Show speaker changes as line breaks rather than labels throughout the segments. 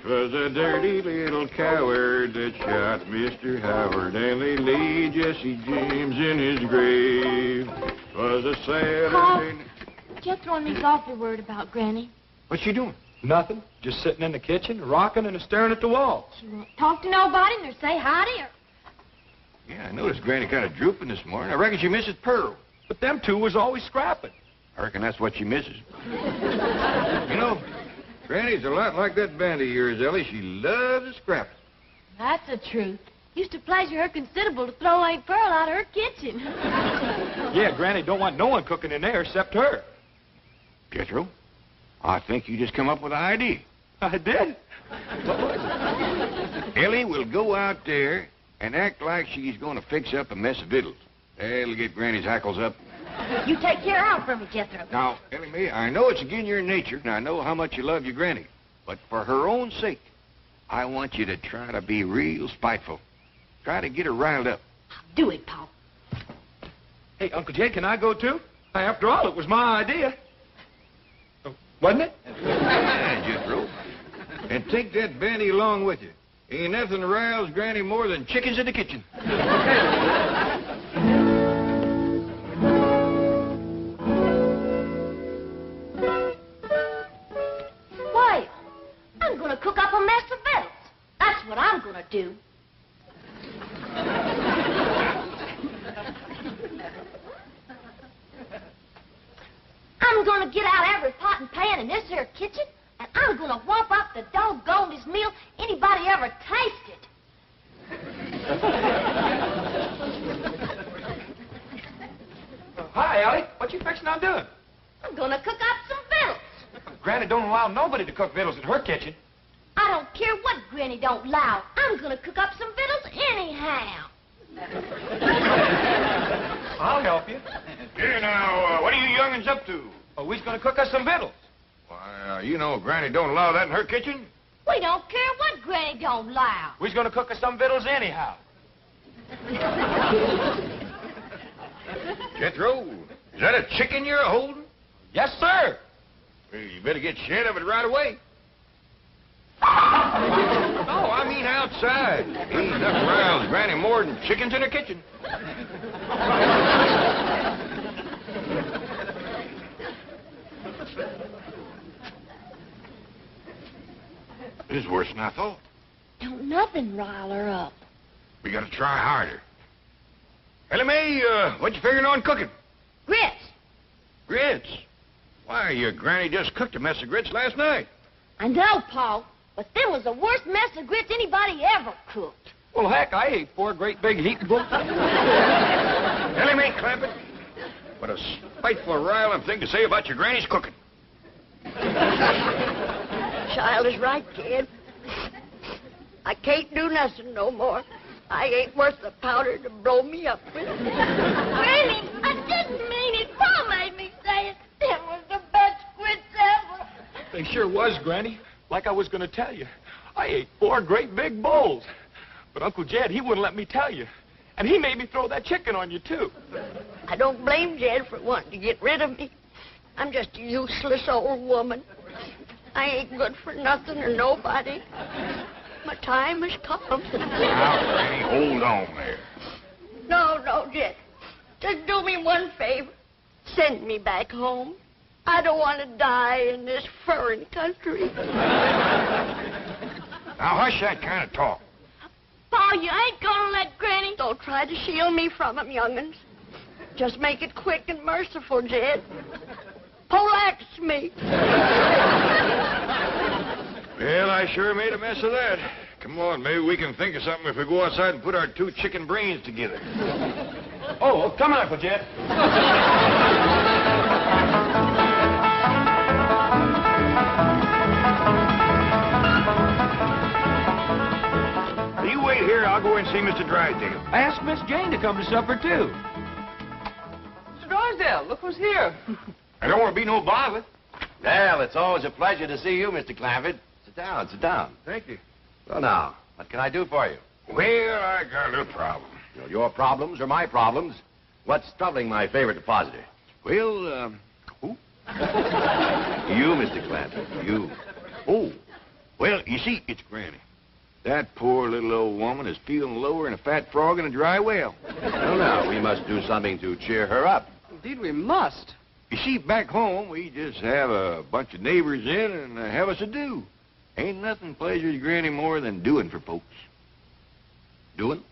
'Twas a dirty little coward that shot Mr. Howard, and they laid Jesse James in his grave. 'Twas a sad...
Paul, Jethro and me's awfully worried about Granny.
What's she doing?
Nothing. Just sitting in the kitchen, rocking and staring at the wall.
She won't talk to nobody nor say hi to her.
Yeah, I noticed Granny kind of drooping this morning. I reckon she misses Pearl.
But them two was always scrapping.
I reckon that's what she misses. You know, Granny's a lot like that band of yours, Ellie. She loves a scrap.
That's the truth. Used to pleasure her considerable to throw Aunt Pearl out of her kitchen.
Yeah, Granny don't want no one cooking in there except her.
Jethro, I think you just come up with an idea.
I did? What was it?
Ellie will go out there and act like she's going to fix up a mess of victuals. That'll get Granny's hackles up.
You take care of her for me, Jethro.
Now, Ellie Mae, I know it's against your nature, and I know how much you love your Granny. But for her own sake, I want you to try to be real spiteful. Try to get her riled up.
Do it, Paul.
Hey, Uncle Jed, can I go too? After all, it was my idea. Oh, wasn't it?
Yeah, Jethro. And take that bandy along with you. Ain't nothing riles Granny more than chickens in the kitchen.
Why, I'm going to cook up a mess of victuals. That's what I'm going to do. I'm going to get out every pot and pan in this here kitchen, and I'm going to whop up the doggonedest meal anybody ever tasted.
Hi, Allie. What you fixing on doing?
I'm going to cook up some victuals.
Granny don't allow nobody to cook victuals in her kitchen.
I don't care what Granny don't allow. I'm going to cook up some victuals anyhow.
I'll help you.
Here now, what are you young'uns up to?
Oh, we's going to cook us some victuals.
Why, you know Granny don't allow that in her kitchen.
We don't care what Granny don't allow.
We's going to cook us some victuals anyhow.
Jethro, is that a chicken you're holding?
Yes, sir.
Well, you better get shed of it right away. No, I mean outside. Ain't nothing riles Granny more than chickens in her kitchen. This is worse than I thought.
Don't nothing rile her up.
We gotta try harder. Ellie Mae, what you figuring on cooking?
Grits.
Grits? Why, your Granny just cooked a mess of grits last night.
I know, Paul, but them was the worst mess of grits anybody ever cooked.
Well, heck, I ate 4 great big heaping books.
Ellie Mae Clampett, what a spiteful, riling thing to say about your Granny's cooking.
Child is right, kid. I can't do nothing no more. I ain't worth the powder to blow me up with.
Granny, I didn't mean it. Paul made me say it. Them was the best grits ever.
They sure was, Granny. Like I was going to tell you. I ate 4 great big bowls. But Uncle Jed, he wouldn't let me tell you. And he made me throw that chicken on you, too.
I don't blame Jed for wanting to get rid of me. I'm just a useless old woman. I ain't good for nothing or nobody. My time has come.
Now, Granny, hold on there.
No, Jed. Just do me one favor. Send me back home. I don't want to die in this foreign country.
Now, hush that kind of talk.
Paul, you ain't gonna let Granny...
Don't try to shield me from him, young'uns. Just make it quick and merciful, Jed. Poleaxe me.
Well, I sure made a mess of that. Come on, maybe we can think of something if we go outside and put our 2 chicken brains together.
Oh, come on, Uncle Jed.
You wait here, I'll go and see Mr. Drysdale.
I asked Miss Jane to come to supper, too.
Mr. Drysdale, look who's here.
I don't want to be no bother.
Well, it's always a pleasure to see you, Mr. Clampett. Sit down, sit down.
Thank you.
Well, now, what can I do for you?
Well, I got a little problem.
You know, your problems are my problems. What's troubling my favorite depositor?
Well, who?
You, Mr. Clampett, you. Oh,
Well, you see, it's Granny. That poor little old woman is feeling lower than a fat frog in a dry well.
Well, now, we must do something to cheer her up.
Indeed, we must.
You see, back home, we just have a bunch of neighbors in and have us a do. Ain't nothing pleasures Granny more than doing for folks.
Doing?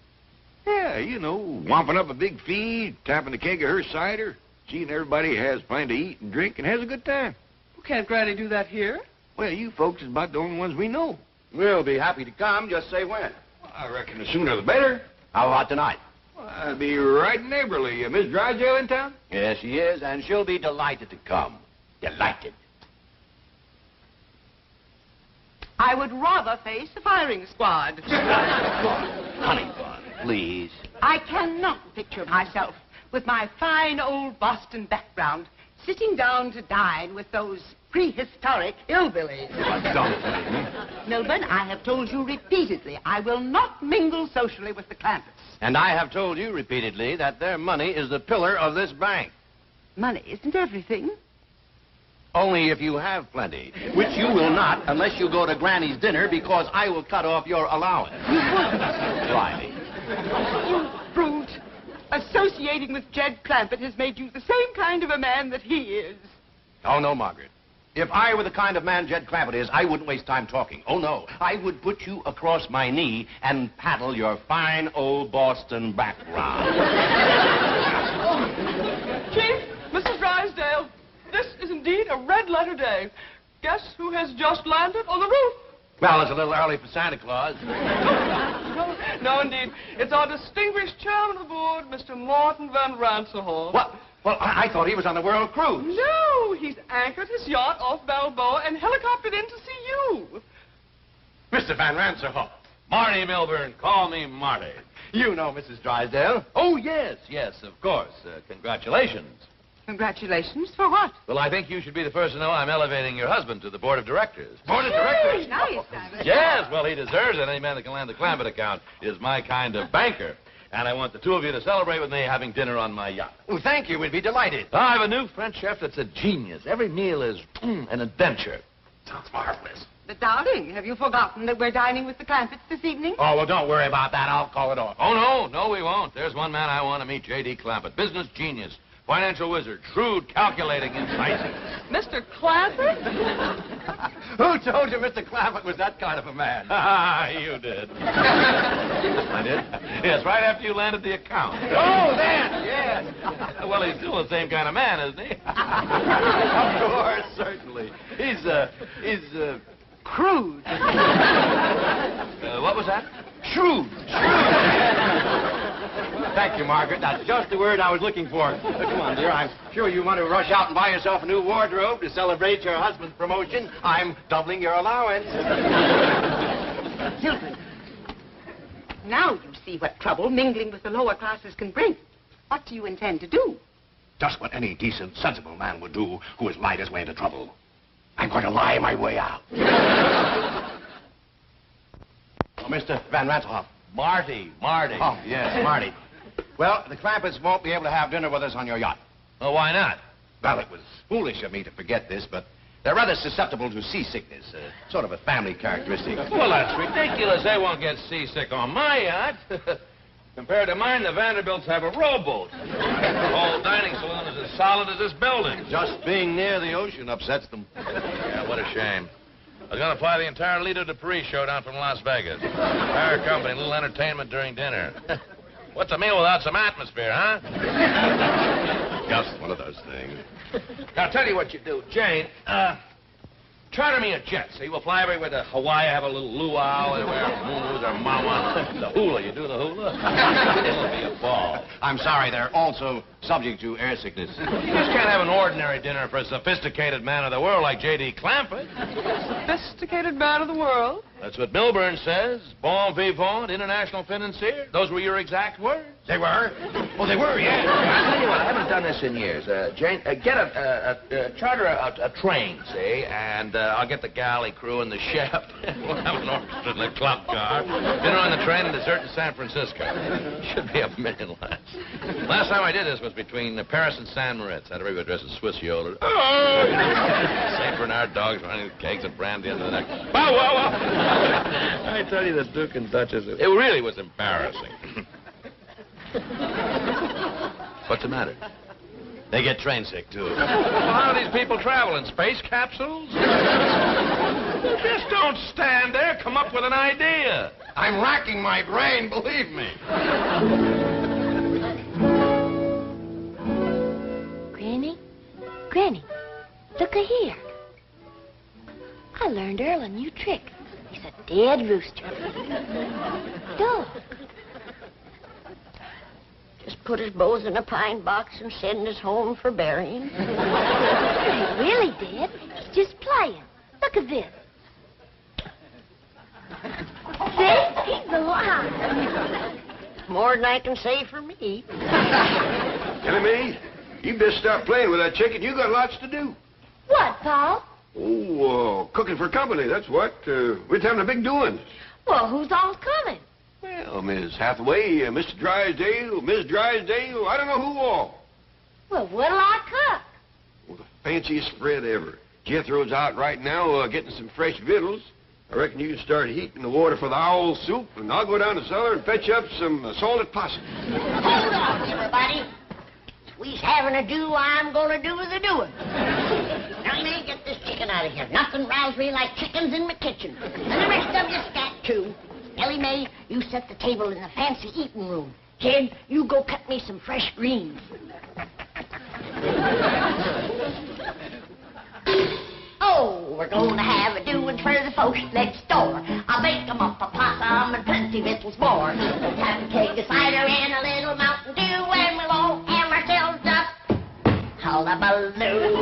Yeah, you know, womping up a big feed, tapping a keg of her cider, seeing everybody has plenty to eat and drink and has a good time.
Well, can't Granny do that here?
Well, you folks is about the only ones we know.
We'll be happy to come. Just say when.
Well, I reckon the sooner the better.
How about tonight?
Well, I'll be right neighborly. Miss Drysdale in town?
Yes, she is, and she'll be delighted to come. Delighted.
I would rather face the firing squad.
Honey bun, please.
I cannot picture myself with my fine old Boston background sitting down to dine with those prehistoric hillbillies. Milburn, I have told you repeatedly I will not mingle socially with the Clampetts.
And I have told you repeatedly that their money is the pillar of this bank.
Money isn't everything.
Only if you have plenty, which you will not unless you go to Granny's dinner because I will cut off your allowance. Try me.
You brute. Associating with Jed Clampett has made you the same kind of a man that he is.
Oh, no, Margaret. If I were the kind of man Jed Clampett is, I wouldn't waste time talking. Oh, no. I would put you across my knee and paddle your fine old Boston background.
Chief, Mrs. Drysdale, this is indeed a red-letter day. Guess who has just landed on the roof?
Well, it's a little early for Santa Claus.
No, indeed. It's our distinguished chairman of the board, Mr. Martin Van Ransehorn.
What? Well, I thought he was on the World Cruise.
No, he's anchored his yacht off Balboa and helicoptered in to see you.
Mr. Van Ransehorn. Marty Milburn. Call me Marty. You know Mrs. Drysdale. Oh, yes, of course. Congratulations.
Congratulations for what?
Well, I think you should be the first to know I'm elevating your husband to the board of directors.
Board of directors?
Nice.
Yes, well, he deserves it. Any man that can land the Clampett account is my kind of banker. And I want the two of you to celebrate with me having dinner on my yacht.
Well, thank you. We'd be delighted.
I have a new French chef that's a genius. Every meal is an adventure.
Sounds marvelous.
But, darling, have you forgotten that we're dining with the Clampetts this evening?
Oh, well, don't worry about that. I'll call it off.
Oh, no, we won't. There's one man I want to meet, J.D. Clampett. Business genius. Financial wizard. Shrewd, calculating, incisive.
Mr. Clampett?
Who told you Mr. Clampett was that kind of a man?
You did. I did? Yes, right after you landed the account.
Oh, then, yes.
Well, he's still the same kind of man, isn't he?
Of course, certainly. He's
Crude.
What was that?
shrewd. Thank you, Margaret. That's just the word I was looking for. Come on, dear. I'm sure you want to rush out and buy yourself a new wardrobe to celebrate your husband's promotion. I'm doubling your allowance.
Children, now you see what trouble mingling with the lower classes can bring. What do you intend to do?
Just what any decent, sensible man would do who has lied his way into trouble. I'm going to lie my way out. Oh, Mr. Van Ranshoff.
Marty.
Oh, yes, Marty. Well, the Clampetts won't be able to have dinner with us on your yacht.
Well, why not?
Well, it was foolish of me to forget this, but they're rather susceptible to seasickness, sort of a family characteristic.
Well, that's ridiculous. They won't get seasick on my yacht. Compared to mine, the Vanderbilts have a rowboat. The whole dining saloon is as solid as this building.
Just being near the ocean upsets them.
Yeah, what a shame. I was going to fly the entire Lido de Paris show down from Las Vegas. Entire company, a little entertainment during dinner. What's a meal without some atmosphere, huh?
Just one of those things.
Now, I'll tell you what you do. Jane, charter me a jet, see? We'll fly everywhere to Hawaii, have a little luau, everywhere, moons or mama. The hula, you do the hula? It'll be a ball.
I'm sorry, they're also subject to air sickness.
You just can't have an ordinary dinner for a sophisticated man of the world like J.D. Clampett.
Sophisticated man of the world?
That's what Milburn says. Bon vivant, international financier. Those were your exact words.
They were? Oh, they were, yeah.
I'll tell you what, I haven't done this in years. Jane, charter a train, see, and I'll get the galley crew and the chef. We'll have an orchestra in the club car. Dinner on the train and dessert in San Francisco. Should be $1 million less. Last time I did this was difference between Paris and San Moritz. That everybody dressed as Swiss yodelers. Oh! St. Bernard dogs running with kegs of brandy under the neck. Bow, wow, wow! I tell you, the Duke and Duchess, it really was embarrassing. What's the matter?
They get train sick, too.
How do these people travel? In space capsules? Just don't stand there. Come up with an idea.
I'm racking my brain, believe me.
Granny, look-a here. I learned Earl a new trick. He's a dead rooster. Dog.
Just put his bows in a pine box and send us home for burying.
He really did. He's just playing. Look at this. See? He's alive.
More than I can say for me.
Enemy, you best stop playing with that chicken. You got lots to do.
What, Paul?
Oh, cooking for company, that's what. We're having a big doing.
Well, who's all coming?
Well, Miss Hathaway, Mr. Drysdale, Miss Drysdale, I don't know who all.
Well, what'll I cook?
Well, the fanciest spread ever. Jethro's out right now getting some fresh victuals. I reckon you can start heating the water for the owl soup, and I'll go down the cellar and fetch up some salted possum.
Hold on, everybody. We's having a do, I'm gonna do the doing. Now, you may get this chicken out of here. Nothing riles me like chickens in my kitchen. And the rest of you scat, too. Ellie Mae, you set the table in the fancy eating room. Jed, you go cut me some fresh greens. Oh, we're going to have a doing for the folks next door. I'll bake 'em up a possum and plenty victuals more. We'll have a keg of cider and a little Mountain Dew, and we'll all have ourselves up hullabaloo.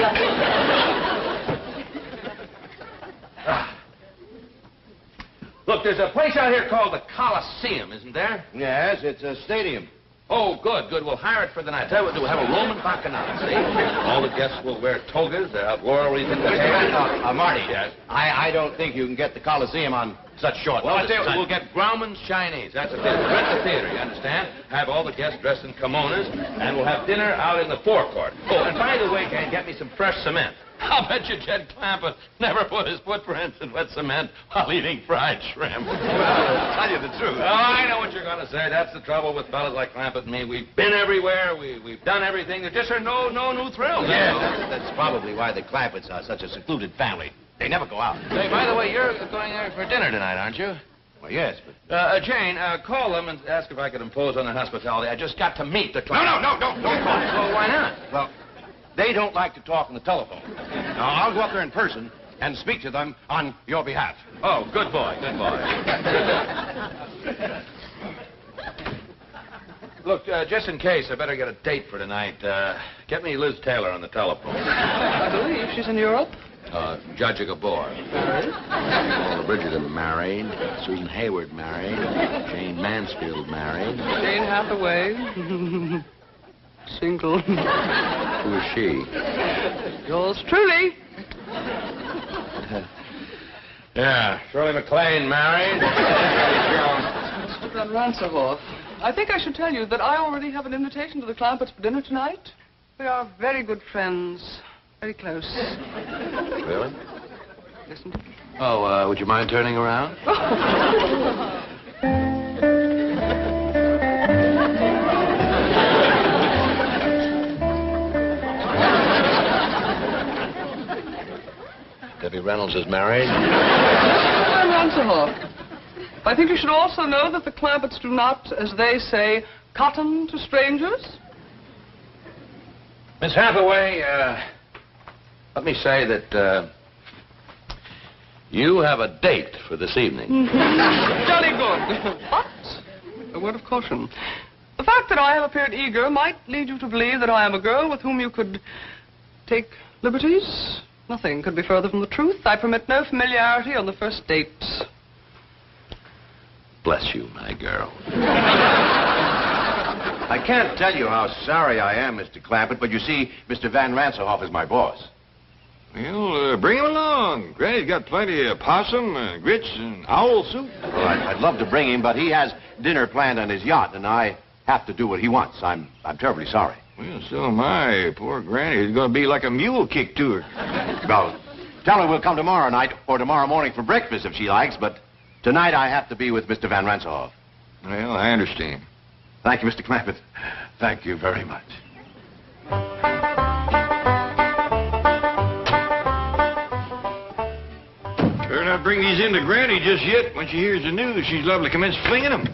Look, there's a place out here called the Coliseum, isn't there?
Yes, it's a stadium.
Oh, good. We'll hire it for the night. Tell you what, we'll have a Roman bacchanal, see? All the guests will wear togas. They'll have laurel wreaths in their hair.
Marty,
Yes?
I don't think you can get the Coliseum on such short
Well, I'll
notice.
tell you what, we'll get Grauman's Chinese. That's a theater. Rent the theater, you understand? Have all the guests dressed in kimonos, and we'll have dinner out in the forecourt. Oh, and by the way, Ken, get me some fresh cement. I'll bet you Jed Clampett never put his footprints in wet cement while eating fried shrimp.
Well, to tell you the truth.
Oh, I know what you're going to say. That's the trouble with fellas like Clampett and me. We've been everywhere. We've done everything. There just are no new thrills.
Yeah, that's probably why the Clampetts are such a secluded family. They never go out.
Hey, by the way, you're going there for dinner tonight, aren't you?
Well, yes, but...
Jane, call them and ask if I could impose on their hospitality. I just got to meet the Clampett.
No, don't call.
Well, why not?
Well, they don't like to talk on the telephone. Now, I'll go up there in person and speak to them on your behalf.
Oh, good boy, good boy. Look, just in case, I better get a date for tonight. Get me Liz Taylor on the telephone.
I believe she's in Europe.
Judge Gabor.
Married?
Paula Bridgerton married. Susan Hayward married. Jane Mansfield married.
Jane Hathaway. Single.
Who is she?
Yours truly.
Yeah, Shirley MacLaine married.
Mr. Van Ranserhoff, I think I should tell you that I already have an invitation to the Clampetts for dinner tonight. We are very good friends. Very close.
Really?
Listen.
Oh, would you mind turning around? Debbie Reynolds is married.
Van Ranserhoff, I think you should also know that the Clampetts do not, as they say, cotton to strangers.
Miss Hathaway, let me say that you have a date for this evening.
Jolly good. But, a word of caution. The fact that I have appeared eager might lead you to believe that I am a girl with whom you could take liberties. Nothing could be further from the truth. I permit no familiarity on the first date.
Bless you, my girl.
I can't tell you how sorry I am, Mr. Clampett, but you see, Mr. Van Ranserhoff is my boss.
Well, bring him along. Granny's got plenty of possum, grits, and owl soup.
Well, I'd love to bring him, but he has dinner planned on his yacht, and I have to do what he wants. I'm terribly sorry.
Well, so am I. Poor Granny is going to be like a mule kick to her.
Well, tell her we'll come tomorrow night or tomorrow morning for breakfast if she likes, but tonight I have to be with Mr. Van Ranselhoff.
Well, I understand.
Thank you, Mr. Clampett. Thank you very much.
Better not bring these in to Granny just yet. When she hears the news, she's liable to commence flinging them.
Give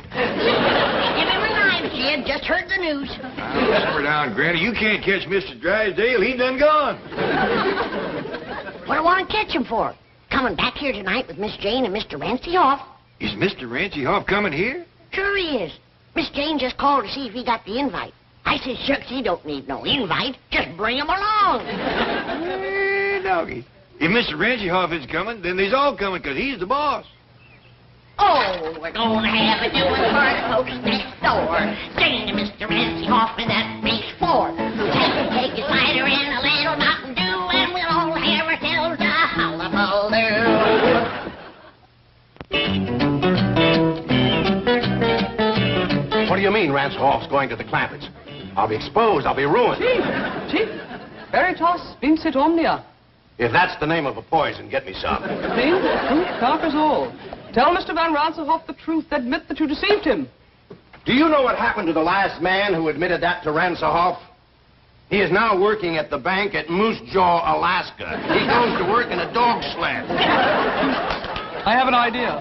him a knife, Jed. Just heard the news.
Simmer down, Granny. You can't catch Mr. Drysdale. He done gone.
What do I want to catch him for? Coming back here tonight with Miss Jane and Mr. Ranselhoff.
Is Mr. Ranselhoff coming here?
Sure he is. Miss Jane just called to see if he got the invite. I said, shucks, he don't need no invite. Just bring him along.
Hey, doggy. If Mr. Ranselhoff is coming, then they's all coming, because he's the boss.
Oh, we're gonna have a doing for the folks next door. Jane and Mr. Ranselhoff in that base floor. Take a cider and a little Mountain Dew, and we'll all have ourselves a hullabaloo.
What do you mean Ranselhoff's going to the Clampetts? I'll be exposed. I'll be ruined.
Chief, veritas vincit omnia.
If that's the name of a poison, get me some.
Means the truth conquers all. Tell Mr. Van Ranselhoff the truth. Admit that you deceived him.
Do you know what happened to the last man who admitted that to Ranselhoff? He is now working at the bank at Moose Jaw, Alaska. He goes to work in a dog sled.
I have an idea.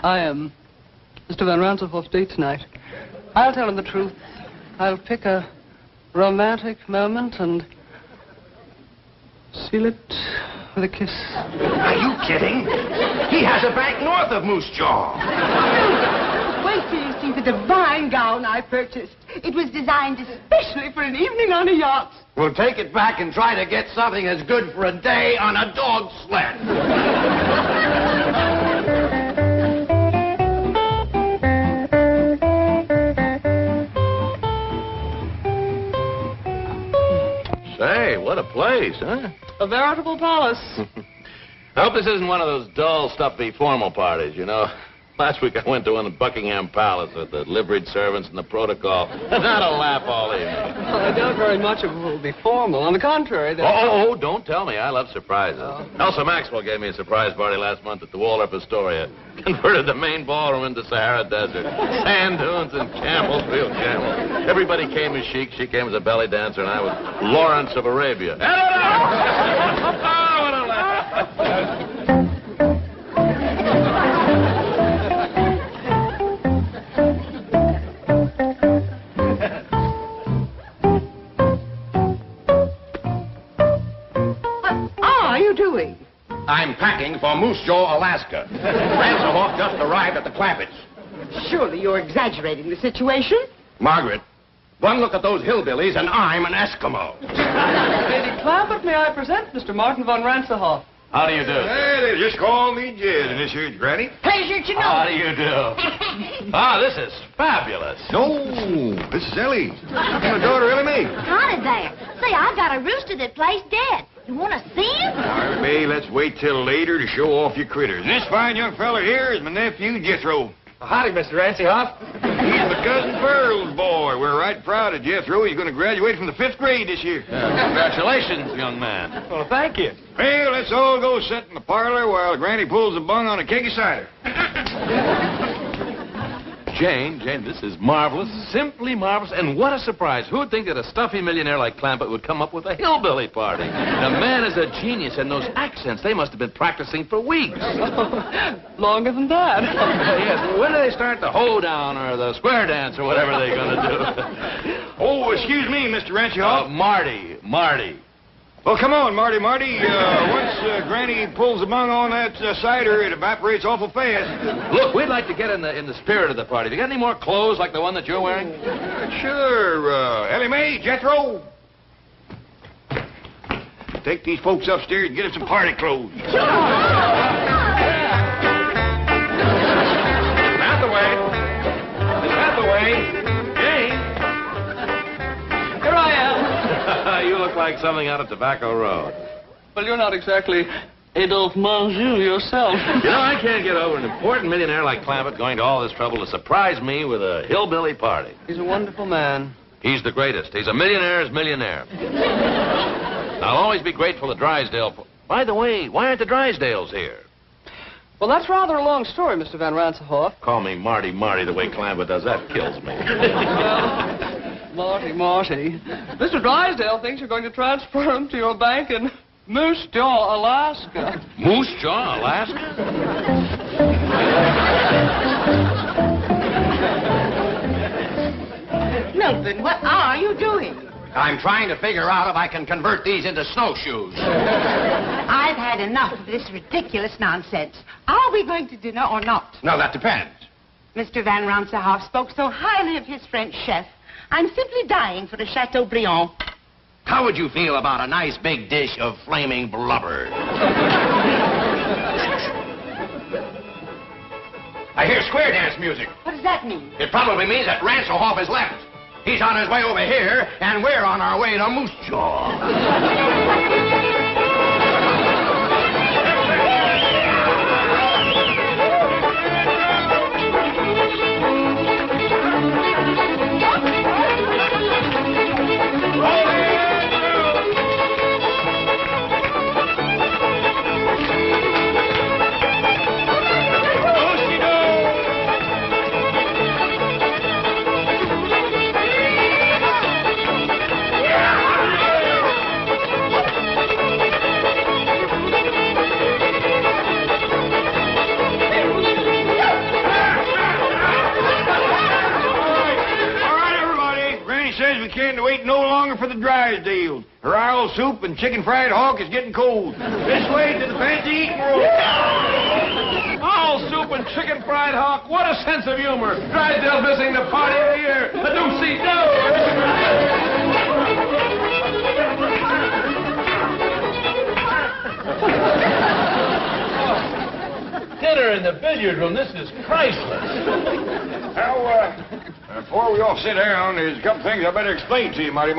I am Mr. Van Ranselhoff's date tonight. I'll tell him the truth. I'll pick a romantic moment and seal it with a kiss.
Are you kidding? He has a bank north of Moose Jaw.
Wait till you see the divine gown I purchased. It was designed especially for an evening on a yacht.
We'll take it back and try to get something as good for a day on a dog sled.
Say, what a place, huh?
A veritable palace.
I hope this isn't one of those dull, stuffy, formal parties, you know. Last week I went to one at Buckingham Palace with the liveried servants and the protocol. Not a laugh all evening.
Well, I doubt very much it will be formal. On the contrary,
Oh, don't tell me. I love surprises. Elsa Maxwell gave me a surprise party last month at the Waldorf Astoria. Converted the main ballroom into Sahara Desert. Sand dunes and camels, real camels. Everybody came as chic. She came as a belly dancer, and I was Lawrence of Arabia. Oh, what a laugh.
I'm packing for Moose Jaw, Alaska. Ranselhoff just arrived at the Clampetts.
Surely you're exaggerating the situation.
Margaret, one look at those hillbillies and I'm an Eskimo.
Lady Clampett, may I present Mr. Martin Van Ranselhoff?
How do you do?
Hey, they just call me Jed, and this here's Granny.
Pleasure to know.
How do you do? This is fabulous.
No, this is Ellie. My daughter, Ellie Mae.
Howdy there. Say, I got a rooster that plays dead. You want to see him?
All right, Mae, let's wait till later to show off your critters. And this fine young fella here is my nephew, Jethro.
Howdy, Mr. Ranselhoff.
He's my cousin Pearl's boy. We're right proud of Jethro. He's going to graduate from the 5th grade this year.
Congratulations, young man.
Well, thank you.
Well, let's all go sit in the parlor while Granny pulls the bung on a keg of cider.
Jane, this is marvelous, simply marvelous, and what a surprise. Who would think that a stuffy millionaire like Clampett would come up with a hillbilly party? The man is a genius, and those accents, they must have been practicing for weeks.
Longer than that.
Yes, when do they start the hoedown or the square dance or whatever they're going to do?
Oh, excuse me, Mr. Ranselhoff.
Marty.
Well, come on, Marty. Once Granny pulls the bung on that cider, it evaporates awful fast.
Look, we'd like to get in the spirit of the party. Have you got any more clothes like the one that you're wearing?
Sure. Ellie Mae, Jethro. Take these folks upstairs and get them some party clothes.
Out the way. Jane.
Here I am.
You look like something out of Tobacco Road.
Well, you're not exactly Adolphe Menjou yourself.
You know, I can't get over an important millionaire like Clampett going to all this trouble to surprise me with a hillbilly party.
He's a wonderful man.
He's the greatest. He's a millionaire's millionaire. I'll always be grateful to Drysdale. By the way, why aren't the Drysdales here?
Well, that's rather a long story, Mr. Van Ransenhoff.
Call me Marty the way Clampett does. That kills me.
Well, Marty. Mr. Drysdale thinks you're going to transfer him to your bank in Moose Jaw, Alaska.
Moose Jaw, Alaska?
Milton, what are you doing?
I'm trying to figure out if I can convert these into snowshoes.
I've had enough of this ridiculous nonsense. Are we going to dinner or not?
No, that depends.
Mr. Van Ransenhoff spoke so highly of his French chef. I'm simply dying for a Chateaubriand.
How would you feel about a nice big dish of flaming blubber? I hear square dance music.
What does that mean?
It probably means that Ranselhoff has left. He's on his way over here, and we're on our way to Moose Jaw.
Can't wait no longer for the Drysdales. Her owl soup and chicken fried hawk is getting cold. This way to the fancy eating room.
Owl soup and chicken fried hawk. What a sense of humor. Drysdale missing the party of the year. A doozy Dinner in the billiard room. This is priceless.
Now, before we all sit down, there's a couple things I better explain to you, Marty.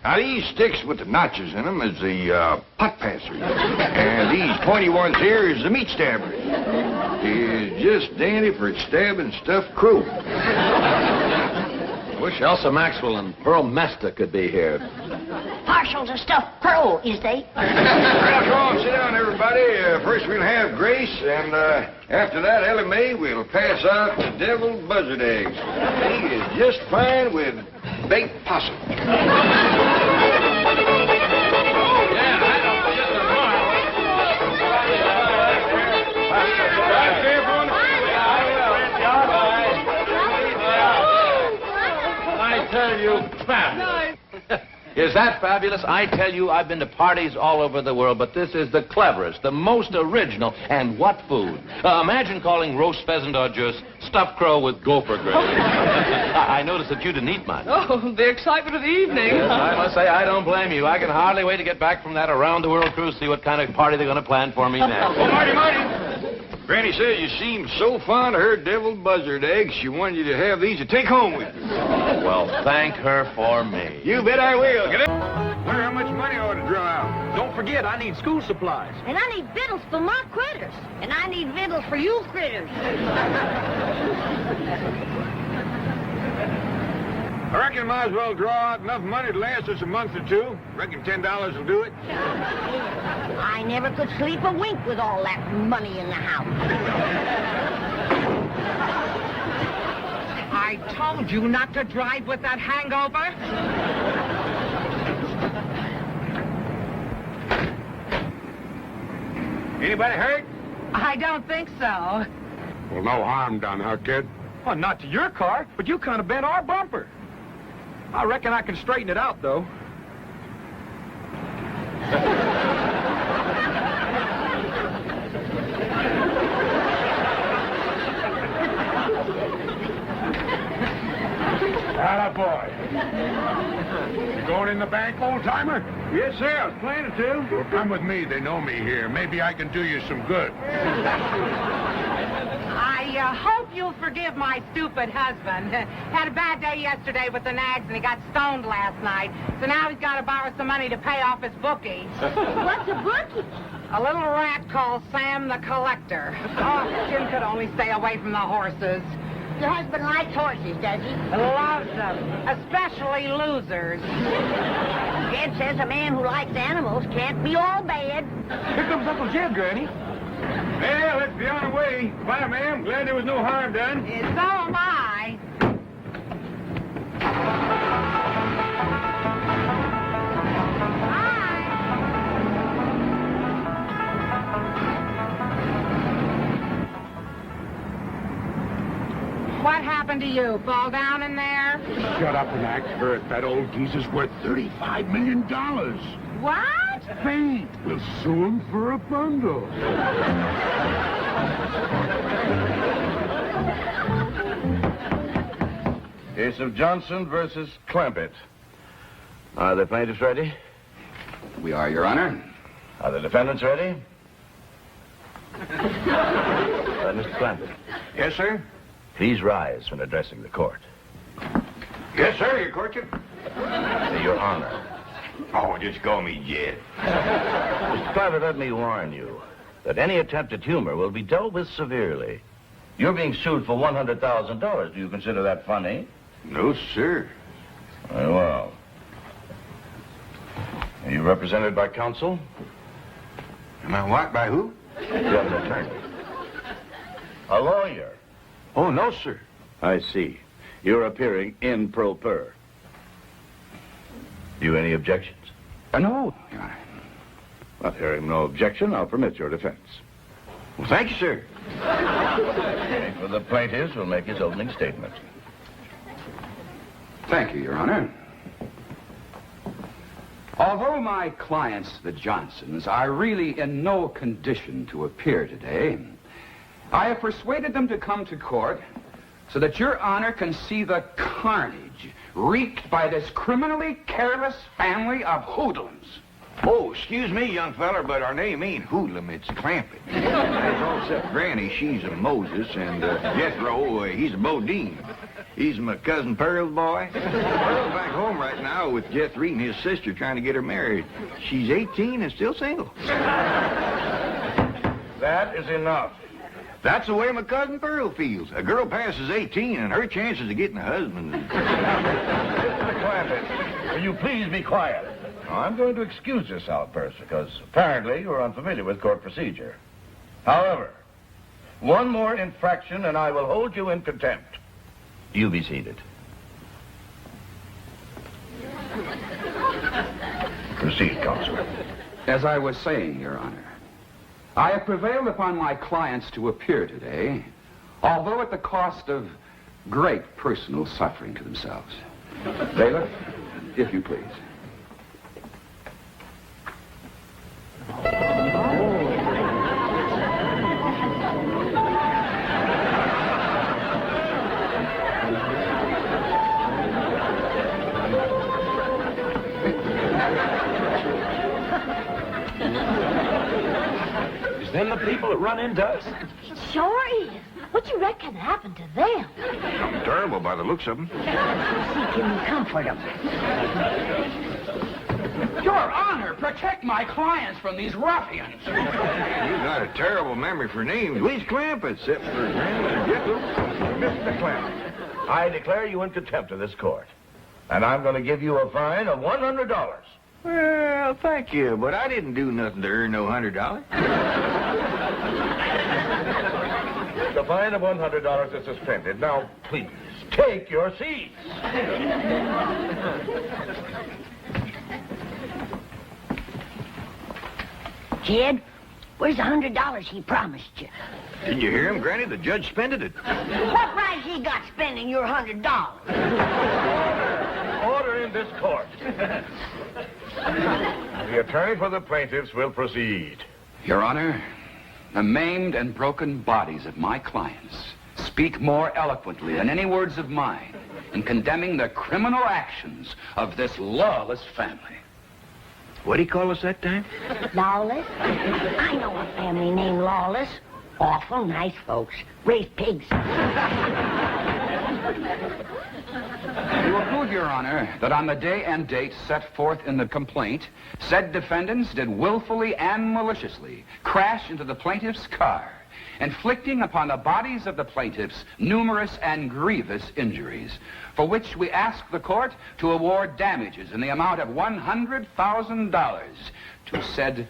Now, these sticks with the notches in them is the pot passers. And these pointy ones here is the meat stabbers. Is just dandy for stabbing stuffed crow.
Wish Elsa Maxwell and Pearl Mesta could be here.
Partial to stuffed crow, is they?
Well, come on, sit down, everybody. First we'll have Grace, and after that, Ellie Mae, we'll pass out the deviled buzzard eggs. He is just fine with baked possum.
I tell you, fabulous. Is that fabulous? I tell you, I've been to parties all over the world, but this is the cleverest, the most original, and what food? Imagine calling roast pheasant au jus stuffed crow with gopher gravy. I noticed that you didn't eat much.
Oh, the excitement of the evening.
Yes, I must say, I don't blame you. I can hardly wait to get back from that around-the-world cruise, see what kind of party they're going to plan for me next.
Oh, Marty. Granny says you seem so fond of her deviled buzzard eggs, she wanted you to have these to take home with you.
Well, thank her for me.
You bet I will. Get up. Wonder how much money I ought to draw out.
Don't forget, I need school supplies.
And I need victuals for my critters.
And I need victuals for you critters.
I reckon I might as well draw out enough money to last us a month or two. Reckon $10 will do it.
I never could sleep a wink with all that money in the house.
I told you not to drive with that hangover.
Anybody hurt?
I don't think so.
Well, no harm done, huh, kid?
Well, not to your car, but you kind of bent our bumper. I reckon I can straighten it out, though.
Atta boy. You going in the bank, old-timer? Yes, sir. I was planning to. Well, come with me. They know me here. Maybe I can do you some good.
I hope hope you'll forgive my stupid husband. Had a bad day yesterday with the nags, and he got stoned last night. So now he's got to borrow some money to pay off his bookie.
What's a bookie?
A little rat called Sam the Collector. Oh, Jim could only stay away from the horses.
Your husband likes horses, does he?
Loves them, especially losers.
Jed says a man who likes animals can't be all bad.
Here comes Uncle Jed, Granny.
Well, let's be on our way. Bye, ma'am. Glad there was no harm done.
So am I. What happened to you? Fall down in there?
Shut up and act hurt. That old geezer's worth $35 million.
What?
Fate will sue him for a bundle.
Case of Johnson versus Clampetts. Are the plaintiffs ready?
We are, Your Honor.
Are the defendants ready? Mr. Clampett.
Yes, sir?
Please rise when addressing the court.
Yes, sir, your courtship.
Your Honor.
Oh, just call me Jed.
Mr. Clampett, let me warn you that any attempt at humor will be dealt with severely. You're being sued for $100,000. Do you consider that funny?
No, sir.
Very well. Are you represented by counsel?
Am I what? By who?
You have an attorney. A lawyer.
Oh, no, sir.
I see. You're appearing in pro per. You any objections?
No, Your Honor.
Well, hearing no objection, I'll permit your defense.
Well, thank you, sir.
For the plaintiffs will make his opening statement.
Thank you, Your Honor. Although my clients, the Johnsons, are really in no condition to appear today, I have persuaded them to come to court so that Your Honor can see the carnage wreaked by this criminally careless family of hoodlums.
Oh, excuse me, young feller, but our name ain't Hoodlum, it's Clampett. That's all except Granny, she's a Moses, and Jethro, he's a Bodine. He's my cousin Pearl's boy. Pearl's back home right now with Jethro and his sister trying to get her married. She's 18 and still single.
That is enough.
That's the way my cousin Pearl feels. A girl passes 18 and her chances of getting a husband.
Mr. Clampett, will you please be quiet? Now, I'm going to excuse this outburst because apparently you're unfamiliar with court procedure. However, one more infraction and I will hold you in contempt. You be seated. Proceed, Counselor.
As I was saying, Your Honor, I have prevailed upon my clients to appear today, although at the cost of great personal suffering to themselves. Bailiff, if you please.
Is them the people that run into us?
It sure is. What you reckon happened to them?
Terrible by the looks of them.
See, can you comfort them?
Your Honor, protect my clients from these ruffians.
You got a terrible memory for names. We's Clampetts, except for Granny and Jethro.
Mr. Clampett, I declare you in contempt of this court. And I'm going to give you a fine of $100.
Well, thank you, but I didn't do nothing to earn no $100.
The fine of $100 is suspended. Now, please, take your seats.
Jed, where's the $100 he promised you?
Didn't you hear him, Granny? The judge spended it.
What right he got spending your $100?
Order in this court. The attorney for the plaintiffs will proceed.
Your Honor, the maimed and broken bodies of my clients speak more eloquently than any words of mine in condemning the criminal actions of this lawless family.
What'd he call us that time?
Lawless? I know a family named Lawless. Awful nice folks. Raise pigs.
You will prove, Your Honor, that on the day and date set forth in the complaint, said defendants did willfully and maliciously crash into the plaintiff's car, inflicting upon the bodies of the plaintiffs numerous and grievous injuries, for which we ask the court to award damages in the amount of $100,000 to said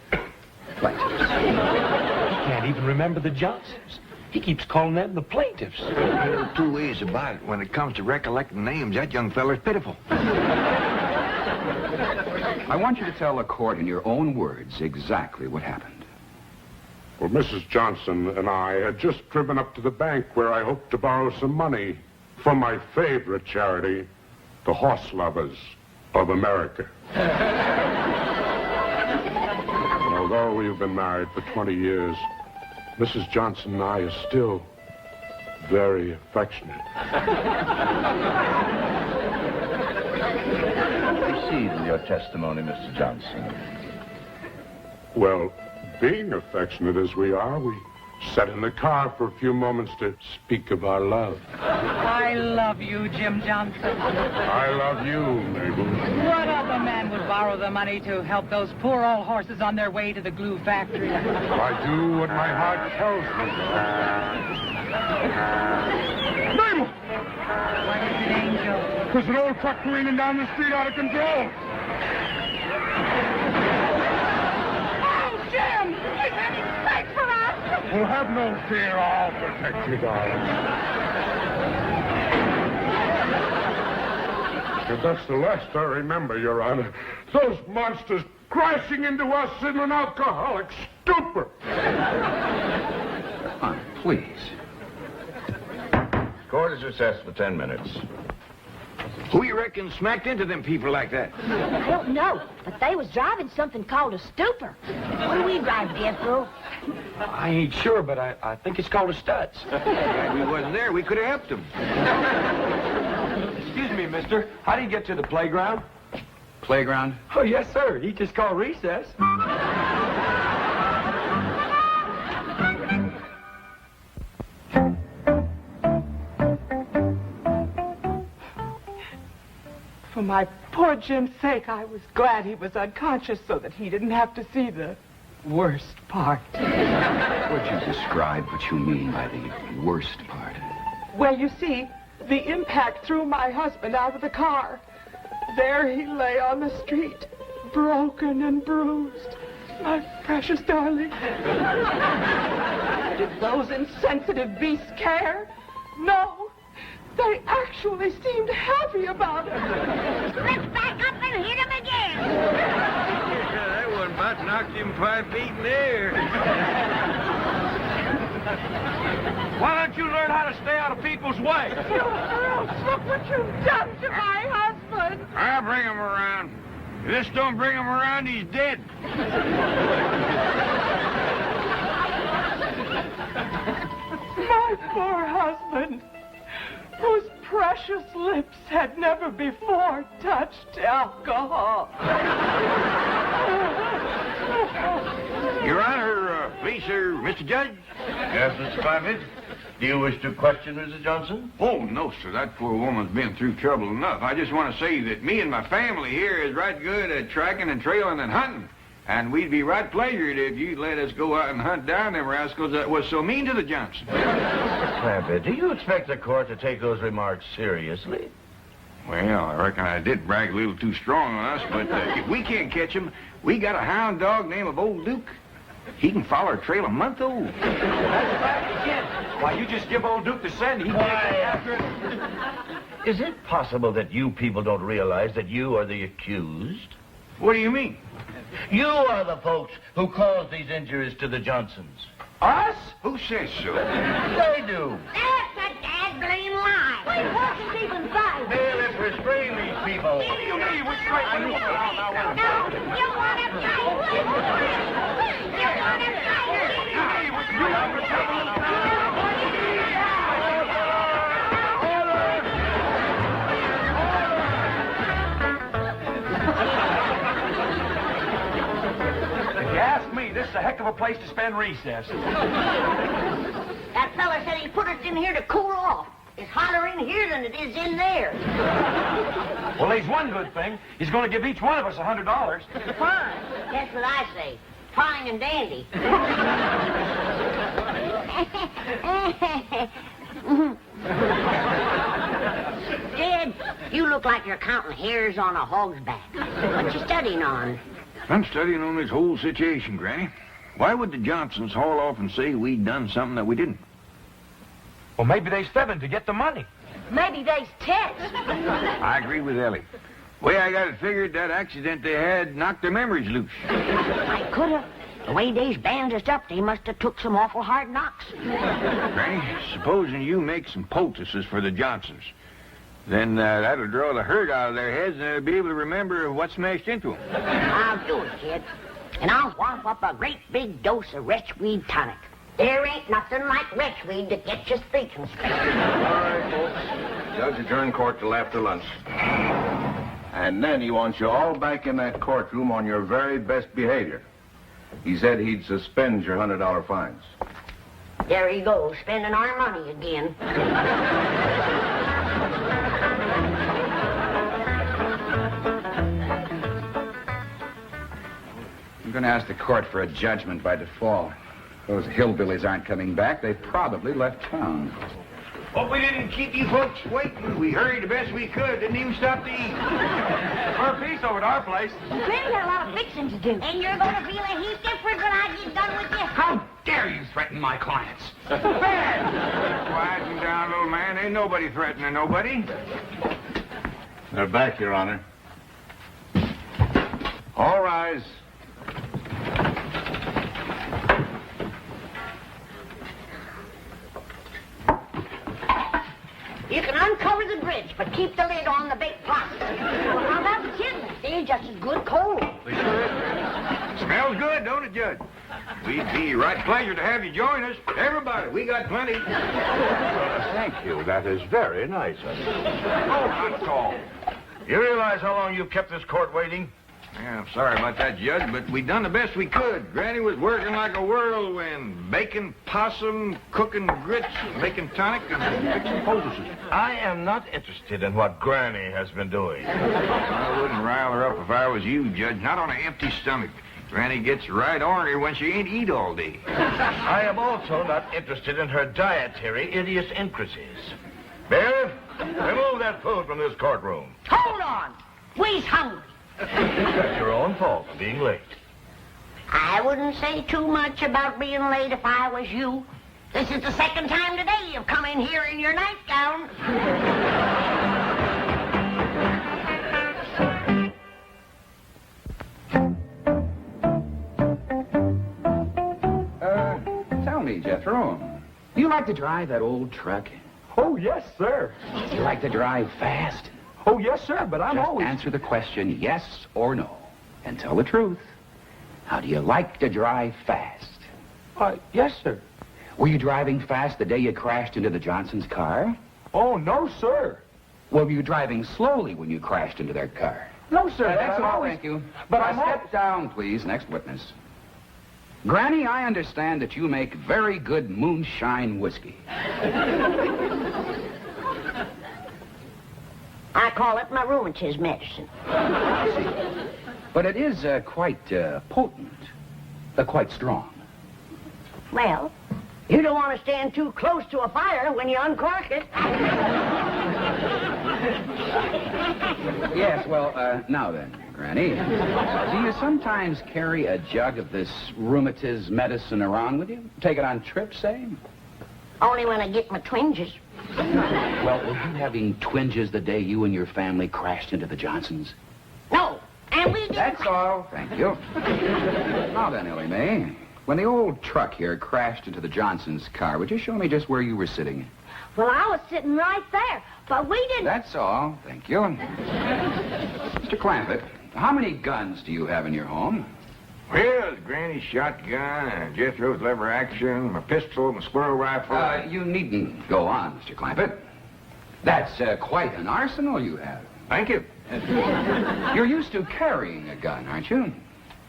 plaintiffs.
He can't even remember the Johnsons. He keeps calling them the plaintiffs.
There are two ways about it. When it comes to recollecting names, that young feller's pitiful.
I want you to tell the court in your own words exactly what happened.
Well, Mrs. Johnson and I had just driven up to the bank where I hoped to borrow some money from my favorite charity, the Horse Lovers of America. And although we've been married for 20 years, Mrs. Johnson and I are still very affectionate.
Proceed with your testimony, Mr. Johnson.
Well, being affectionate as we are, we sat in the car for a few moments to speak of our love.
I love you, Jim Johnson.
I love you, Mabel.
What other man would borrow the money to help those poor old horses on their way to the glue factory?
I do what my heart tells me. Mabel!
What is it, Angel?
There's an old truck careening down the street out of control.
Oh, Jim! He's heading straight for us!
Well, have no fear. I'll protect you, darling. And that's the last I remember, Your Honor. Those monsters crashing into us in an alcoholic stupor.
Come on, please.
Court is recessed for 10 minutes.
Who you reckon smacked into them people like that?
I don't know, but they was driving something called a stupor.
What do we drive, Jethro?
I ain't sure, but I think it's called a Stutz.
If we wasn't there, we could have helped them.
Excuse me, mister. How do you get to the playground?
Playground?
Oh, yes, sir. He just called recess.
For my poor Jim's sake, I was glad he was unconscious so that he didn't have to see the worst part.
Would you describe what you mean by the worst part?
Well, you see, the impact threw my husband out of the car. There he lay on the street, broken and bruised. My precious darling. Did those insensitive beasts care? No. They actually seemed happy about it.
Let's back up and hit him again.
That one about knocked him 5 feet in the air.
Why don't you learn how to stay out of people's way?
You girls, look what you've done to my husband.
I'll bring him around. If this don't bring him around, he's dead.
My poor husband, whose precious lips had never before touched alcohol.
Your Honor, please, sir, Mr. Judge.
Yes, Mr. Clampetts? Do you wish to question Mrs. Johnson?
Oh, no, sir. That poor woman's been through trouble enough. I just want to say that me and my family here is right good at tracking and trailing and hunting. And we'd be right pleasured if you'd let us go out and hunt down them rascals that was so mean to the Johnsons.
Clampett, do you expect the court to take those remarks seriously?
Well, I reckon I did brag a little too strong on us, but if we can't catch him, we got a hound dog named Old Duke. He can follow our trail a month old.
That's back again. Why, you just give old Duke the scent, he can't get after it.
Is it possible that you people don't realize that you are the accused?
What do you mean?
You are the folks who caused these injuries to the Johnsons.
Us? Who says so?
They do.
That's a daggling lie.
We wasn't even fighting.
Bailiff, restrain these people.
No, you want to fight. You want to
If you ask me, this is a heck of a place to spend recess.
That fella said he put us in here to cool off. It's hotter in here than it is in there.
Well, there's one good thing. He's going to give each one of us $100.
Fine. That's what I say. Fine and dandy. Dad, you look like you're counting hairs on a hog's back. What you studying on?
I'm studying on this whole situation, Granny. Why would the Johnsons haul off and say we'd done something that we didn't?
Well, maybe they's fibbing to get the money.
Maybe they's text.
I agree with Ellie. Way I got it figured, that accident they had knocked their memories loose.
I could have. The way they's bandaged up, they must have took some awful hard knocks.
Granny, supposing you make some poultices for the Johnsons, then that'll draw the hurt out of their heads and they'll be able to remember what smashed into them.
I'll do it, kid. And I'll whop up a great big dose of wretchweed tonic. There ain't nothing like wretchweed to get you thinking straight.
All right, folks. Judge adjourned court till after lunch. And then he wants you all back in that courtroom on your very best behavior. He said he'd suspend your $100 fines.
There he goes, spending our money again.
I'm going to ask the court for a judgment by default. Those hillbillies aren't coming back. They probably left town.
Hope we didn't keep you folks waiting. We hurried the best we could. Didn't even stop to eat.
For a piece over at our place.
Granny got a lot of fixing to do.
And you're going to feel a heap different when I get done with you.
How dare you threaten my clients?
Quieten down, little man. Ain't nobody threatening nobody.
They're back, Your Honor. All rise.
You can uncover the bridge, but keep the lid on the baked pasta. Well, how about the kidneys? They're just as good cold.
Smells good, don't it, Judge? We'd be right pleasure to have you join us. Everybody, we got plenty.
Thank you. That is very nice of you.
Oh, not at all.
You realize how long you've kept this court waiting?
Yeah, I'm sorry about that, Judge, but we done the best we could. Granny was working like a whirlwind, baking possum, cooking grits, making tonic, and fixing poultices.
I am not interested in what Granny has been doing.
I wouldn't rile her up if I was you, Judge. Not on an empty stomach. Granny gets right ornery when she ain't eat all day.
I am also not interested in her dietary idiosyncrasies. Bev, remove that food from this courtroom.
Hold on. We's hungry.
That's your own fault for being late.
I wouldn't say too much about being late if I was you. This is the second time today you've come in here in your nightgown.
Tell me, Jethro, do you like to drive that old truck?
Oh, yes, sir.
Do you like to drive fast?
Oh, yes, sir, but I'm
Just
always...
answer the question yes or no, and tell the truth. How do you like to drive fast?
Yes, sir.
Were you driving fast the day you crashed into the Johnsons' car?
Oh, no, sir.
Well, were you driving slowly when you crashed into their car?
No, sir.
That's
I'm
all,
always...
thank you.
But
Now,
I'm
step down, please. Next witness. Granny, I understand that you make very good moonshine whiskey.
I call it my rheumatism medicine.
But it is quite potent, quite strong.
Well, you don't want to stand too close to a fire when you uncork it.
Yes, well, now then, Granny, do you sometimes carry a jug of this rheumatism medicine around with you? Take it on trips, say?
Only when I get my twinges.
Well, were you having twinges the day you and your family crashed into the Johnsons?
No, and we didn't...
That's all. Thank you. Now then, Ellie Mae, when the old truck here crashed into the Johnsons' car, would you show me just where you were sitting?
Well, I was sitting right there, but we didn't...
That's all. Thank you. Mr. Clampett, how many guns do you have in your home?
Well, Granny's shotgun, Jethro's lever action, my pistol, my squirrel rifle.
You needn't go on, Mr. Clampett. That's quite an arsenal you have.
Thank you.
You're used to carrying a gun, aren't you?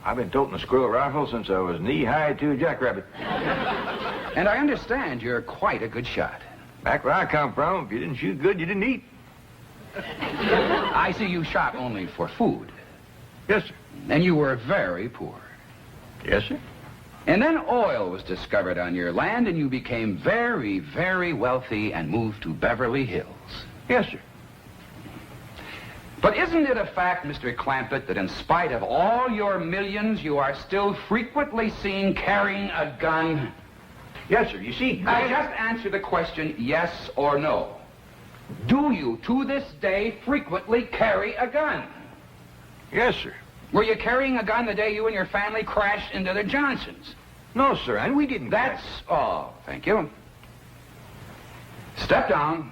I've been toting a squirrel rifle since I was knee-high to a jackrabbit.
And I understand you're quite a good shot.
Back where I come from, if you didn't shoot good, you didn't eat.
I see you shot only for food.
Yes, sir.
And you were very poor.
Yes, sir.
And then oil was discovered on your land, and you became very, very wealthy and moved to Beverly Hills.
Yes, sir.
But isn't it a fact, Mr. Clampett, that in spite of all your millions, you are still frequently seen carrying a gun?
Yes, sir. You see,
I just answer the question, yes or no. Do you, to this day, frequently carry a gun?
Yes, sir.
Were you carrying a gun the day you and your family crashed into the Johnsons?
No, sir, and we didn't.
That's all. Thank you. Step down.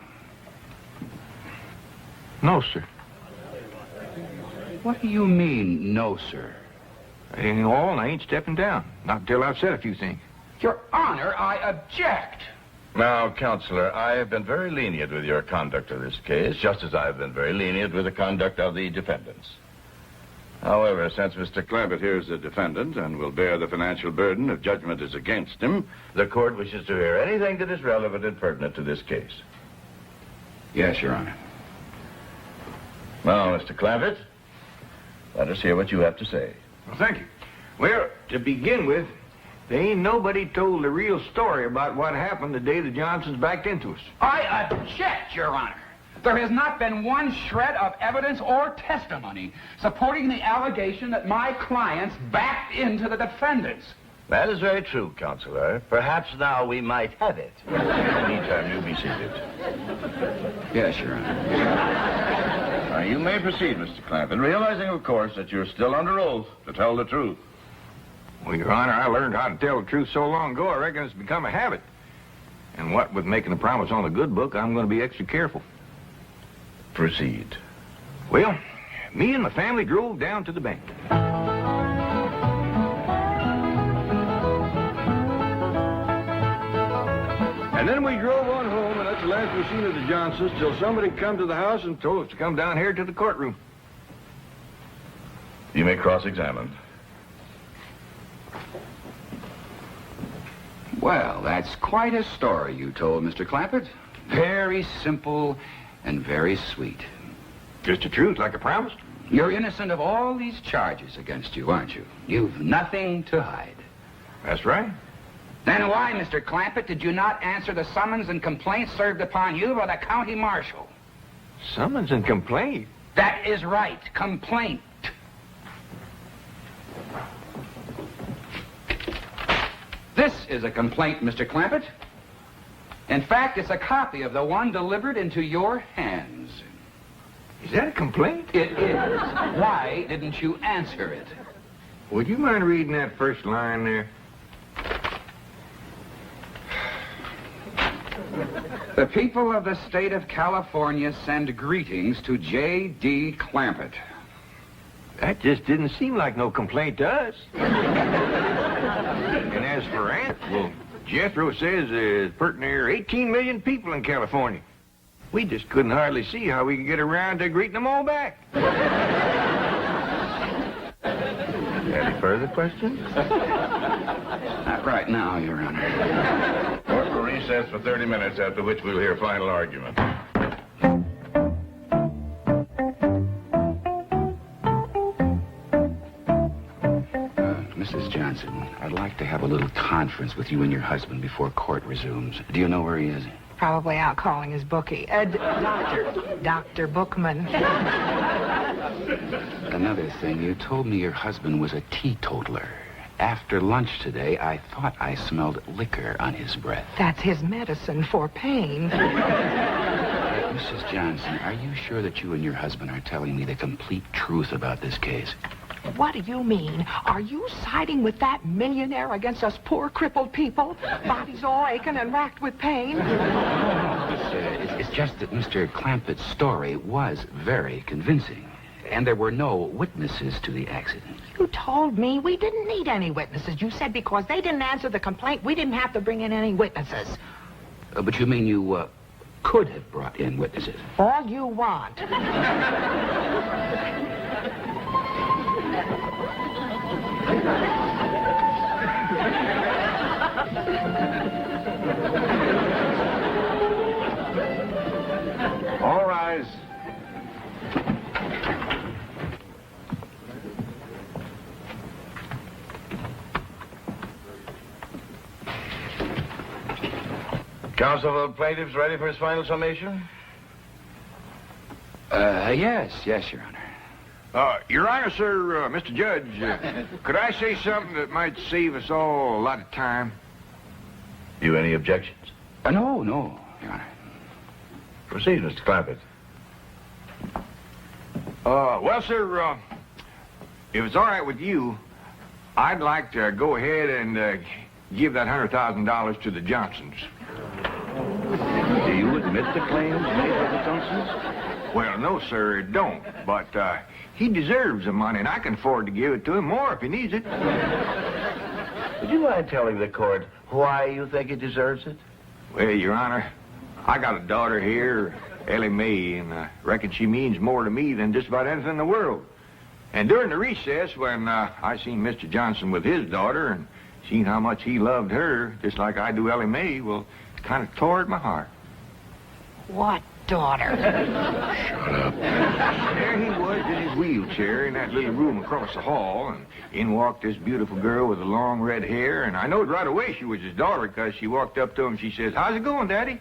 No, sir.
What do you mean, no, sir?
I ain't all, and I ain't stepping down. Not until I've said a few things.
Your Honor, I object.
Now, Counselor, I have been very lenient with your conduct of this case, just as I have been very lenient with the conduct of the defendants. However, since Mr. Clampett here is the defendant and will bear the financial burden if judgment is against him, the court wishes to hear anything that is relevant and pertinent to this case.
Yes, Your Honor.
Now, Mr. Clampett, let us hear what you have to say.
Well, thank you. Well, to begin with, there ain't nobody told the real story about what happened the day the Johnsons backed into us.
I object, Your Honor. There has not been one shred of evidence or testimony supporting the allegation that my clients backed into the defendants.
That is very true, Counselor. Perhaps now we might have it. In the meantime, you be seated.
Yes, Your Honor.
Now, you may proceed, Mr. Clampett, realizing, of course, that you're still under oath to tell the truth.
Well, Your Honor, I learned how to tell the truth so long ago, I reckon it's become a habit. And what with making a promise on the good book, I'm going to be extra careful.
Proceed.
Well, me and my family drove down to the bank. And then we drove on home, and that's the last we seen of the Johnsons till somebody come to the house and told us to come down here to the courtroom.
You may cross-examine.
Well, that's quite a story you told, Mr. Clampett. Very simple and very sweet.
Just the truth, like I promised.
You're innocent of all these charges against you, aren't you? You've nothing to hide.
That's right.
Then why, Mr. Clampett, did you not answer the summons and complaint served upon you by the county marshal?
Summons and complaint?
That is right, complaint. This is a complaint, Mr. Clampett. In fact, it's a copy of the one delivered into your hands.
Is that a complaint?
It is. Why didn't you answer it?
Would you mind reading that first line there?
The people of the state of California send greetings to J.D. Clampett.
That just didn't seem like no complaint to us. And as for Aunt, well, Jethro says there's pretty near 18 million people in California. We just couldn't hardly see how we could get around to greeting them all back.
Any further questions?
Not right now, Your Honor.
Court will recess for 30 minutes, after which we'll hear final argument.
Mrs. Johnson, I'd like to have a little conference with you and your husband before court resumes. Do you know where he is?
Probably out calling his bookie. Dr. Bookman.
Another thing, you told me your husband was a teetotaler. After lunch today, I thought I smelled liquor on his breath.
That's his medicine for pain.
Mrs. Johnson, are you sure that you and your husband are telling me the complete truth about this case?
What do you mean? Are you siding with that millionaire against us poor crippled people? Bodies all aching and racked with pain?
It's just that Mr. Clampett's story was very convincing. And there were no witnesses to the accident.
You told me we didn't need any witnesses. You said because they didn't answer the complaint, we didn't have to bring in any witnesses.
But you mean you, could have brought in witnesses?
All you want.
Counsel for the plaintiff's ready for his final summation?
Yes, Your Honor.
Your Honor, sir, Mr. Judge, could I say something that might save us all a lot of time?
You any objections?
No, Your Honor.
Proceed, Mr. Clampett.
Well, sir, if it's all right with you, I'd like to go ahead and give that $100,000 to the Johnsons.
Do you admit the claims made by the Johnsons?
Well, no, sir, it don't. But he deserves the money, and I can afford to give it to him more if he needs it.
Would you mind telling the court why you think he deserves it?
Well, Your Honor, I got a daughter here, Ellie Mae, and I reckon she means more to me than just about anything in the world. And during the recess, when I seen Mr. Johnson with his daughter and seen how much he loved her, just like I do Ellie Mae, well, it kind of tore at my heart.
What daughter?
Shut up. There he was in his wheelchair in that little room across the hall, and in walked this beautiful girl with the long red hair, and I knowed right away she was his daughter because she walked up to him and she says, "How's it going, Daddy?"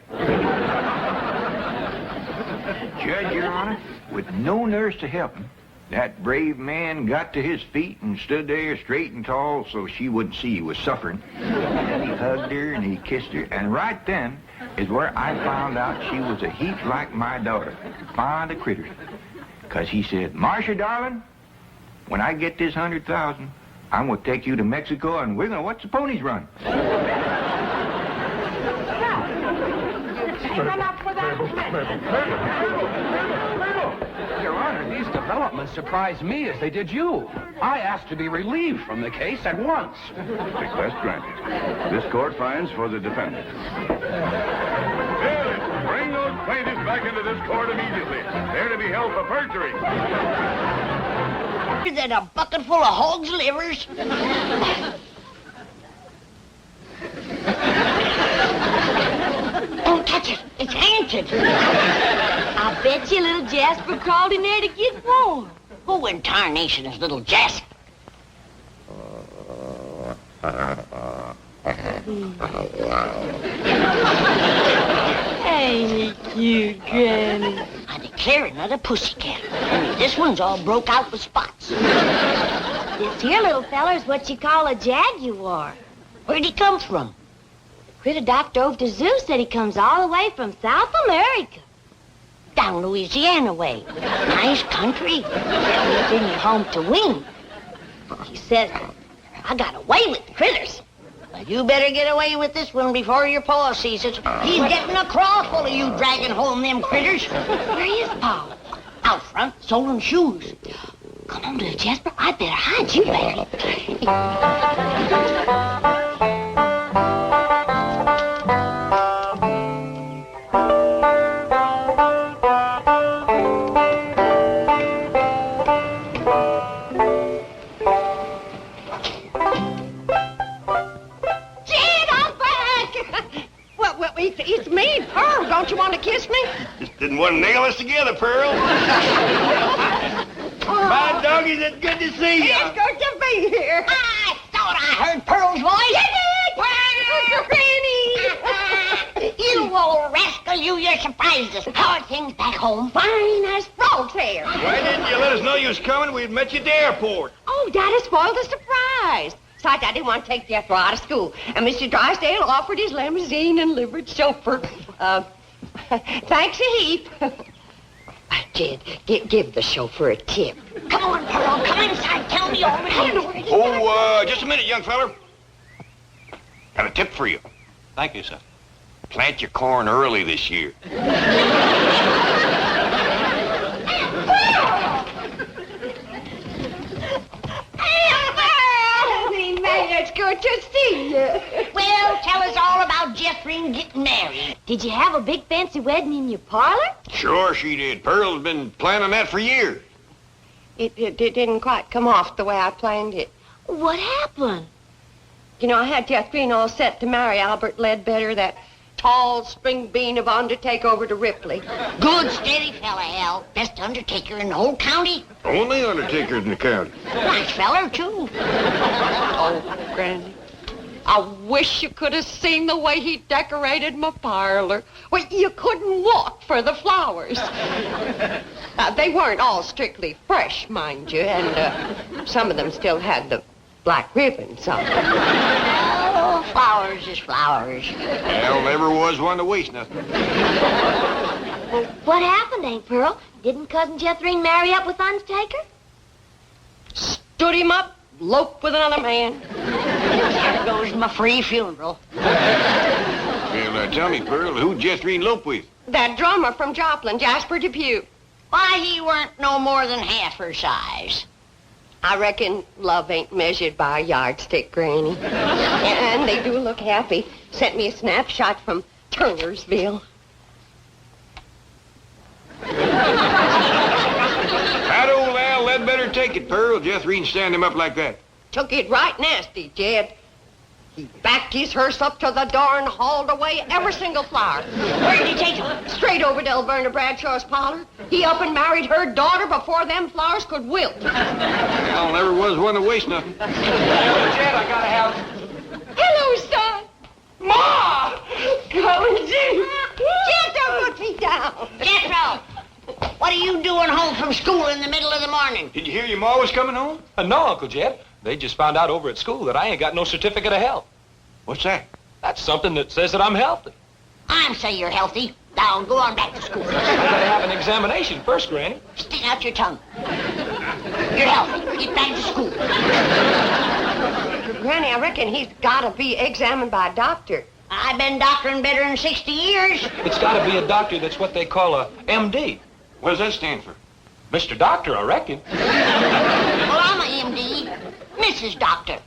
Judge, Your Honor, with no nurse to help him, that brave man got to his feet and stood there straight and tall so she wouldn't see he was suffering. And he hugged her and he kissed her, and right then is where I found out she was a heap like my daughter, fond of critters. Because he said, "Marcia, darling, when I get this $100,000, I'm going to take you to Mexico and we're going to watch the ponies run."
Run up for that.
Your Honor, these developments surprised me as they did you. I asked to be relieved from the case at once.
Request granted. This court finds for the defendant.
Bring those plaintiffs back into this court immediately. They're to be held for perjury.
Is that a bucket full of hog's livers? Don't touch it. It's haunted.
I bet you little Jasper crawled in there to get warm.
Who in tarnation is little Jasper?
Ain't he cute, Granny?
I declare another pussycat. Only this one's all broke out with spots.
This here little feller's what you call a jaguar.
Where'd he come from?
Critter doctor over to zoo said he comes all the way from South America.
Down Louisiana way. Nice country. Bring you home to wing.
He says,
I got away with the critters. Well, you better get away with this one before your pa sees it. He's getting a craw full of you dragging home them critters.
where is Pa?
Out front, soling shoes.
Come on, little Jasper. I better hide you back.
It's me, Pearl. Don't you want to kiss me?
Just didn't want to nail us together, Pearl. My doggies, it's good to see you.
It's good to be here.
I thought I heard Pearl's voice.
Granny!
You old rascal, you surprised us. How are things back home?
Fine as frog's hair.
Why didn't you let us know you was coming? We'd met you at the airport.
Oh, Daddy spoiled the surprise. Besides, I didn't want to take Jethro out of school. And Mr. Drysdale offered his limousine and livered chauffeur. Thanks a heap. Jed, give the chauffeur a tip.
Come on, Pearl. Come inside. Tell me all about it.
Oh, just a minute, young feller. Got a tip for you.
Thank you, sir.
Plant your corn early this year.
It's good to see you.
Well, tell us all about Jethro getting married.
Did you have a big fancy wedding in your parlor?
Sure she did. Pearl's been planning that for years.
It didn't quite come off the way I planned it.
What happened?
You know, I had Jethro all set to marry Albert Ledbetter, that tall spring bean of undertaker over to Ripley.
Good, steady fella, Al. Best undertaker in the whole county.
Only undertakers in the county.
Nice feller, too.
Oh, Granny.
I wish you could have seen the way he decorated my parlor. Well, you couldn't walk for the flowers. They weren't all strictly fresh, mind you, and some of them still had the black ribbons on them.
Oh, flowers is flowers.
Well, never was one to waste nothing.
Well, what happened, Aunt Pearl? Didn't Cousin Jethrine marry up with Undertaker?
Stood him up, eloped with another man.
There goes my free funeral.
Well, tell me, Pearl, who'd Jethrine elope with?
That drummer from Joplin, Jasper Depew.
Why, he weren't no more than half her size.
I reckon love ain't measured by a yardstick, Granny. And they do look happy. Sent me a snapshot from Turnersville.
How'd old Al Ledbetter take it, Pearl? Jethrine stand him up like that.
Took it right nasty, Jed. He backed his hearse up to the door and hauled away every single flower.
Where'd he take him?
Straight over to Elverna Bradshaw's parlor. He up and married her daughter before them flowers could wilt.
Al never was one to waste nothing.
Jed, I gotta have...
Hello, son.
Ma!
Come and see. Jed, don't put me down.
Jethro, what are you doing home from school in the middle of the morning?
Did you hear your ma was coming home?
No, Uncle Jed. They just found out over at school that I ain't got no certificate of health.
What's that?
That's something that says that I'm healthy.
I'm say you're healthy. Now go on back to school.
I gotta have an examination first, Granny.
Stick out your tongue. You're healthy. Get back to school.
Granny, I reckon he's gotta be examined by a doctor.
I've been doctoring better than 60 years.
It's gotta be a doctor that's what they call a MD.
What does that stand for?
Mr. Doctor, I reckon.
Well, I'm a MD. Mrs. Doctor.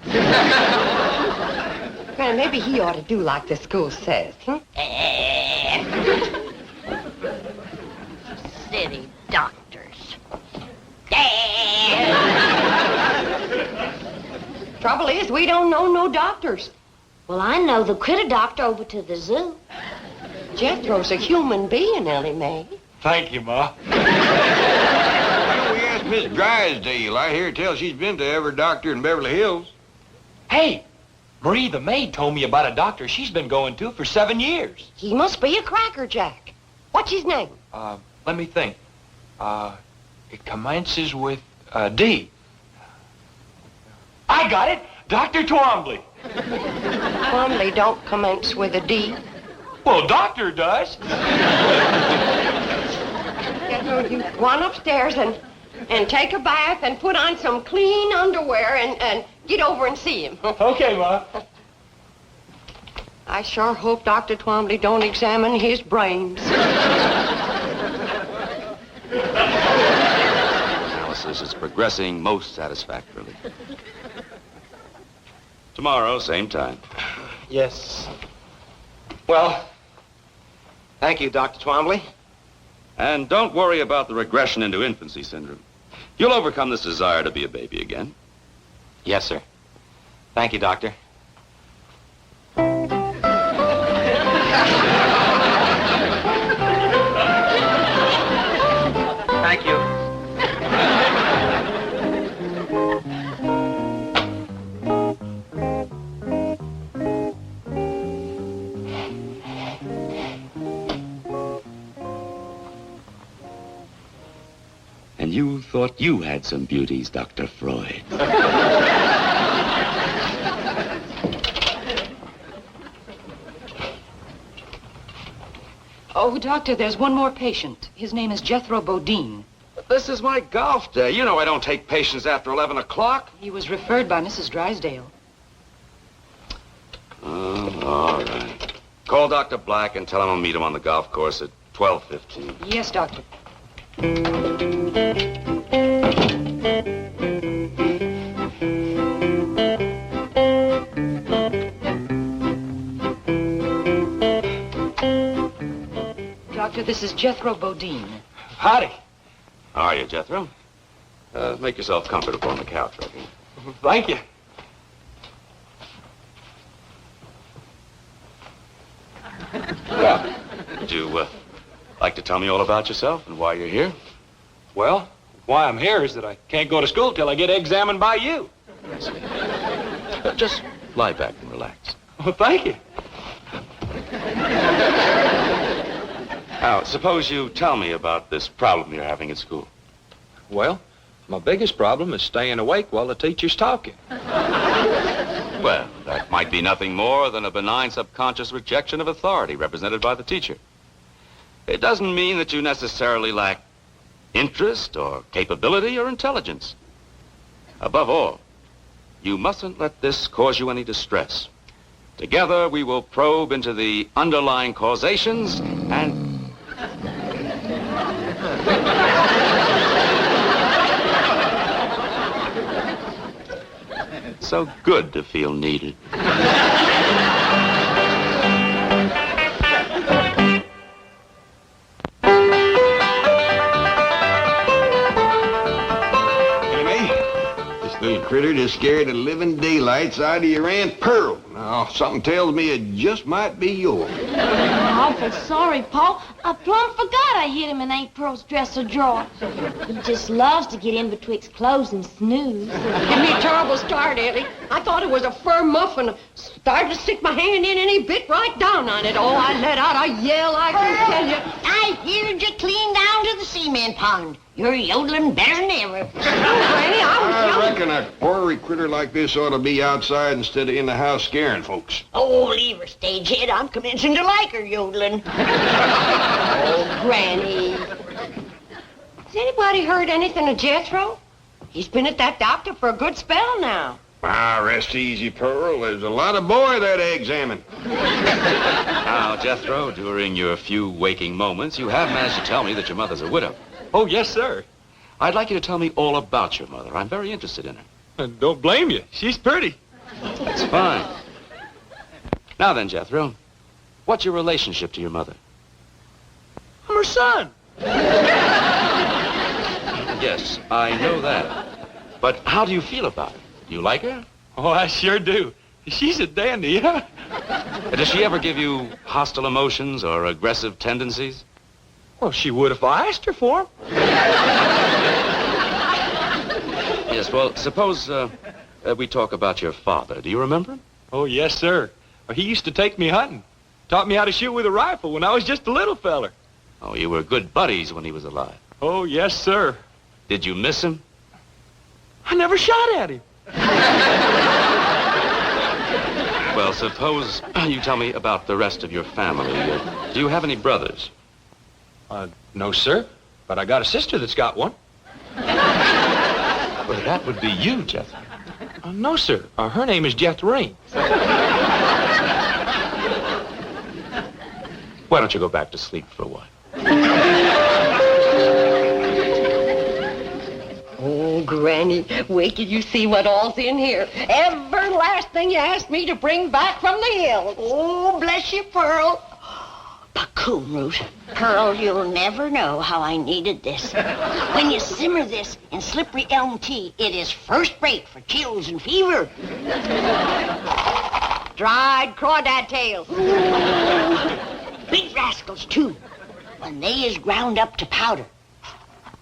Granny, maybe he ought to do like the school says, huh?
City doctors.
Trouble is, we don't know no doctors.
Well, I know the critter doctor over to the zoo.
Jethro's a human being, Ellie Mae.
Thank you, Ma.
Well, we asked Miss Drysdale. I hear tell she's been to every doctor in Beverly Hills.
Hey, Marie the maid told me about a doctor she's been going to for 7 years.
He must be a crackerjack. What's his name?
Let me think. It commences with D. I got it! Dr. Twombly.
Twombly don't commence with a D.
Well, doctor does.
Jethro, you go on upstairs and take a bath and put on some clean underwear and get over and see him.
Okay, Ma.
I sure hope Dr. Twombly don't examine his brains.
Analysis is progressing most satisfactorily. Tomorrow, same time.
Yes. Well, thank you, Dr. Twombly.
And don't worry about the regression into infancy syndrome. You'll overcome this desire to be a baby again.
Yes, sir. Thank you, Doctor. Thank you.
And you thought you had some beauties, Dr. Freud.
Oh, Doctor, there's one more patient. His name is Jethro Bodine.
This is my golf day. You know I don't take patients after 11 o'clock.
He was referred by Mrs. Drysdale.
Oh, all right. Call Dr. Black and tell him I'll meet him on the golf course at 12:15.
Yes, Doctor. Doctor, this is Jethro Bodine.
Howdy.
How are you, Jethro? Make yourself comfortable on the couch, right here.
Thank you.
Well, would you like to tell me all about yourself and why you're here?
Well, why I'm here is that I can't go to school till I get examined by you.
Just lie back and relax.
Oh, thank you.
Now, suppose you tell me about this problem you're having at school.
Well, my biggest problem is staying awake while the teacher's talking.
Well, that might be nothing more than a benign subconscious rejection of authority represented by the teacher. It doesn't mean that you necessarily lack interest or capability or intelligence. Above all, you mustn't let this cause you any distress. Together, we will probe into the underlying causations and... So good to feel needed.
Little critter just scared the living daylights out of your Aunt Pearl. Now, something tells me it just might be yours.
Awful sorry, Paul. I plumb forgot I hid him in Aunt Pearl's dresser drawer. He just loves to get in betwixt clothes and snooze.
Give me a terrible start, Ellie. I thought it was a fur muffin. Started to stick my hand in and he bit right down on it. Oh, I let out a yell, I can tell you.
I heard you clean down to the cement pond. You're yodeling better than ever.
Granny,
I reckon a ornery critter like this ought to be outside instead of in the house scaring folks.
Oh, leave her, stagehead. I'm commencing to like her yodeling.
Oh, Granny. Has anybody heard anything of Jethro? He's been at that doctor for a good spell now.
Ah, rest easy, Pearl. There's a lot of boy that examine.
Now, Jethro, during your few waking moments, you have managed to tell me that your mother's a widow.
Oh, yes, sir.
I'd like you to tell me all about your mother. I'm very interested in her.
Don't blame you. She's pretty.
That's fine. Now then, Jethro, what's your relationship to your mother?
I'm her son.
Yes, I know that. But how do you feel about her? Do you like her?
Oh, I sure do. She's a dandy, huh?
Does she ever give you hostile emotions or aggressive tendencies?
Well, she would if I asked her for 'em.
Yes, well, suppose we talk about your father. Do you remember him?
Oh, yes, sir. He used to take me hunting. Taught me how to shoot with a rifle when I was just a little feller.
Oh, you were good buddies when he was alive.
Oh, yes, sir.
Did you miss him?
I never shot at him.
Well, suppose you tell me about the rest of your family. Do you have any brothers?
No, sir. But I got a sister that's got one.
Well, that would be you, Jethro.
No, sir. Her name is Jethrine.
Why don't you go back to sleep for a while?
Oh, Granny, wait till you see what all's in here. Every last thing you asked me to bring back from the hills.
Oh, bless you, Pearl. Coon root. Pearl, you'll never know how I needed this. When you simmer this in slippery elm tea, it is first rate for chills and fever.
Dried crawdad tails.
Big rascals, too. When they is ground up to powder.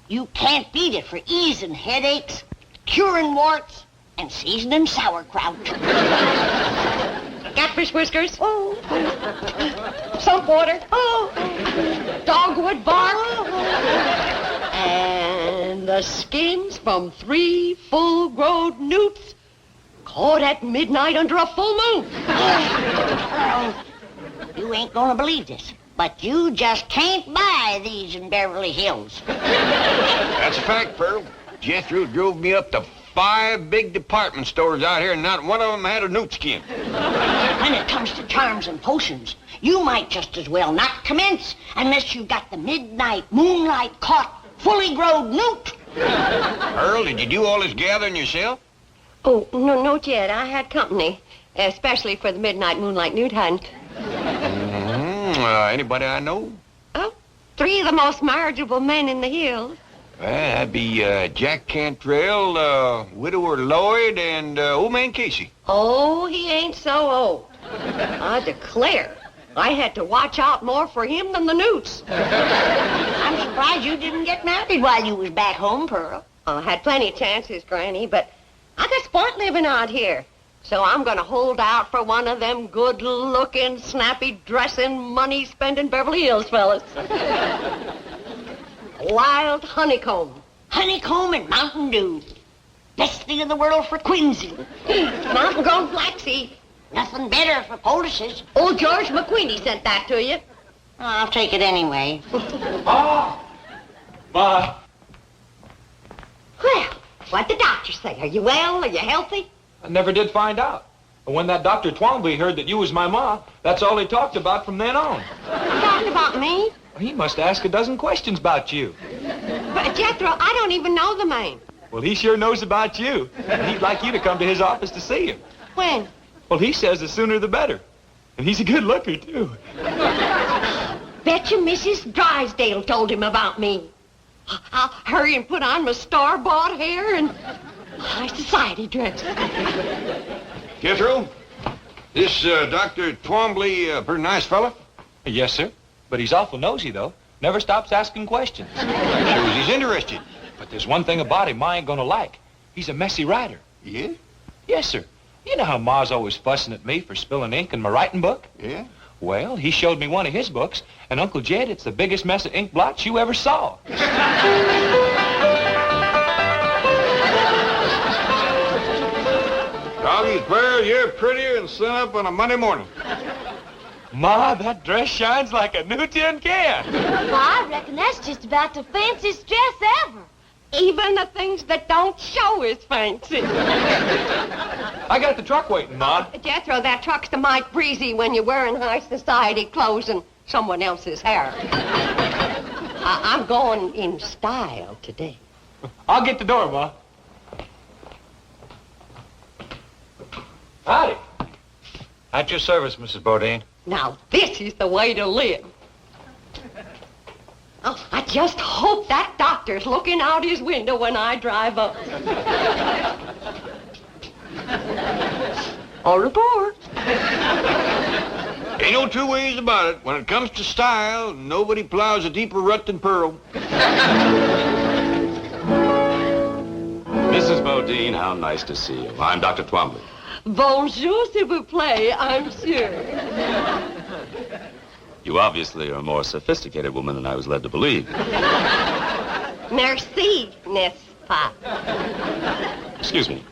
You can't beat it for easing headaches, curing warts, and seasoning sauerkraut.
Catfish whiskers. Oh. Sump water. Oh. Dogwood bark. Oh. And the skins from 3 full-grown newts caught at midnight under a full moon.
You ain't gonna believe this, but you just can't buy these in Beverly Hills.
That's a fact, Pearl. Jethro drove me up to 5 big department stores out here, and not one of them had a newt skin.
When it comes to charms and potions, you might just as well not commence unless you got the midnight moonlight caught fully grown newt.
Pearl, did you do all this gathering yourself?
Oh, no, not yet. I had company, especially for the midnight moonlight newt hunt.
Anybody I know?
Oh, 3 of the most marriageable men in the hills.
Well, that'd be Jack Cantrell, Widower Lloyd, and Old Man Casey.
Oh, he ain't so old. I declare, I had to watch out more for him than the newts.
I'm surprised you didn't get married while you was back home, Pearl.
I had plenty of chances, Granny, but I got sport living out here. So I'm going to hold out for one of them good-looking, snappy-dressing, money-spending Beverly Hills fellas. Wild honeycomb.
Honeycomb and Mountain Dew. Best thing in the world for quinsy.
Mountain-grown flaxseed.
Nothing better for poultices.
Old George McQueenie sent that to you.
I'll take it anyway.
Ma! Ma!
Well, what'd the doctor say? Are you well? Are you healthy?
I never did find out. But when that Dr. Twombly heard that you was my ma, that's all he talked about from then on.
Talking about me?
He must ask a dozen questions about you.
But, Jethro, I don't even know the man.
Well, he sure knows about you. And he'd like you to come to his office to see him.
When?
Well, he says the sooner the better. And he's a good looker, too.
Bet you Mrs. Drysdale told him about me. I'll hurry and put on my star-bought hair and high society dress.
Jethro, this Dr. Twombly a pretty nice fella?
Yes, sir. But he's awful nosy, though. Never stops asking questions.
Shows he's interested.
But there's one thing about him Ma ain't gonna like. He's a messy writer.
Yeah?
Yes, sir. You know how Ma's always fussing at me for spilling ink in my writing book?
Yeah?
Well, he showed me one of his books, and Uncle Jed, it's the biggest mess of ink blots you ever saw.
Doggy's Bear, you're prettier than sun up on a Monday morning.
Ma, that dress shines like a new tin can.
Well, I reckon that's just about the fanciest dress ever.
Even the things that don't show is fancy.
I got the truck waiting, Ma.
Jethro, that truck's the mite breezy when you're wearing high society clothes and someone else's hair. I'm going in style today.
I'll get the door, Ma. Howdy.
At your service, Mrs. Bodine.
Now, this is the way to live. Oh, I just hope that doctor's looking out his window when I drive up. Au revoir.
Ain't no two ways about it. When it comes to style, nobody plows a deeper rut than Pearl.
Mrs. Bodine, how nice to see you. I'm Dr. Twombly.
Bonjour, s'il vous plaît, I'm sure.
You obviously are a more sophisticated woman than I was led to believe.
Merci, n'est-ce pas?
Excuse me.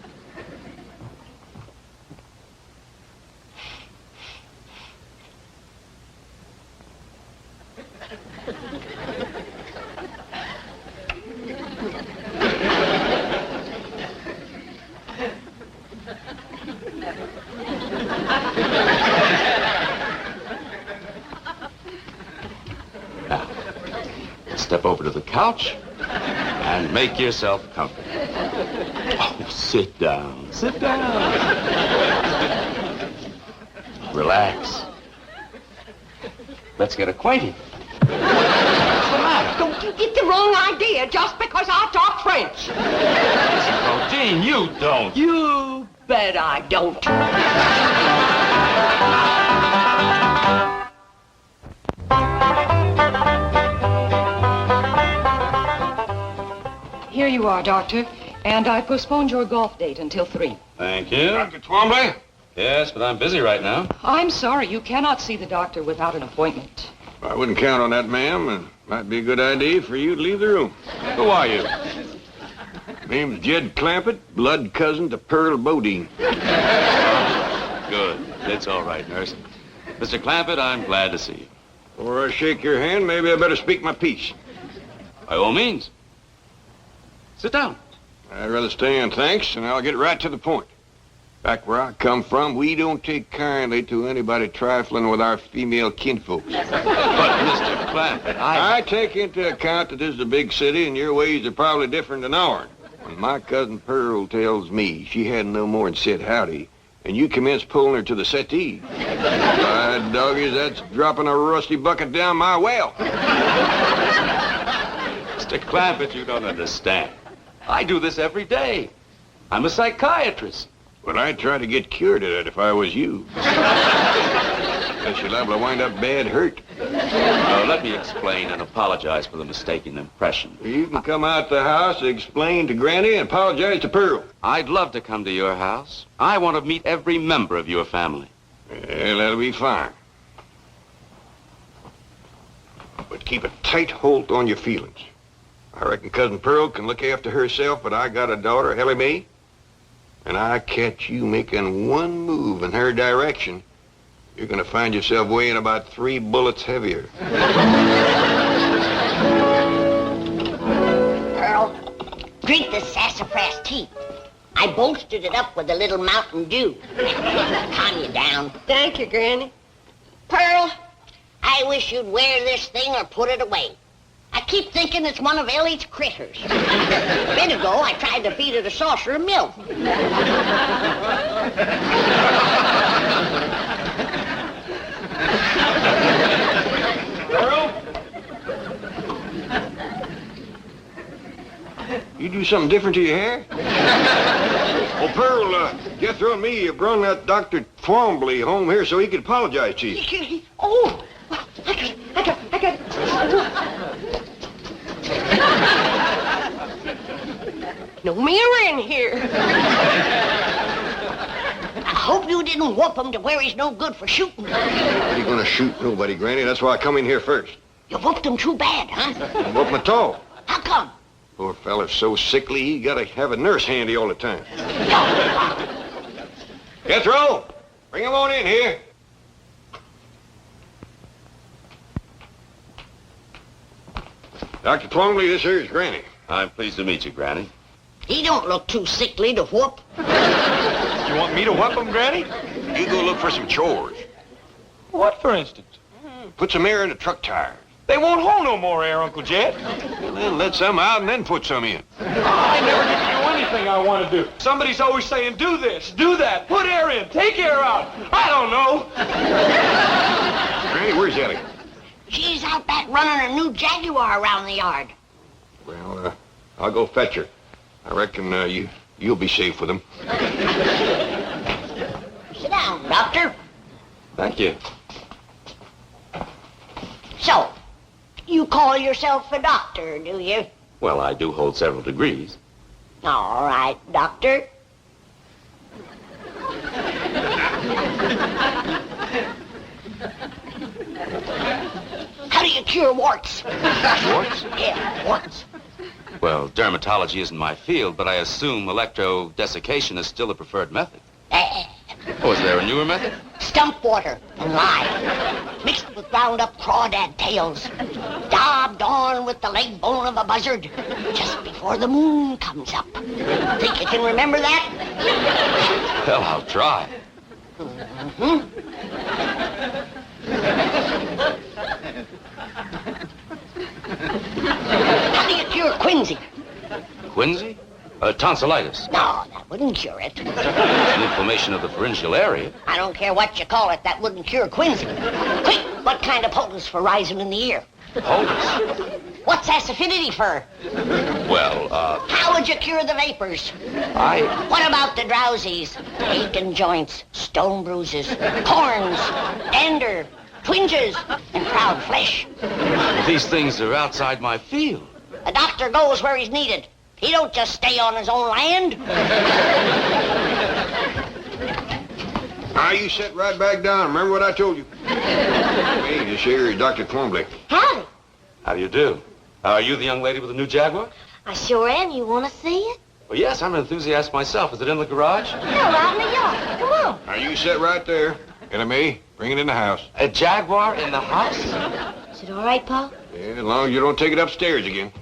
Now, step over to the couch and make yourself comfortable. Oh, sit down. Sit down. Relax. Let's get acquainted. What's the matter?
Don't you get the wrong idea just because I talk French.
Oh, Gene, you don't.
You bet I don't.
Here you are, Doctor. And I postponed your golf date until 3.
Thank you.
Dr. Twombly?
Yes, but I'm busy right now.
I'm sorry, you cannot see the doctor without an appointment.
I wouldn't count on that, ma'am. It might be a good idea for you to leave the room. Who are you? Name's Jed Clampett, blood cousin to Pearl Bodine.
Good. It's all right, nurse. Mr. Clampett, I'm glad to see you.
Before I shake your hand, maybe I better speak my piece.
By all means. Sit down.
I'd rather stand, thanks, and I'll get right to the point. Back where I come from, we don't take kindly to anybody trifling with our female kinfolks.
But, Mr. Clampett,
I take into account that this is a big city, and your ways are probably different than ours. When my cousin Pearl tells me she hadn't no more than said howdy, and you commence pulling her to the settee. By doggies, that's dropping a rusty bucket down my well.
Mr. Clampett, you don't understand. I do this every day. I'm a psychiatrist.
Well, I'd try to get cured of it if I was you. Because you're liable to wind up bad hurt.
Let me explain and apologize for the mistaken impression.
You can come out the house, explain to Granny, and apologize to Pearl.
I'd love to come to your house. I want to meet every member of your family.
Yeah, that'll be fine. But keep a tight hold on your feelings. I reckon Cousin Pearl can look after herself, but I got a daughter, Ellie Mae, and I catch you making one move in her direction, you're going to find yourself weighing about 3 bullets heavier.
Pearl, drink this sassafras tea. I bolstered it up with a little Mountain Dew. Calm you down.
Thank you, Granny.
Pearl, I wish you'd wear this thing or put it away. I keep thinking it's one of Ellie's critters. A bit ago, I tried to feed it a saucer of milk.
Pearl? You do something different to your hair? Oh, Pearl, Jethro and me have brought that Dr. Twombly home here so he could apologize to you.
Oh, I got it. No mirror in here.
I hope you didn't whoop him to where he's no good for shooting.
Nobody gonna shoot nobody, Granny. That's why I come in here first.
You whooped him too bad, huh?
Whoop him at all.
How come?
Poor fella's so sickly, he gotta have a nurse handy all the time. Jethro, bring him on in here. Dr. Twombly, this here is Granny.
I'm pleased to meet you, Granny.
He don't look too sickly to whoop.
You want me to whoop him, Granny?
You go look for some chores.
What, for instance?
Put some air in the truck tires.
They won't hold no more air, Uncle Jed.
Well, then let some out and then put some in.
I never get to do anything I want to do. Somebody's always saying, do this, do that, put air in, take air out. I don't know.
Granny, where's Ellie?
She's out back running a new Jaguar around the yard.
Well, I'll go fetch her. I reckon you'll be safe with him.
Sit down, Doctor.
Thank you.
So, you call yourself a doctor, do you?
Well, I do hold several degrees.
All right, Doctor. How do you cure warts?
Warts?
Yeah, warts.
Well, dermatology isn't my field, but I assume electrodesiccation is still the preferred method. Oh, is there a newer method?
Stump water and lye, mixed with ground up crawdad tails, daubed on with the leg bone of a buzzard, just before the moon comes up. Think you can remember that?
Well, I'll try.
How do you cure quinsy?
Quinsy? Tonsillitis.
No, that wouldn't cure it.
An inflammation of the pharyngeal area.
I don't care what you call it, that wouldn't cure quinsy. Quick, what kind of poultice for rising in the ear?
Poultice?
What's acidity for?
Well,
How would you cure the vapors? What about the drowsies? Aching joints, stone bruises, corns, dander, twinges, and proud flesh.
These things are outside my field.
A doctor goes where he's needed. He don't just stay on his own land.
Now, you sit right back down. Remember what I told you. Hey, this here is Dr. Twombly.
Howdy.
How do you do? Are you the young lady with the new Jaguar?
I sure am. You want to see it?
Well, yes, I'm an enthusiast myself. Is it in the garage?
Yeah, right in the yard. Come on.
Now, you sit right there. Ellie Mae, bring it in the house.
A Jaguar in the house?
Is it all right, Pa?
Yeah, as long as you don't take it upstairs again.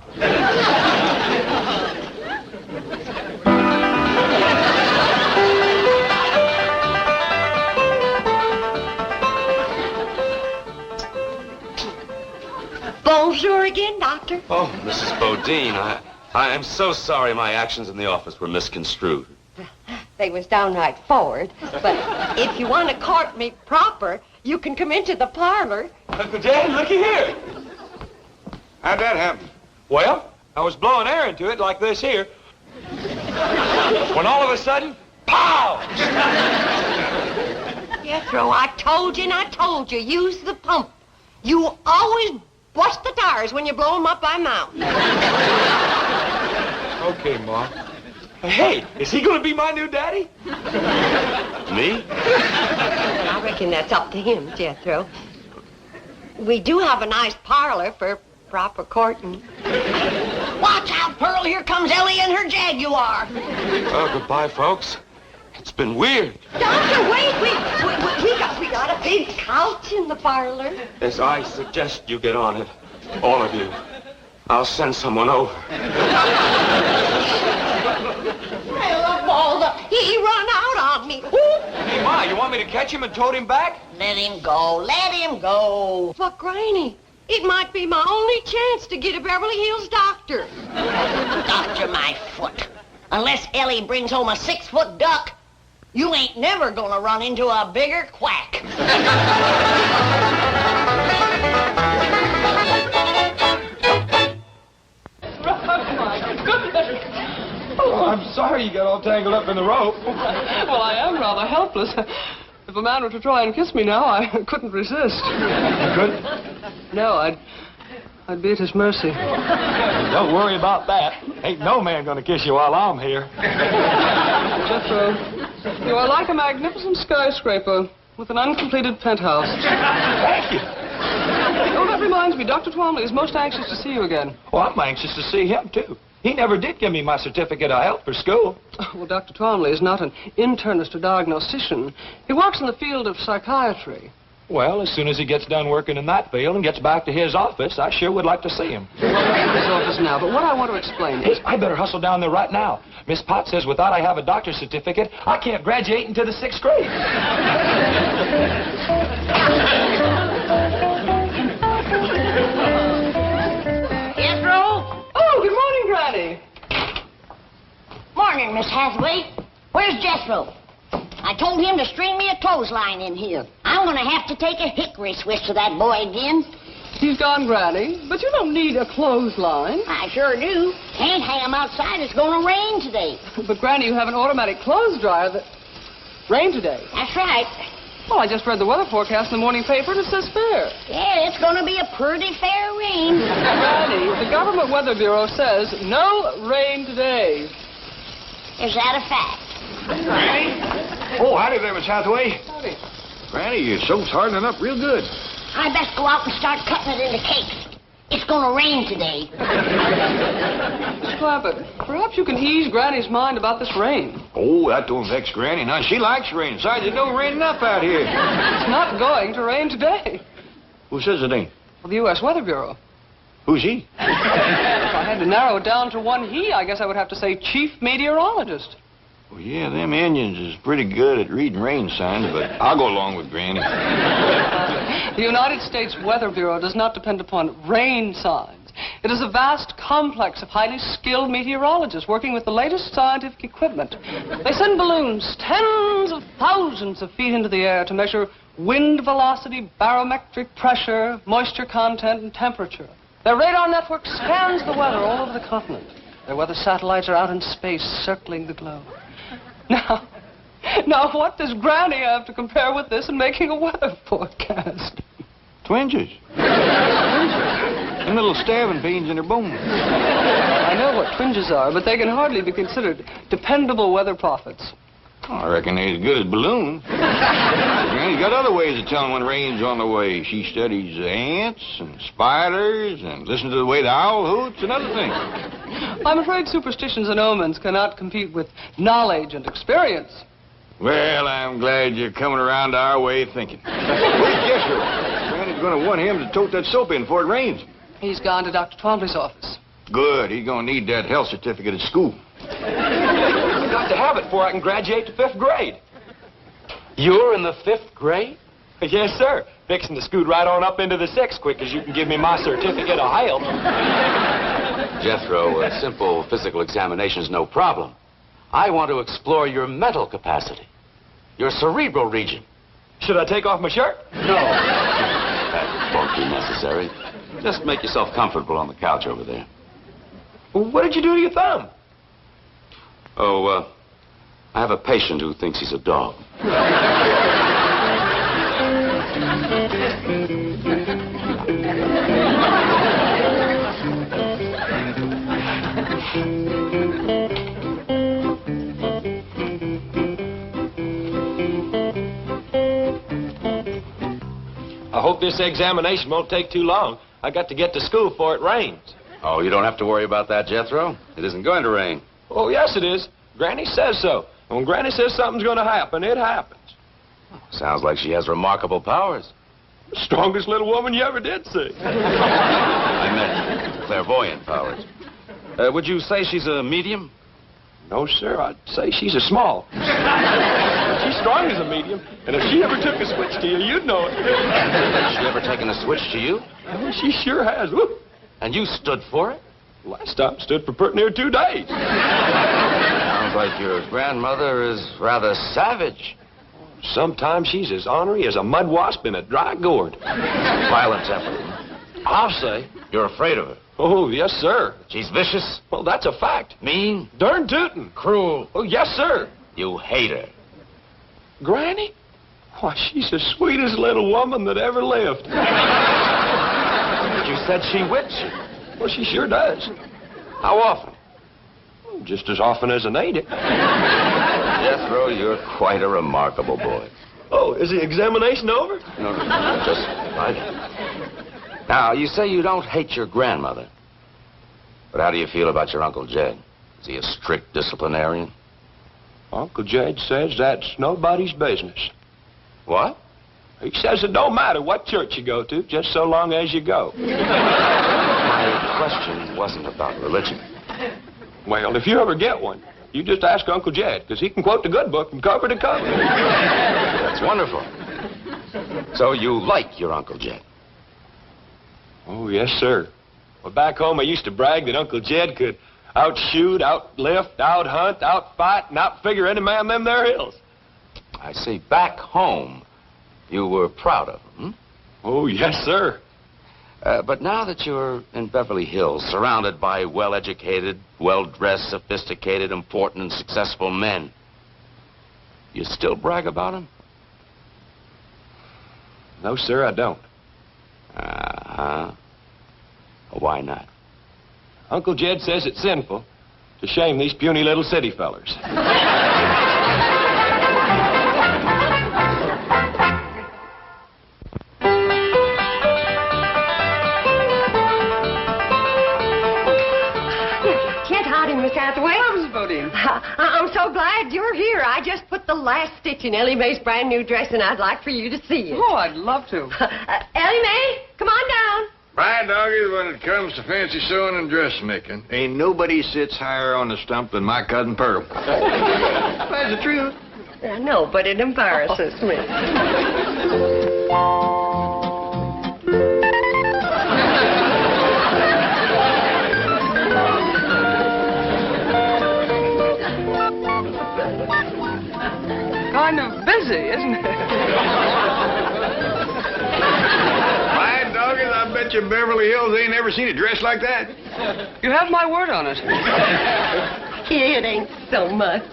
Bonjour again, Doctor.
Oh, Mrs. Bodine, I am so sorry my actions in the office were misconstrued.
They was downright forward, but if you want to court me proper, you can come into the parlor.
Uncle Jed, looky here.
How'd that happen?
Well, I was blowing air into it like this here. When all of a sudden, pow!
Jethro, I told you and I told you, use the pump. You always bust the tires when you blow them up by mouth.
Okay, Ma. Hey, is he going to be my new daddy?
Me?
I reckon that's up to him, Jethro. We do have a nice parlor for proper courting.
Watch out, Pearl. Here comes Ellie and her Jaguar.
Oh, goodbye, folks. It's been weird.
Doctor, wait, we got a big couch in the parlor.
As I suggest you get on it, all of you. I'll send someone over.
Well, Balda, he run out on me.
Hey, Ma, you want me to catch him and tote him back?
Let him go. Let him go.
But, Granny, it might be my only chance to get a Beverly Hills doctor.
Doctor my foot. Unless Ellie brings home a 6-foot duck, you ain't never gonna run into a bigger quack.
Oh, I'm sorry you got all tangled up in the rope.
Well, I am rather helpless. If a man were to try and kiss me now, I couldn't resist.
You couldn't?
No, I'd be at his mercy.
Don't worry about that. Ain't no man gonna kiss you while I'm here.
Jethro, you are like a magnificent skyscraper with an uncompleted penthouse.
Thank you.
Oh, that reminds me, Dr. Twomley is most anxious to see you again.
Well, I'm anxious to see him, too. He never did give me my certificate of health for school.
Well, Dr. Twomley is not an internist or diagnostician. He works in the field of psychiatry.
Well, as soon as he gets done working in that field and gets back to his office, I sure would like to see him.
Well, I'm in his office now, but what I want to explain is...
Hey, I better hustle down there right now. Miss Potts says without I have a doctor's certificate, I can't graduate into the 6th grade.
Jethro?
Oh, good morning, Granny.
Morning, Miss Hathaway. Where's Jethro? I told him to string me a clothesline in here. I'm gonna have to take a hickory switch to that boy again.
He's gone, Granny, but you don't need a clothesline.
I sure do. Can't hang him outside. It's gonna rain today.
But, Granny, you have an automatic clothes dryer that... Rain today.
That's right.
Well, I just read the weather forecast in the morning paper, and it says fair.
Yeah, it's gonna be a pretty fair rain.
Granny, the Government Weather Bureau says no rain today.
Is that a fact?
Granny? Oh, howdy there, Miss Hathaway.
Howdy.
Granny, your soap's hardening up real good.
I best go out and start cutting it into cakes. It's gonna rain today.
Miss Clampett, perhaps you can ease Granny's mind about this rain.
Oh, that don't vex Granny. Now, she likes rain. Besides, it don't rain enough out here.
It's not going to rain today.
Who says it ain't?
Well, the U.S. Weather Bureau.
Who's he?
If I had to narrow it down to one he, I guess I would have to say chief meteorologist.
Well, yeah, them Indians is pretty good at reading rain signs, but I'll go along with Granny.
The United States Weather Bureau does not depend upon rain signs. It is a vast complex of highly skilled meteorologists working with the latest scientific equipment. They send balloons tens of thousands of feet into the air to measure wind velocity, barometric pressure, moisture content, and temperature. Their radar network scans the weather all over the continent. Their weather satellites are out in space circling the globe. Now, what does Granny have to compare with this in making a weather forecast?
Twinges. And little stabbing pains in her bones.
I know what twinges are, but they can hardly be considered dependable weather prophets.
I reckon they as good as balloons. Granny's got other ways of telling when rain's on the way. She studies ants and spiders and listens to the way the owl hoots and other things.
I'm afraid superstitions and omens cannot compete with knowledge and experience.
Well, I'm glad you're coming around to our way of thinking. Where's Jethro? Granny's going to want him to tote that soap in before it rains.
He's gone to Dr. Twomley's office.
Good. He's going to need that health certificate at school.
I've got to have it before I can graduate to 5th grade. You're in the 5th grade? Yes, sir. Fixing to scoot right on up into the 6th quick as you can give me my certificate of health.
Jethro, a simple physical examination is no problem. I want to explore your mental capacity, your cerebral region.
Should I take off my shirt?
No. That won't be necessary. Just make yourself comfortable on the couch over there.
Well, what did you do to your thumb?
Oh, I have a patient who thinks he's a dog.
I hope this examination won't take too long. I got to get to school before it rains.
Oh, you don't have to worry about that, Jethro. It isn't going to rain.
Oh, yes, it is. Granny says so. When Granny says something's going to happen, it happens.
Sounds like she has remarkable powers.
Strongest little woman you ever did see.
I meant clairvoyant powers. Would you say she's a medium?
No, sir. I'd say she's a small. She's strong as a medium, and if she ever took a switch to you, you'd know it.
Has she ever taken a switch to you?
Oh, she sure has. Woo.
And you stood for it?
Last time stood for pretty near 2 days.
Sounds like your grandmother is rather savage.
Sometimes she's as ornery as a mud wasp in a dry gourd.
Violent temper.
I'll say.
You're afraid of her?
Oh, yes, sir.
She's vicious?
Well, that's a fact.
Mean?
Darn tootin'.
Cruel?
Oh, yes, sir.
You hate her?
Granny? Why, she's the sweetest little woman that ever lived.
But you said she whips you.
Well, she sure does.
How often?
Just as often as I need it.
Jethro, you're quite a remarkable boy.
Oh, is the examination over?
No, just right. Now, you say you don't hate your grandmother. But how do you feel about your Uncle Jed? Is he a strict disciplinarian?
Uncle Jed says that's nobody's business.
What?
He says it don't matter what church you go to, just so long as you go.
My question wasn't about religion.
Well, if you ever get one, you just ask Uncle Jed, because he can quote the good book from cover to cover.
That's wonderful. So you like your Uncle Jed?
Oh, yes, sir. Well, back home, I used to brag that Uncle Jed could outshoot, outlift, outhunt, outfight, and outfigure any man in them there hills.
I see. Back home, you were proud of him, hmm?
Oh, yes, sir.
But now that you're in Beverly Hills, surrounded by well-educated, well-dressed, sophisticated, important, and successful men, you still brag about him?
No, sir, I don't.
Uh-huh. Why not?
Uncle Jed says it's sinful to shame these puny little city fellers.
Miss Hathaway.
Hello, Mrs. Bodine.
I'm so glad you're here. I just put the last stitch in Ellie Mae's brand new dress, and I'd like for you to see it.
Oh, I'd love to.
Ellie Mae, come on down.
My doggies, when it comes to fancy sewing and dressmaking, ain't nobody sits higher on the stump than my cousin Pearl. That's the truth.
I know, but it embarrasses me.
Kind of busy, isn't it?
My doggies, I bet you Beverly Hills ain't never seen a dress like that.
You have my word on it.
It ain't so much.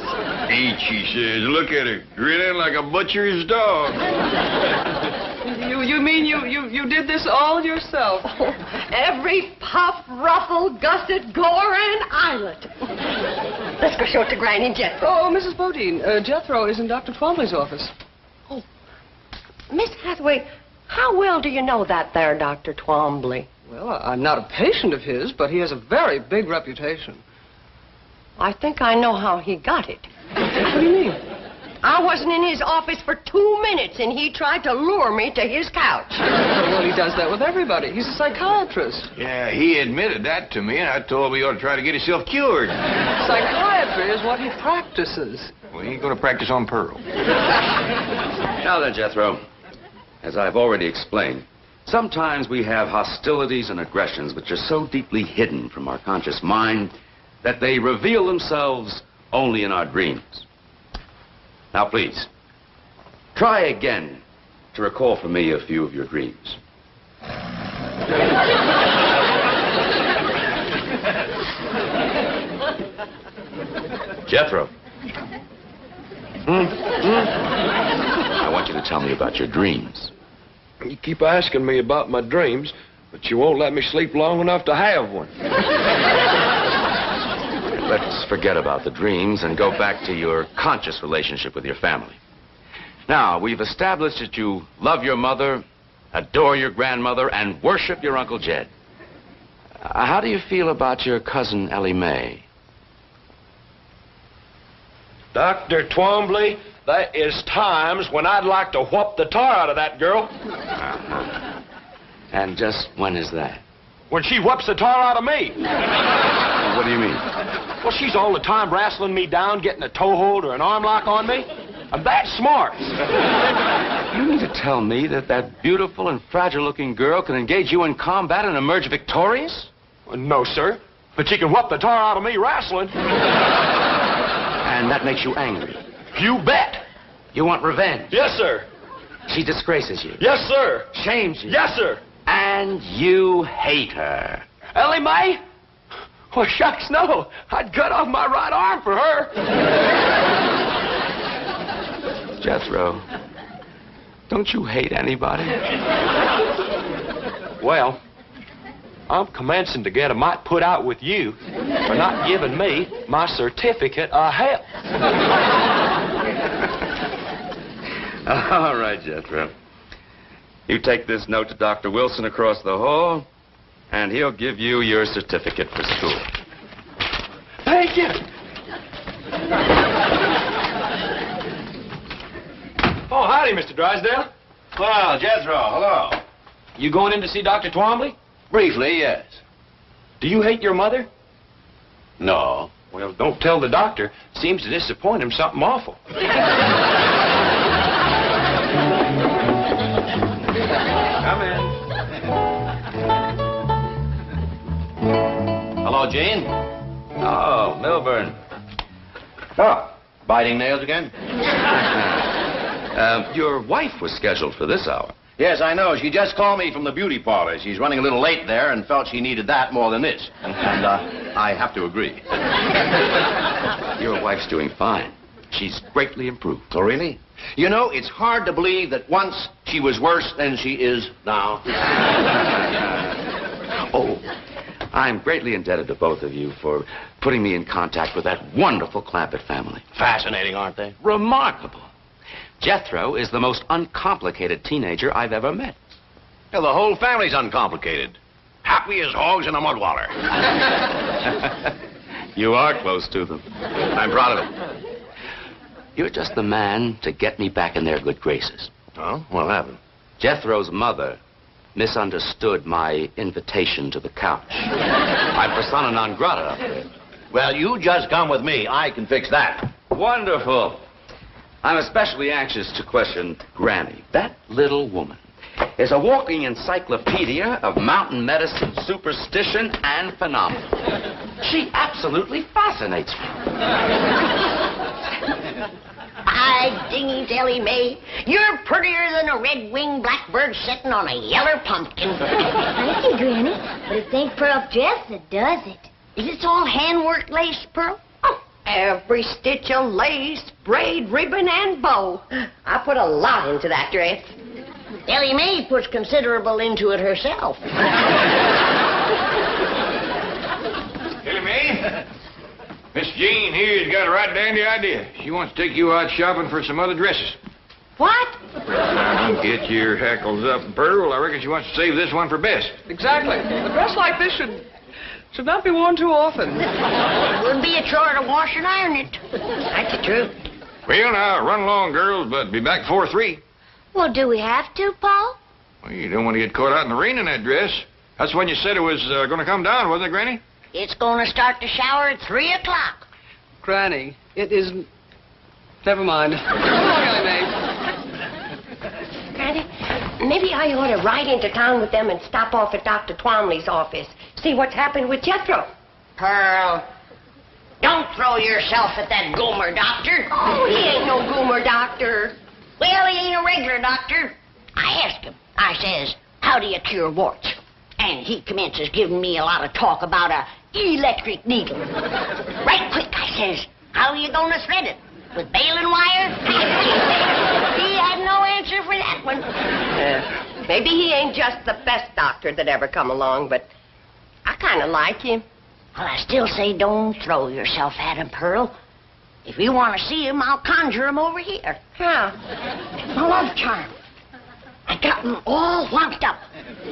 Ain't, she says. Look at her, grinning like a butcher's dog.
You mean you did this all yourself?
Oh, every puff, ruffle, gusset, gore, and eyelet. Let's go show it to Granny and Jethro.
Oh, Mrs. Bodine, Jethro is in Dr. Twombly's office.
Oh, Miss Hathaway, how well do you know that there, Dr. Twombly?
Well, I'm not a patient of his, but he has a very big reputation.
I think I know how he got it.
What do you mean?
I wasn't in his office for 2 minutes, and he tried to lure me to his couch.
Well, he does that with everybody. He's a psychiatrist.
Yeah, he admitted that to me, and I told him he ought to try to get himself cured.
Psychiatry is what he practices.
Well, he ain't going to practice on Pearl.
Now then, Jethro, as I've already explained, sometimes we have hostilities and aggressions which are so deeply hidden from our conscious mind that they reveal themselves only in our dreams. Now, please, try again to recall for me a few of your dreams. Jethro. I want you to tell me about your dreams.
You keep asking me about my dreams, but you won't let me sleep long enough to have one.
Let's forget about the dreams and go back to your conscious relationship with your family. Now, we've established that you love your mother adore your grandmother, and worship your Uncle Jed. How do you feel about your cousin Ellie Mae?
Dr. Twombly, there is times when I'd like to whoop the tar out of that girl.
And just when is that?
When she whoops the tar out of me.
What do you mean?
Well, she's all the time wrestling me down, getting a toe hold or an arm lock on me. I'm that smart.
You mean to tell me that that beautiful and fragile-looking girl can engage you in combat and emerge victorious?
Well, no, sir. But she can whoop the tar out of me wrestling.
And that makes you angry?
You bet.
You want revenge?
Yes, sir.
She disgraces you?
Yes, sir.
Shames you?
Yes, sir.
And you hate her?
Ellie Mae? Well, shucks, no. I'd cut off my right arm for her.
Jethro, don't you hate anybody?
Well, I'm commencing to get a mite put out with you for not giving me my certificate of help.
All right, Jethro. You take this note to Dr. Wilson across the hall, and he'll give you your certificate for school.
Thank you. Oh, howdy, Mr. Drysdale.
Well, Jethro, hello.
You going in to see Dr. Twombly?
Briefly, yes.
Do you hate your mother?
No.
Well, don't tell the doctor. Seems to disappoint him something awful. Come in.
Hello, Jane.
Oh, Milburn.
Oh, biting nails again?
Your wife was scheduled for this hour.
Yes, I know. She just called me from the beauty parlor. She's running a little late there and felt she needed that more than this. And I have to agree.
Your wife's doing fine. She's greatly improved.
Oh, really? You know, it's hard to believe that once she was worse than she is now.
Oh, I'm greatly indebted to both of you for putting me in contact with that wonderful Clampett family.
Fascinating, aren't they?
Remarkable. Jethro is the most uncomplicated teenager I've ever met.
Well, the whole family's uncomplicated. Happy as hogs in a mud waller.
You are close to them.
I'm proud of it.
You're just the man to get me back in their good graces.
Oh? What happened?
Jethro's mother misunderstood my invitation to the couch. I'm persona non grata up there.
Well, you just come with me. I can fix that.
Wonderful. I'm especially anxious to question Grannie. That little woman is a walking encyclopedia of mountain medicine, superstition, and phenomena. She absolutely fascinates me.
By dingies, Ellie Mae, you're prettier than a red-winged blackbird sitting on a yeller pumpkin.
Thank you, Granny. But it ain't Pearl dress that does it.
Is this all handwork lace, Pearl?
Every stitch of lace, braid, ribbon, and bow. I put a lot into that dress.
Ellie Mae puts considerable into it herself.
Ellie Mae? Miss Jean here's got a right dandy idea. She wants to take you out shopping for some other dresses.
What?
Now, don't get your hackles up, Pearl. I reckon she wants to save this one for Bess.
Exactly. A dress like this should not be worn too often.
It would be a chore to wash and iron it. That's the truth.
Well, now, run along, girls, but be back before 3.
Well, do we have to, Paul?
Well, you don't want to get caught out in the rain in that dress. That's when you said it was going to come down, wasn't it, Granny?
It's going to start to shower at 3 o'clock.
Granny, it isn't. Never mind.
Granny, maybe I ought to ride into town with them and stop off at Dr. Twombly's office. See what's happened with Jethro.
Pearl, don't throw yourself at that goomer doctor.
Oh, he ain't no goomer doctor.
Well, he ain't a regular doctor. I asked him. I says, how do you cure warts? And he commences giving me a lot of talk about a electric needle. Right quick, I says, how are you going to thread it? With baling wire? He had no answer for that one.
Maybe he ain't just the best doctor that ever come along, but I kind of like him.
Well, I still say don't throw yourself at him, Pearl. If you want to see him, I'll conjure him over here.
How?
A love charm. I got them all wonked up.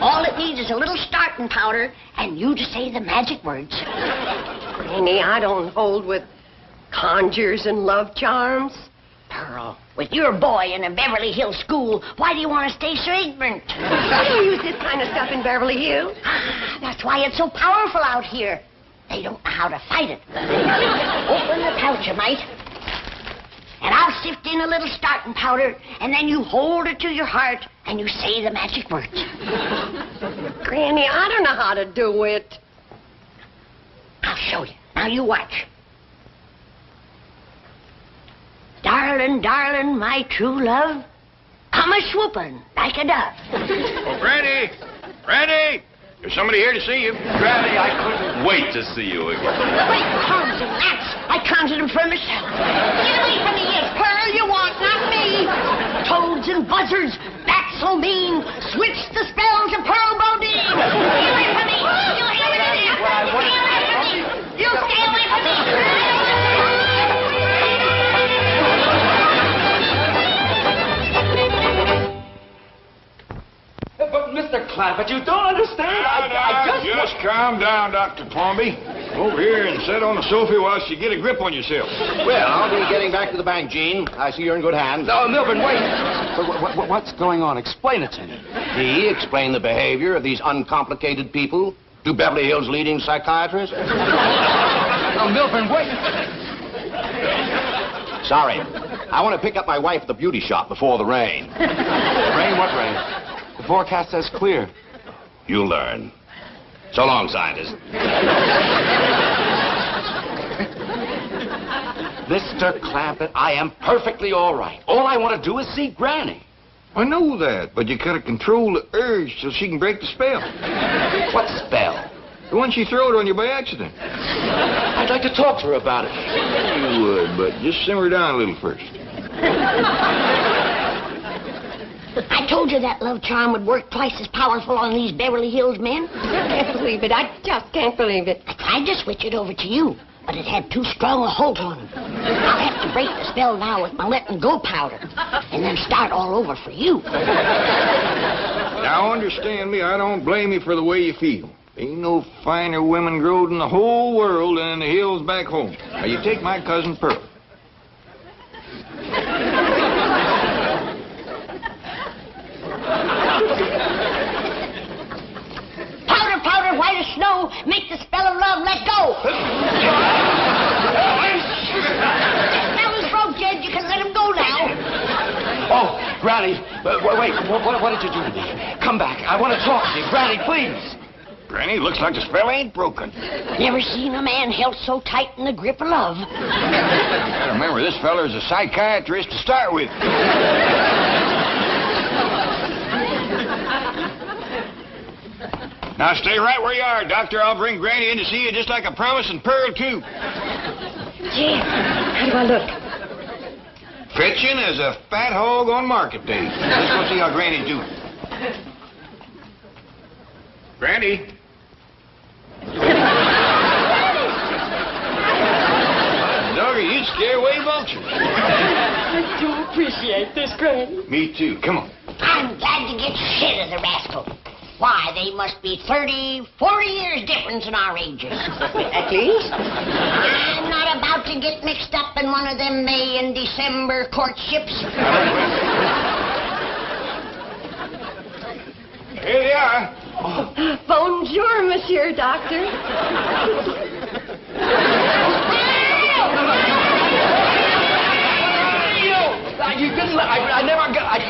All it needs is a little starting powder and you to say the magic words.
Granny, I don't hold with conjures and love charms.
Pearl, with your boy in a Beverly Hills school, why do you want to stay so ignorant?
I don't use this kind of stuff in Beverly Hills.
That's why it's so powerful out here. They don't know how to fight it. Open the pouch, you might. And I'll sift in a little starting powder, and then you hold it to your heart, and you say the magic words.
Granny, I don't know how to do it.
I'll show you. Now you watch. Darling, darling, my true love, come a-swooping like a dove.
Oh, Granny! Granny! There's somebody here to see you.
Granny, I couldn't wait to see you again.
Great horns and gnats, I conjured them for myself. Get away from me, yes, Pearl, you want, not me. Toads and buzzards, bats so mean, switch the spells of Pearl Bodine. Get away from me, you stay away from me. You stay away from me.
But, Mr. Clampett, you don't understand.
Just calm down, Dr. Palmby. Over here and sit on the sofa while you get a grip on yourself.
Well, I'll be getting back to the bank, Gene. I see you're in good hands.
No, Milburn, wait. What's going on? Explain it to me.
He explained the behavior of these uncomplicated people to Beverly Hills' leading psychiatrist.
No, Milburn, wait.
Sorry. I want to pick up my wife at the beauty shop before the rain.
Rain? What rain? The forecast says clear.
You'll learn. So long, scientist.
Mr. Clampett, I am perfectly all right. All I want to do is see Granny.
I know that, but you gotta control the urge so she can break the spell.
What spell?
The one she throwed on you by accident.
I'd like to talk to her about it.
You would, but just simmer down a little first.
I told you that love charm would work twice as powerful on these Beverly Hills men.
I can't believe it. I just can't believe it.
I tried to switch it over to you, but it had too strong a hold on him. I'll have to break the spell now with my letting go powder, and then start all over for you.
Now, understand me, I don't blame you for the way you feel. Ain't no finer women growed in the whole world than in the hills back home. Now, you take my cousin Pearl.
Powder, powder, white as snow, make the spell of love let go. The spell is broke, Jed. You can let him go now.
Oh, Granny, wait, what did you do to me? Come back. I want to talk to you. Granny, please.
Granny, looks like the spell ain't broken.
Never seen a man held so tight in the grip of love.
Gotta remember, this feller's a psychiatrist to start with. Now, stay right where you are, Doctor. I'll bring Granny in to see you just like I promised, and Pearl, too.
Jim, how do I look?
Fetching as a fat hog on market day. Let's go see how Granny's doing. Granny. Doggy, you scare away vultures.
I do appreciate this, Granny.
Me, too. Come on.
I'm glad to get shit of the rascal. Why, they must be 30, 40 years difference in our ages.
At least.
I'm not about to get mixed up in one of them May and December courtships.
Here they are.
Oh. Bonjour, Monsieur Doctor.
You didn't let... I never got...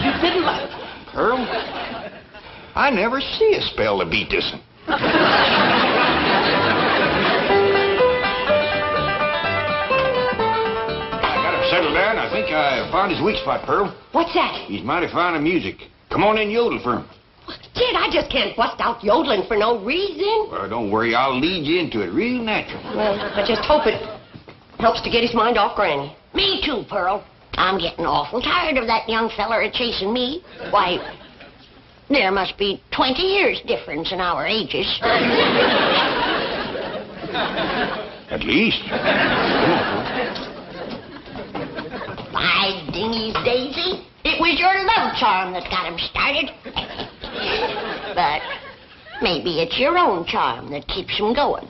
you didn't let...
Pearl, I never see a spell to beat this one. I got him settled down. I think I found his weak spot, Pearl.
What's that?
He's mighty fond of music. Come on in, yodel for him.
Jed, I just can't bust out yodeling for no reason.
Well, don't worry. I'll lead you into it real natural.
Well, I just hope it helps to get his mind off Granny.
Me too, Pearl. I'm getting awful tired of that young feller chasing me. Why, there must be 20 years difference in our ages.
At least. Come on, Pearl.
By dingy's daisy, It was your love charm that got him started. But maybe it's your own charm that keeps him going.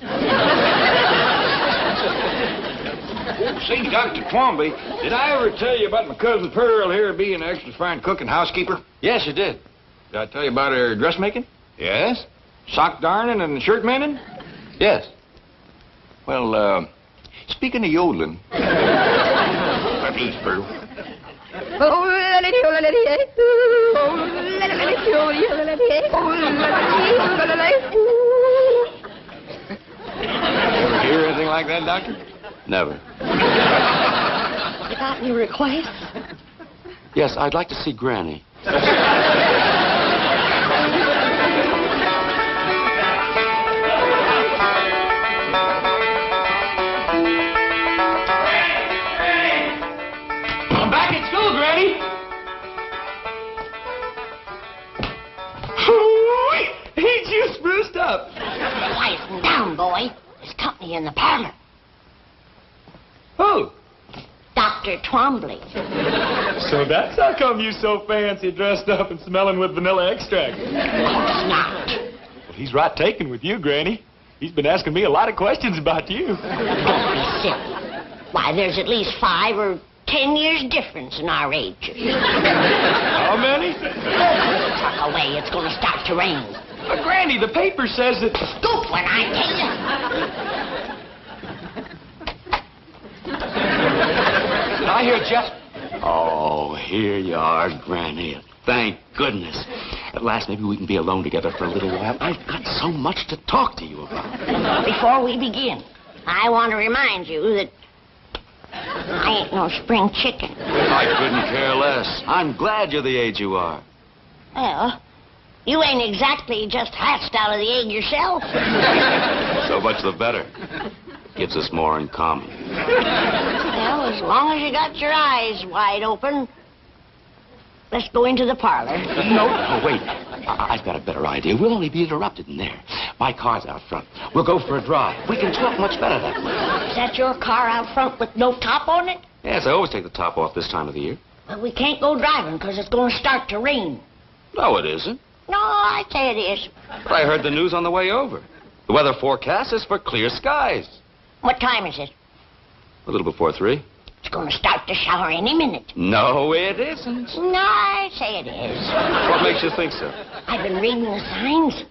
See, Dr. Twombly, did I ever tell you about my cousin Pearl here being an extra fine cook and housekeeper?
Yes, you did.
Did I tell you about her dressmaking?
Yes?
Sock darning and shirt mending?
Yes.
Well, speaking of yodeling, my knees, Pearl. Ever hear anything like that, Doctor?
Never.
You got any requests?
Yes, I'd like to see Granny.
I'm back at school, Granny.
Ain't you spruced up?
Quiet him down, boy. There's company in the parlor.
Who?
Dr. Twombly.
So that's how come you so fancy dressed up and smelling with vanilla extract.
Of course not.
Well, he's right taken with you, Granny. He's been asking me a lot of questions about you.
Don't be silly. Why, there's at least 5 or 10 years difference in our ages.
How many?
Tuck away, it's going to start to rain.
But, Granny, the paper says that...
Scoop when I tell you.
Did I hear Jeff? Oh, here you are, Granny. Thank goodness. At last, maybe we can be alone together for a little while. I've got so much to talk to you about.
Before we begin, I want to remind you that I ain't no spring chicken.
I couldn't care less. I'm glad you're the age you are.
Well, you ain't exactly just hatched out of the egg yourself.
So much the better. Gives us more in common.
Well, as long as you got your eyes wide open, let's go into the parlor.
No, wait. I've got a better idea. We'll only be interrupted in there. My car's out front. We'll go for a drive. We can talk much better that way.
Is that your car out front with no top on it?
Yes, I always take the top off this time of the year.
Well, we can't go driving because it's going to start to rain.
No, it isn't.
No, I say it is.
But I heard the news on the way over. The weather forecast is for clear skies.
What time is it?
A little before 3.
It's going to start to shower any minute.
No, it isn't.
No, I say it is.
What makes you think so?
I've been reading the signs.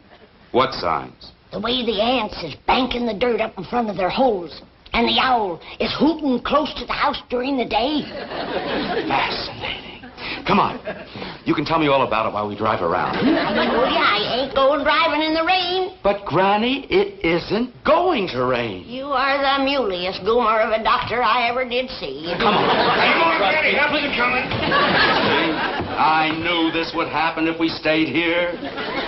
What signs?
The way the ants is banking the dirt up in front of their holes. And the owl is hooting close to the house during the day.
Fascinating. Come on. You can tell me all about it while we drive around.
I told you I ain't going driving in the rain.
But, Granny, it isn't going to rain.
You are the muleyest goomer of a doctor I ever did see.
Come on.
Come on, Granny, help us coming.
I knew this would happen if we stayed here.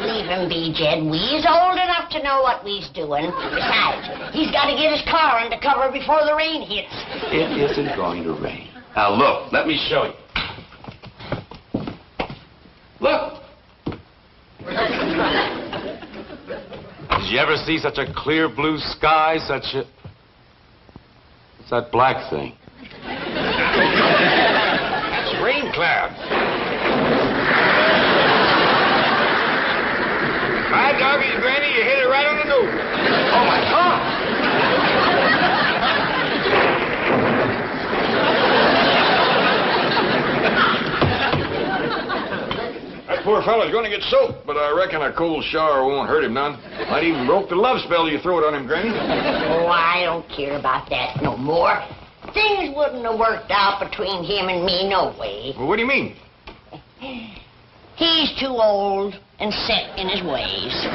Leave him be, Jed. We's old enough to know what we's doing. Besides, he's got to get his car under cover before the rain hits.
It isn't going to rain. Now, look, let me show you. Look. Did you ever see such a clear blue sky, such a... What's that black thing?
That's rain clouds. My doggies, Granny, you hit it right on the nose.
Oh, my God.
That poor fellow's going to get soaked, but I reckon a cold shower won't hurt him none. Might even broke the love spell you throw it on him, Granny.
Oh, I don't care about that no more. Things wouldn't have worked out between him and me no way.
Well, what do you mean?
He's too old and set in his ways.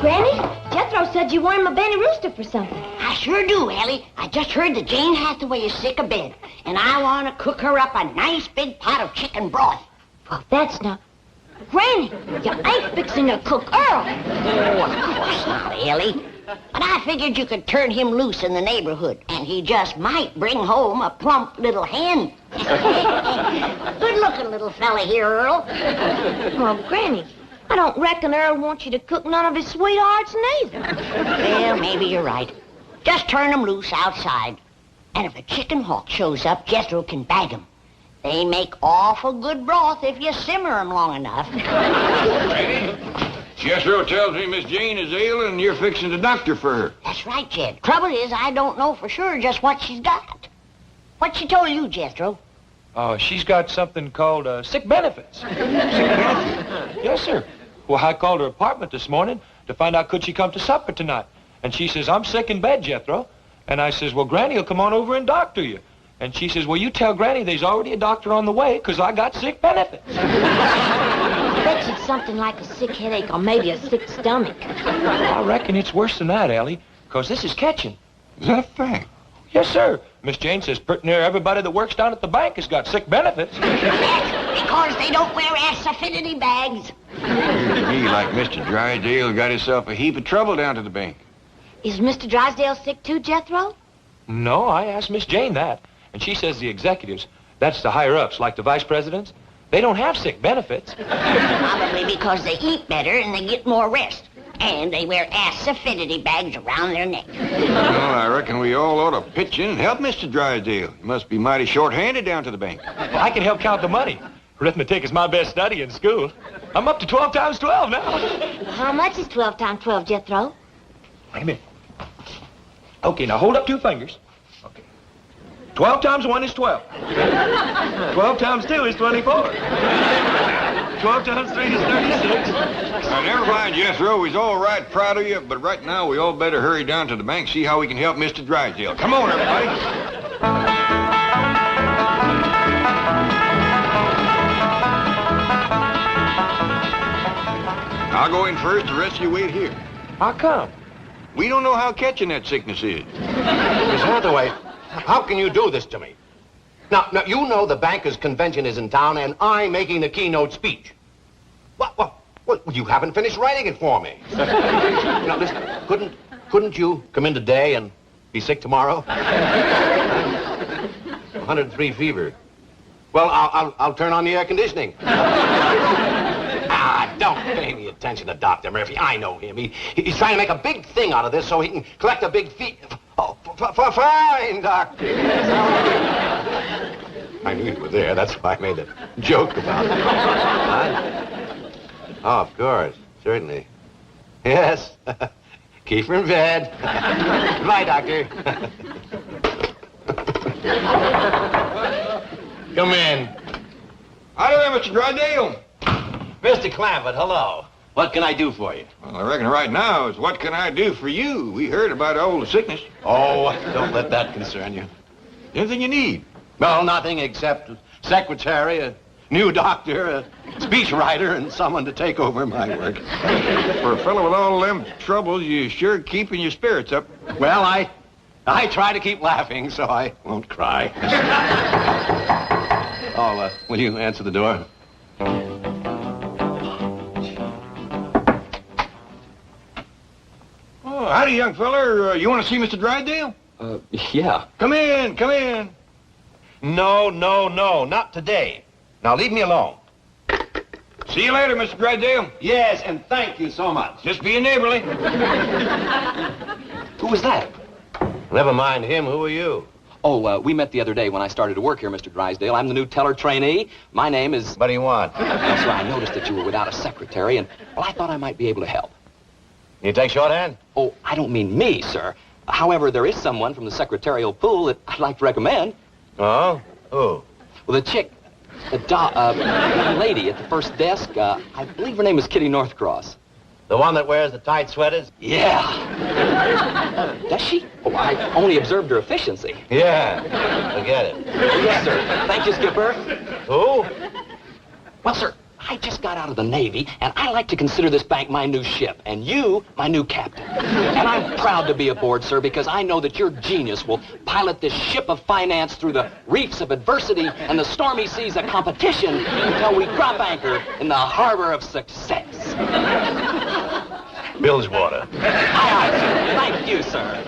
Granny, Jethro said you want him a Benny Rooster for something.
I sure do, Ellie. I just heard that Jane Hathaway is sick of bed, and I want to cook her up a nice big pot of chicken broth.
Well, that's not... Granny, you ain't fixing to cook Earl.
Oh, of course not, Ellie. But I figured you could turn him loose in the neighborhood, and he just might bring home a plump little hen. Good-looking little fella here, Earl.
Oh, Granny, I don't reckon Earl wants you to cook none of his sweethearts neither.
Well, maybe you're right. Just turn him loose outside. And if a chicken hawk shows up, Jethro can bag him. They make awful good broth if you simmer them long enough.
Jethro tells me Miss Jane is ill and you're fixing the doctor for her.
That's right, Jed. Trouble is, I don't know for sure just what she's got. What she told you, Jethro?
Oh, she's got something called sick benefits. Sick benefits? Yes, sir. Well, I called her apartment this morning to find out could she come to supper tonight. And she says, I'm sick in bed, Jethro. And I says, well, Granny will come on over and doctor you. And she says, well, you tell Granny there's already a doctor on the way because I got sick benefits.
I bet it's something like a sick headache or maybe a sick stomach.
I reckon it's worse than that, Ellie, because this is catching.
Is that a fact?
Yes, sir. Miss Jane says pretty near everybody that works down at the bank has got sick benefits.
That's because they don't wear ass-affinity bags.
Appears to me like Mr. Drysdale got himself a heap of trouble down to the bank.
Is Mr. Drysdale sick too, Jethro?
No, I asked Miss Jane that. And she says the executives, that's the higher-ups, like the vice presidents, they don't have sick benefits.
Probably because they eat better and they get more rest. And they wear ass-affinity bags around their neck.
Well, I reckon we all ought to pitch in and help Mr. Drysdale. He must be mighty short-handed down to the bank.
Well, I can help count the money. Arithmetic is my best study in school. I'm up to 12 times 12 now.
Well, how much is 12 times 12, Jethro?
Wait a minute. Okay, now hold up 2 fingers. Okay. 12 times 1 is 12. 12 times 2 is 24. 12 times 3 is 36.
Now, never mind, Jethro. We's all right proud of you, but right now we all better hurry down to the bank, see how we can help Mr. Drysdale. Come on, everybody. I'll go in first. The rest of you wait here.
How come?
We don't know how catching that sickness is.
Miss Hathaway, how can you do this to me? Now, you know the bankers' convention is in town, and I'm making the keynote speech. Well, you haven't finished writing it for me. Now, listen, couldn't you come in today and be sick tomorrow? 103 fever. Well, I'll turn on the air conditioning. Don't pay any attention to Dr. Murphy. I know him. He's trying to make a big thing out of this so he can collect a big fee. Oh, fine, Doctor. I knew you were there. That's why I made a joke about it. Huh? Oh, of course. Certainly. Yes. Keep her in bed. Goodbye, Doctor. Come in.
Hi there, Mr. Drysdale.
Mr. Clampett, hello. What can I do for you?
Well, I reckon right now is what can I do for you? We heard about all the sickness.
Oh, don't let that concern you.
Anything you need?
Well, nothing except a secretary, a new doctor, a speechwriter, and someone to take over my work.
For a fellow with all them troubles, you sure keeping your spirits up.
Well, I try to keep laughing so I won't cry. Oh, will you answer the door?
Oh, howdy, young feller. You want to see Mr. Drysdale?
Yeah.
Come in, come in.
No, not today. Now, leave me alone.
See you later, Mr. Drysdale.
Yes, and thank you so much.
Just being neighborly.
Who was that?
Never mind him. Who are you?
Oh, we met the other day when I started to work here, Mr. Drysdale. I'm the new teller trainee. My name is...
What do you want?
That's right. I noticed that you were without a secretary, and, well, I thought I might be able to help.
You take shorthand?
Oh, I don't mean me, sir. However, there is someone from the secretarial pool that I'd like to recommend.
Oh? Who?
Well, the chick, the young lady at the first desk, I believe her name is Kitty Northcross.
The one that wears the tight sweaters?
Yeah. Does she? Oh, I only observed her efficiency.
Yeah. Forget it.
Yes, sir. Thank you, Skipper.
Who?
Well, sir, I just got out of the Navy, and I like to consider this bank my new ship, and you my new captain. And I'm proud to be aboard, sir, because I know that your genius will pilot this ship of finance through the reefs of adversity and the stormy seas of competition until we drop anchor in the harbor of success.
Bill's water.
Thank you, sir.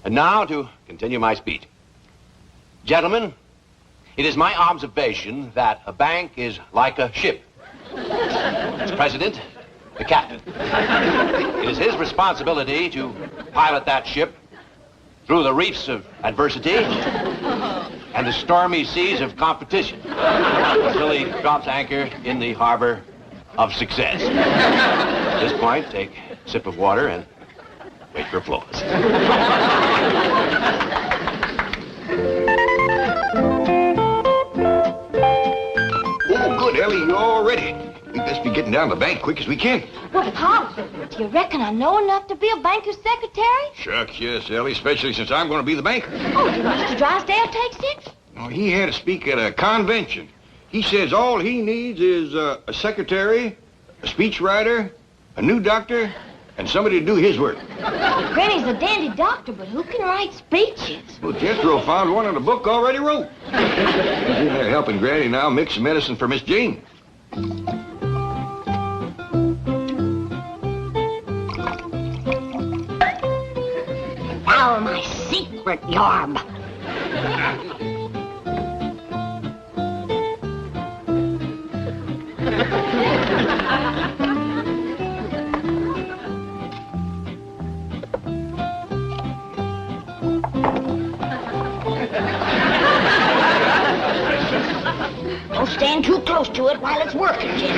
And now to continue my speech. Gentlemen, it is my observation that a bank is like a ship. Its president, the captain. It is his responsibility to pilot that ship through the reefs of adversity and the stormy seas of competition until he drops anchor in the harbor of success. At this point, take a sip of water and wait for applause.
Oh, good, Ellie, you're all ready. We best be getting down to the bank quick as we can.
Well, Pop, do you reckon I know enough to be a banker's secretary?
Shucks, yes, Ellie, especially since I'm going to be the banker.
Oh, did Mr. Drysdale take sick?
Oh, he had to speak at a convention. He says all he needs is a secretary, a speechwriter, a new doctor, and somebody to do his work.
Granny's a dandy doctor, but who can write speeches?
Well, Jethro found one in the book already wrote. He's in there helping Granny now mix some medicine for Miss Jane.
Now my secret yarb. Don't stand too close to it while it's working, Jim.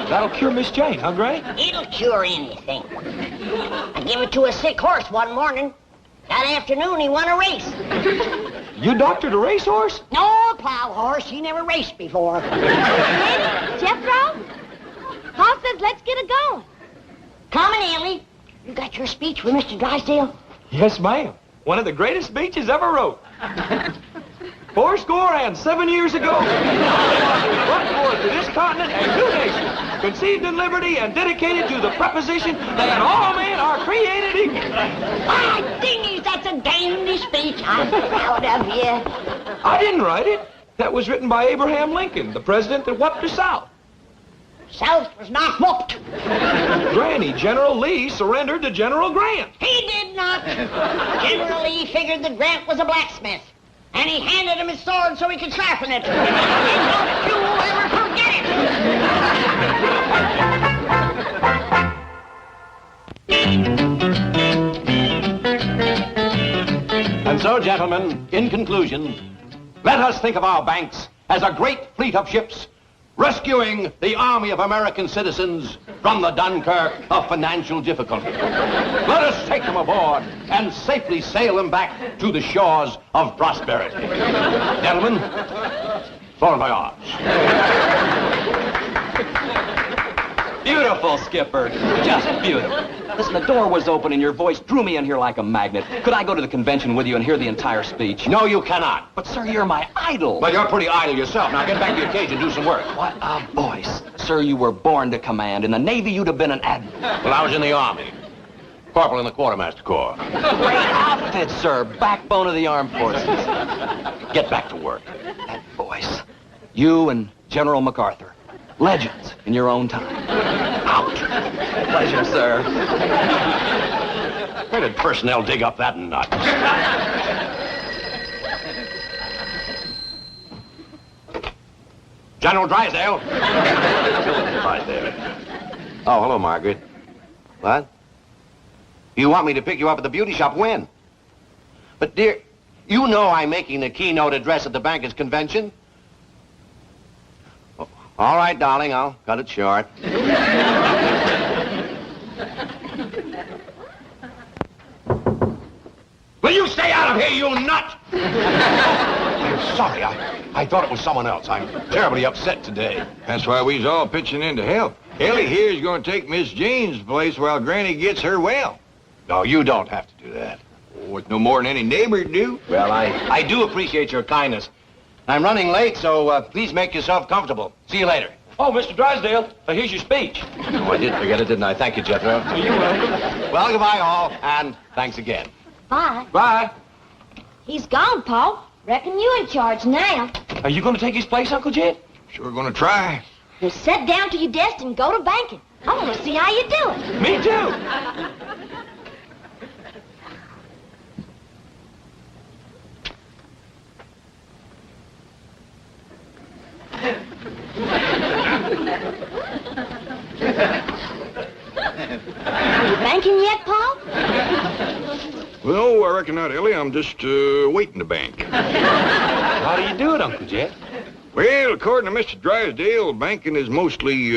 That'll cure Miss Jane, huh, Granny?
It'll cure anything. I gave it to a sick horse one morning. That afternoon, he won a race.
You doctored a racehorse?
No, plow horse. He never raced before.
Ready, Jethro? Pa says let's get it going.
Come in, Ellie. You got your speech for Mr. Drysdale?
Yes, ma'am. One of the greatest speeches ever wrote. 7 years ago, brought forth to this continent a new nation, conceived in liberty and dedicated to the proposition that all men are created equal.
My dingies, that's a dandy speech. I'm proud of you.
I didn't write it. That was written by Abraham Lincoln, the president that whooped the South.
South was not whooped.
Granny, General Lee surrendered to General Grant.
He did not. General Lee figured that Grant was a blacksmith. And he handed him his sword so he could sharpen it. And don't you ever forget
it. And so, gentlemen, in conclusion, let us think of our banks as a great fleet of ships rescuing the army of American citizens from the Dunkirk of financial difficulty. Let us take them aboard and safely sail them back to the shores of prosperity. Gentlemen, bon voyage.
Beautiful, Skipper. Just beautiful. Listen, the door was open and your voice drew me in here like a magnet. Could I go to the convention with you and hear the entire speech?
No, you cannot.
But, sir, you're my idol.
Well, you're pretty idle yourself. Now get back to your cage and do some work.
What a voice. Sir, you were born to command. In the Navy, you'd have been an admiral.
Well, I was in the Army. Corporal in the Quartermaster Corps.
Great outfit, sir. Backbone of the armed forces.
Get back to work.
That voice. You and General MacArthur. Legends in your own time. Out. Pleasure, sir.
Where did personnel dig up that nut? General Drysdale. Right there. Oh, hello, Margaret. What? You want me to pick you up at the beauty shop when? But, dear, you know I'm making the keynote address at the bankers' convention. All right, darling, I'll cut it short. Will you stay out of here, you nut? I'm sorry. I thought it was someone else. I'm terribly upset today.
That's why we's all pitching in to help. Ellie here's going to take Miss Jane's place while Granny gets her well.
No, you don't have to do that.
Oh, it's no more than any neighbor do.
Well, I do appreciate your kindness. I'm running late, so please make yourself comfortable. See you later.
Oh, Mr. Drysdale, here's your speech.
Oh, I did forget it, didn't I? Thank you, Jethro.
You're welcome.
Well, goodbye, all, and thanks again.
Bye.
Bye.
He's gone, Pa. Reckon you in charge now.
Are you going to take his place, Uncle Jed?
Sure gonna try.
Now sit down to your desk and go to banking. I want to see how you do it.
Me too.
Are you banking yet, Paul?
Well, I reckon not, Ellie. I'm just waiting to bank.
How do you do it, Uncle Jed?
Well, according to Mr. Drysdale, banking is mostly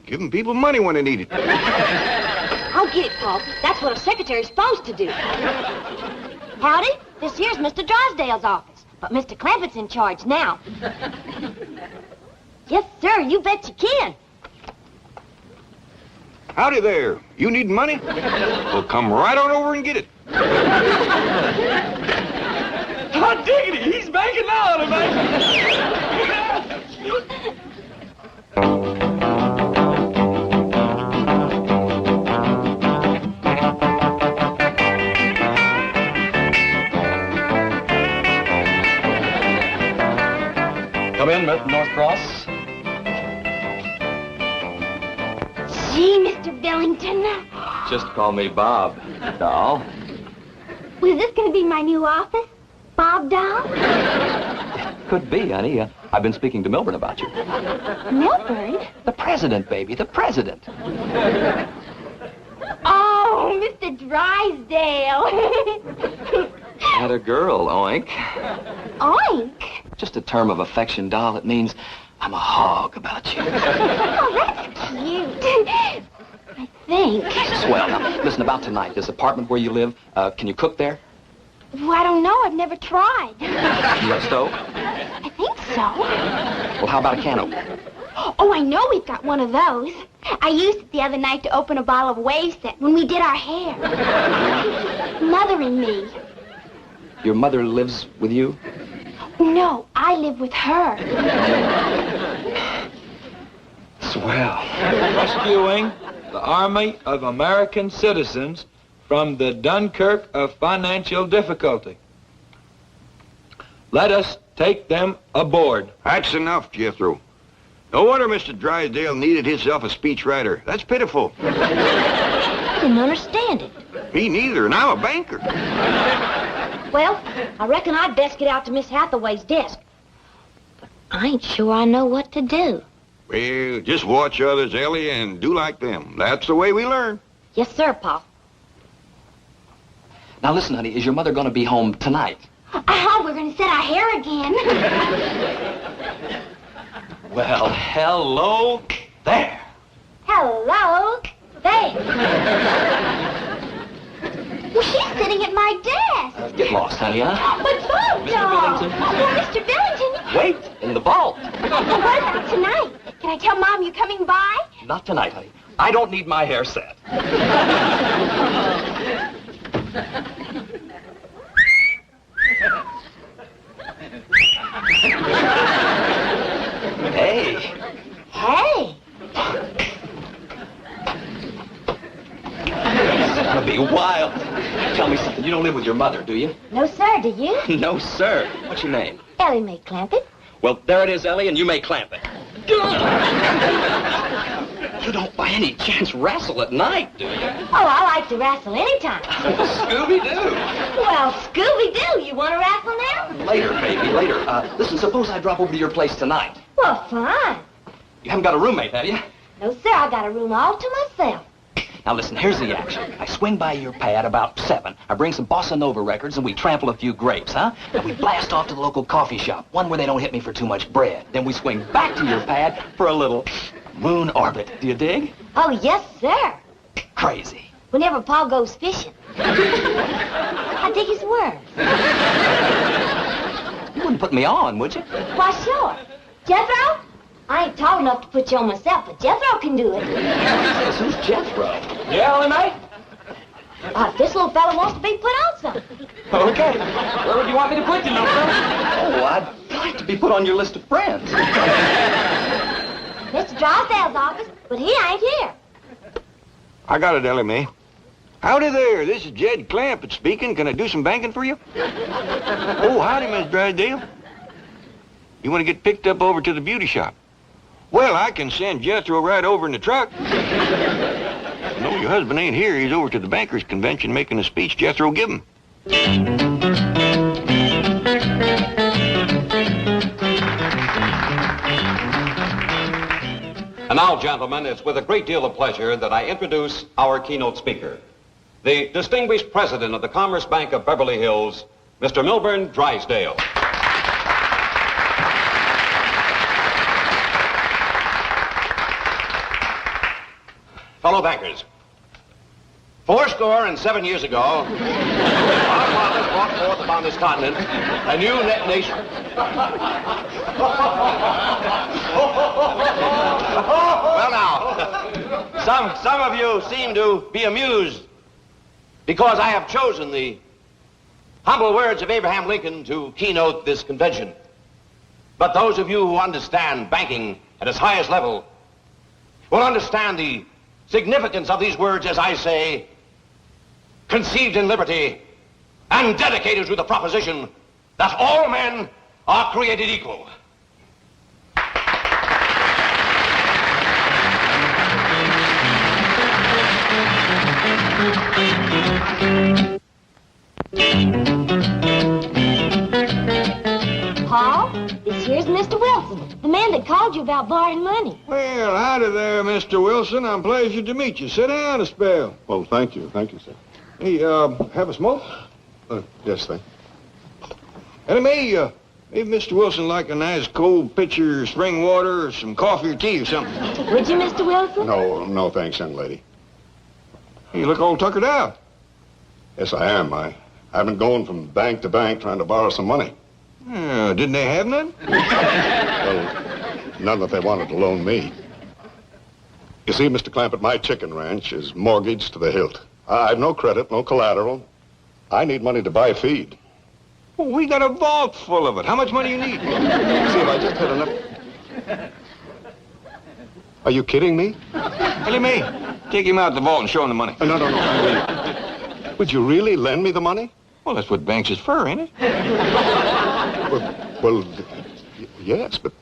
giving people money when they need it.
I'll get it, Paul. That's what a secretary's supposed to do. Howdy, this here's Mr. Drysdale's office, but Mr. Clampetts in charge now. Yes, sir, you bet you can.
Howdy there. You need money? Well, come right on over and get it.
Hot diggity, he's banking now, man.
Come in, North Cross.
Gee, Mr. Billington.
Just call me Bob, doll.
Was this going to be my new office? Bob Doll?
Could be, honey. I've been speaking to Milburn about you.
Milburn?
The president, baby, the president.
Oh, Mr. Drysdale.
Had a girl, oink.
Oink?
Just a term of affection, doll. It means I'm a hog about you.
Oh, that's cute. I think.
Swell. Now, listen, about tonight, this apartment where you live, can you cook there?
Well, I don't know. I've never tried.
You got a stove?
I think so.
Well, how about a can opener?
Oh, I know we've got one of those. I used it the other night to open a bottle of wave set when we did our hair. Mother and me.
Your mother lives with you?
No, I live with her.
Swell.
Rescuing the Army of American citizens from the Dunkirk of financial difficulty. Let us take them aboard.
That's enough, Jethro. No wonder Mr. Drysdale needed himself a speechwriter. That's pitiful.
I didn't understand it.
Me neither, and I'm a banker.
Well, I reckon I'd best get out to Miss Hathaway's desk. But I ain't sure I know what to do.
Well, just watch others, Ellie, and do like them. That's the way we learn.
Yes, sir, Pa.
Now, listen, honey, is your mother going to be home tonight?
Oh, we're going to set our hair again.
Well, hello there.
Hello there. Well, she's sitting at my desk.
Get lost, honey, huh?
But Bob,
Billington.
Oh, Mr. Billington.
Wait, in the vault.
Well, what about tonight? Can I tell Mom you're coming by?
Not tonight, honey. I don't need my hair set. Hey.
Hey.
This is gonna be wild. Tell me something. You don't live with your mother, do you?
No, sir, do you?
No, sir. What's your name?
Ellie Mae Clampett.
Well, there it is, Ellie, and you may clamp it. You don't by any chance wrestle at night, do you?
Oh, I like to wrestle anytime.
Scooby-Doo.
Well, Scooby-Doo, you want to wrestle now?
Later, baby, later. Listen, suppose I drop over to your place tonight.
Well, fine.
You haven't got a roommate, have you?
No, sir, I got a room all to myself.
Now, listen, here's the action. I swing by your pad about 7. I bring some bossa nova records, and we trample a few grapes, huh? Then we blast off to the local coffee shop, one where they don't hit me for too much bread. Then we swing back to your pad for a little moon orbit. Do you dig?
Oh, yes, sir.
Crazy.
Whenever Paul goes fishing. I dig his word.
You wouldn't put me on, would you?
Why, sure. Jethro? I ain't tall enough to put you on myself, but Jethro can do it.
Who's Jethro?
Yeah, Ellie Mae?
If this little fella wants to be put on something.
Okay. Where would you want me to put you, Milton?
Oh, I'd like to be put on your list of friends.
Mr. Drysdale's office, but he ain't here.
I got it, Ellie Mae. Howdy there. This is Jed Clampett speaking. Can I do some banking for you? Oh, howdy, Miss Drysdale.
You want to get picked up over to the beauty shop? Well, I can send Jethro right over in the truck. No, your husband ain't here. He's over to the bankers' convention making a speech Jethro give him.
And now, gentlemen, it's with a great deal of pleasure that I introduce our keynote speaker, the distinguished president of the Commerce Bank of Beverly Hills, Mr. Milburn Drysdale. Fellow bankers, 77 years ago, our fathers brought forth upon this continent a new nation. Well, now, some of you seem to be amused because I have chosen the humble words of Abraham Lincoln to keynote this convention. But those of you who understand banking at its highest level will understand the significance of these words as I say, conceived in liberty and dedicated to the proposition that all men are created equal.
Paul, this here's Mr. Wilson, the man that called you about borrowing money.
Well, howdy there, Mr. Wilson. I'm pleased to meet you. Sit down a spell.
Well, thank you, sir.
Hey, have a smoke?
Yes, thank you.
And maybe Mr. Wilson like a nice cold pitcher of spring water or some coffee or tea or something.
Would you, Mr. Wilson?
No, thanks, young lady.
You look all tuckered out.
Yes, I am. I've been going from bank to bank trying to borrow some money.
Didn't they have none?
Well, none that they wanted to loan me. You see, Mr. Clampett, my chicken ranch is mortgaged to the hilt. I've no credit, no collateral. I need money to buy feed.
Well, we got a vault full of it. How much money you need?
See, if I just had enough... Are you kidding me?
Ellie Mae, take him out the vault and show him the money.
No. Would you really lend me the money?
Well, that's what banks is for, ain't it?
Well, yes, but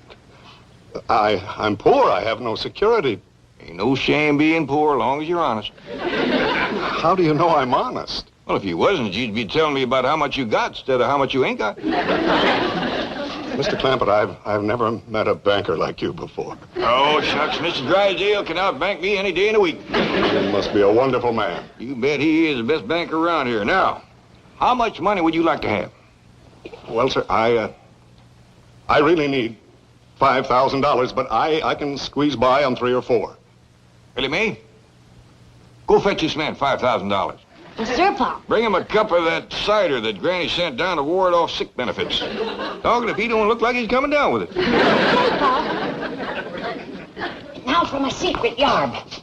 I'm poor. I have no security.
Ain't no shame being poor as long as you're honest.
How do you know I'm honest?
Well, if you wasn't, you'd be telling me about how much you got instead of how much you ain't got.
Mr. Clampett, I've never met a banker like you before.
Oh, shucks, Mr. Drysdale can outbank me any day in the week.
He must be a wonderful man.
You bet he is the best banker around here. Now, how much money would you like to have?
Well, sir, I really need $5,000, but I can squeeze by on 3 or 4.
Ellie Mae, go fetch this man $5,000.
Yes, sir, Paul.
Bring him a cup of that cider that Granny sent down to ward off sick benefits. Doggone if he don't look like he's coming down with it.
Okay, Paul.
Now for my secret yarb.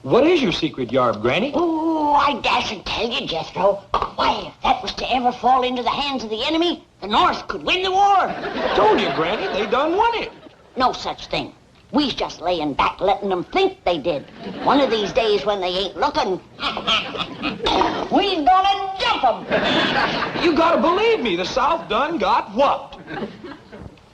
What is your secret yarb, Granny?
Oh, I dasn't tell you, Jethro. Why, if that was to ever fall into the hands of the enemy, the North could win the war.
I told you, Granny, they done won it.
No such thing. We's just laying back letting them think they did. One of these days when they ain't looking, we's gonna jump them.
You gotta believe me, the South done got whooped.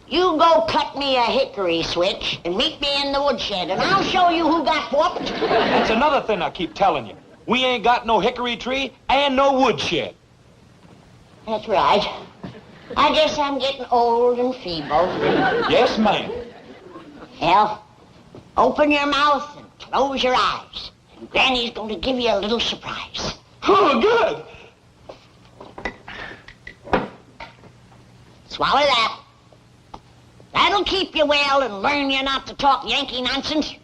You go cut me a hickory switch and meet me in the woodshed, and I'll show you who got whooped.
That's another thing I keep telling you. We ain't got no hickory tree and no woodshed.
That's right. I guess I'm getting old and feeble.
Yes, ma'am.
Well, open your mouth and close your eyes. And Granny's going to give you a little surprise.
Oh, good.
Swallow that. That'll keep you well and learn you not to talk Yankee nonsense.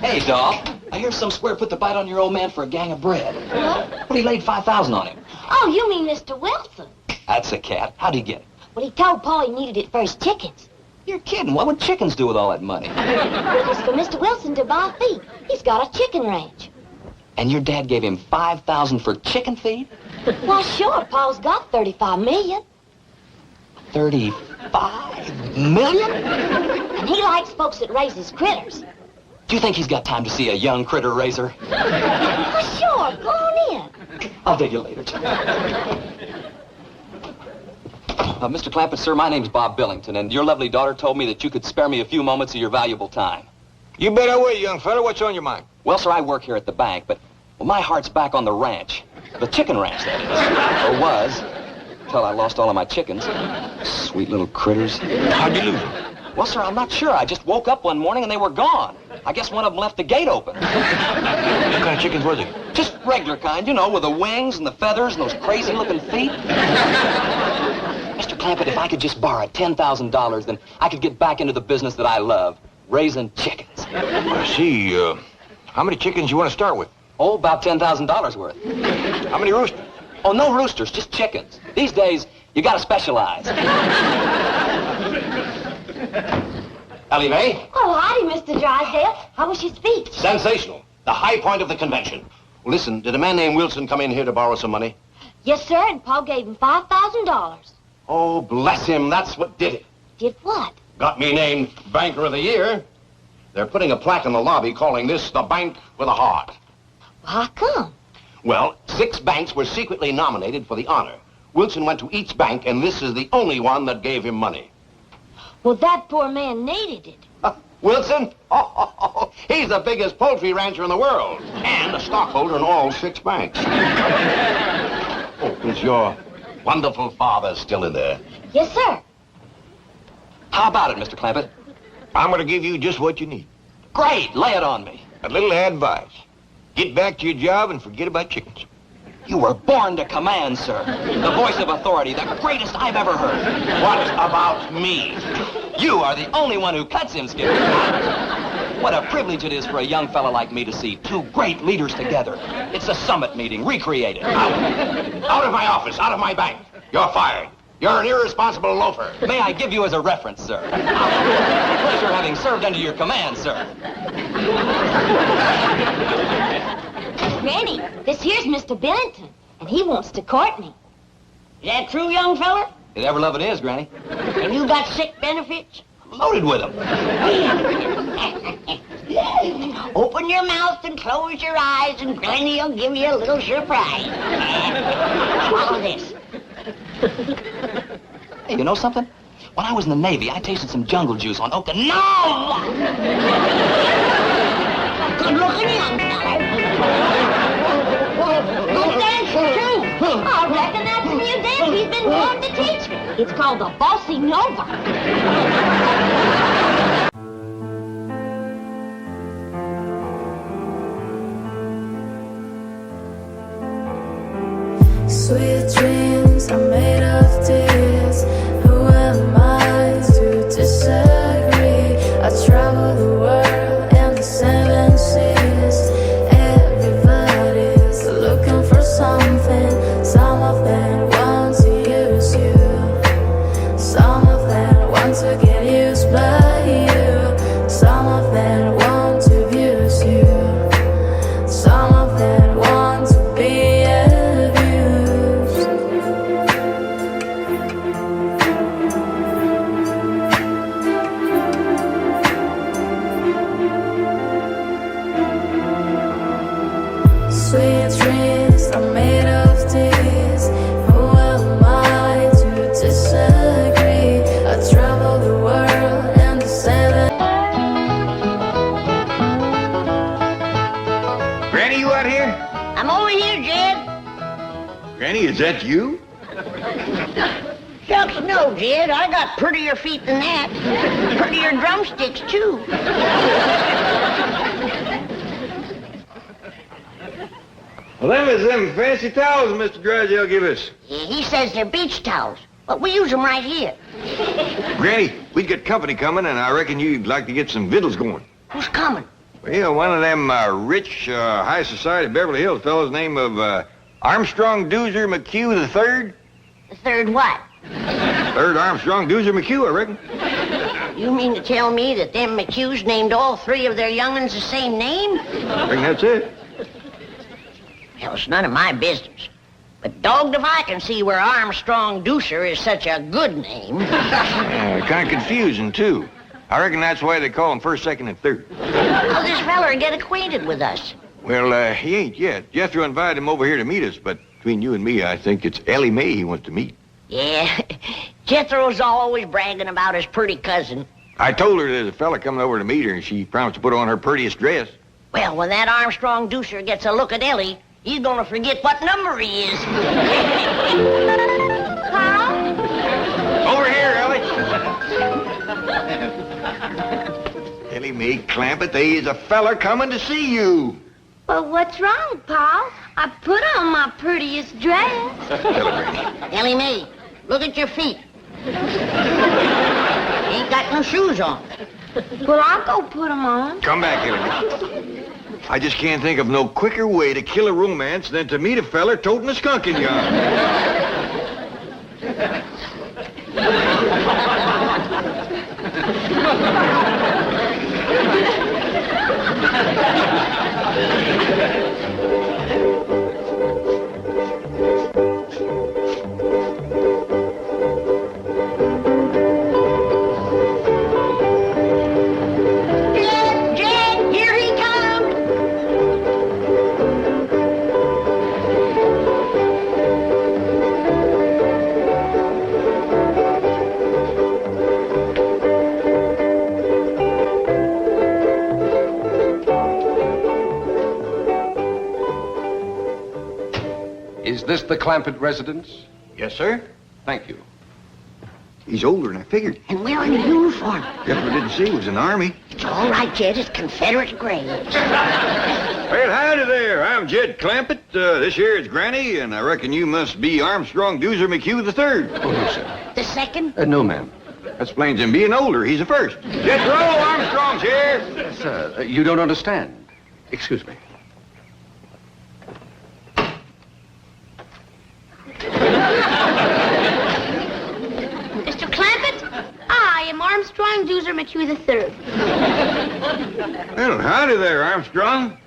Hey, Doc, I hear some square put the bite on your old man for a gang of bread. But he laid $5,000 on him.
Oh, you mean Mr. Wilson?
That's a cat. How'd he get it?
Well, he told Paul he needed it for his chickens.
You're kidding. What would chickens do with all that money?
It was for Mr. Wilson to buy feed. He's got a chicken ranch.
And your dad gave him $5,000 for chicken feed?
Well, sure. Paul's got $35 million.
35 million?
And he likes folks that raises critters.
Do you think he's got time to see a young critter raiser?
Oh, sure. Go on in.
I'll dig you later. Mr. Clampett, sir, my name's Bob Billington, and your lovely daughter told me that you could spare me a few moments of your valuable time.
You bet I will, young fella. What's on your mind?
Well, sir, I work here at the bank, but my heart's back on the ranch. The chicken ranch, that is. Or was, until I lost all of my chickens. Sweet little critters.
How'd you lose them?
Well, sir, I'm not sure. I just woke up one morning and they were gone. I guess one of them left the gate open.
What kind of chickens were they?
Just regular kind, you know, with the wings and the feathers and those crazy-looking feet. Mr. Clampett, if I could just borrow $10,000, then I could get back into the business that I love, raising chickens.
I see. How many chickens you want to start with?
Oh, about $10,000 worth.
How many roosters?
Oh, no roosters, just chickens. These days, you gotta specialize.
Ellie Mae?
Oh, howdy, Mr. Drysdale. How was your speech?
Sensational. The high point of the convention. Listen, did a man named Wilson come in here to borrow some money?
Yes, sir, and Paul gave him $5,000.
Oh, bless him. That's what did it.
Did what?
Got me named Banker of the Year. They're putting a plaque in the lobby calling this the Bank with a Heart.
How come?
Well, 6 banks were secretly nominated for the honor. Wilson went to each bank, and this is the only one that gave him money.
Well, that poor man needed it.
Wilson? Oh, he's the biggest poultry rancher in the world, and a stockholder in all 6 banks. Oh, is your wonderful father still in there?
Yes, sir.
How about it, Mr. Clampett?
I'm going to give you just what you need.
Great, lay it on me.
A little advice. Get back to your job and forget about chickens.
You were born to command, sir. The voice of authority, the greatest I've ever heard.
What about me?
You are the only one who cuts him, Skipper. What a privilege it is for a young fella like me to see 2 great leaders together. It's a summit meeting, recreated.
Out of my office, out of my bank. You're fired. You're an irresponsible loafer.
May I give you as a reference, sir? Pleasure having served under your command, sir.
Granny, this here's Mr. Billington, and he wants to court me.
Is that true, young fella?
It ever love it is, Granny.
And you got sick benefits?
Loaded with them.
Open your mouth and close your eyes, and Granny will give you a little surprise. Swallow this.
Hey, you know something? When I was in the Navy, I tasted some jungle juice on Okinawa.
Good-looking young fella.
Good dancer, too. I reckon that's the new dance he's been wanting to teach me. It's called the Bossy Nova.
Sweet dreams are made of tears. Who am I to disagree? I travel the world and the 7 seas. Everybody's looking for something. Some of them want to use you. Some of them want to get used by you. Some of them want to abuse you. Some of them want to be sweet dreams are made of tears. Who am I to disagree? I travel the world and the 7.
Granny, you out here?
I'm over here, Jed.
Granny, is that you?
Shucks no, Jed. I got prettier feet than that. Prettier drumsticks, too.
Well, them is them fancy towels Mr. Drysdale give us.
He says they're beach towels, but we use them right here.
Granny, we've got company coming, and I reckon you'd like to get some victuals going.
Who's coming?
Well, one of them rich, high society Beverly Hills fellows named of Armstrong Doozer McHugh III.
The third what?
3rd Armstrong Doozer McHugh, I reckon.
You mean to tell me that them McHughes named all 3 of their young'uns the same name?
I reckon that's it.
Well, it's none of my business. But dogged if I can see where Armstrong Deucer is such a good name.
Kind of confusing, too. I reckon that's why they call him first, second, and third.
How'll this feller get acquainted with us?
Well, he ain't yet. Jethro invited him over here to meet us, but between you and me, I think it's Ellie Mae he wants to meet.
Yeah, Jethro's always bragging about his pretty cousin.
I told her there's a fella coming over to meet her, and she promised to put on her prettiest dress.
Well, when that Armstrong Deucer gets a look at Ellie, he's gonna forget what number he is.
Over here, Ellie. Ellie Mae Clampett, there is a feller coming to see you.
Well, what's wrong, Pa? I put on my prettiest dress.
Ellie Mae, look at your feet. Ain't got no shoes on.
Well, I'll go put them on.
Come back, Ellie Mae. I just can't think of no quicker way to kill a romance than to meet a feller toting a skunk in your arms.
Is this the Clampett residence?
Yes, sir.
Thank you.
He's older than I figured.
And wearing a uniform.
Jethro didn't say he was in the Army.
It's all right, Jed. It's Confederate grades.
Well, howdy there. I'm Jed Clampett. This here is Grannie, and I reckon you must be Armstrong Deucer McHugh III.
Oh, no, sir.
The second?
No, ma'am.
That explains him being older. He's the first. Jethro Armstrong's here.
Sir, you don't understand. Excuse me.
Mr. Clampett, I am Armstrong Deucer McHugh III.
Well, howdy there, Armstrong.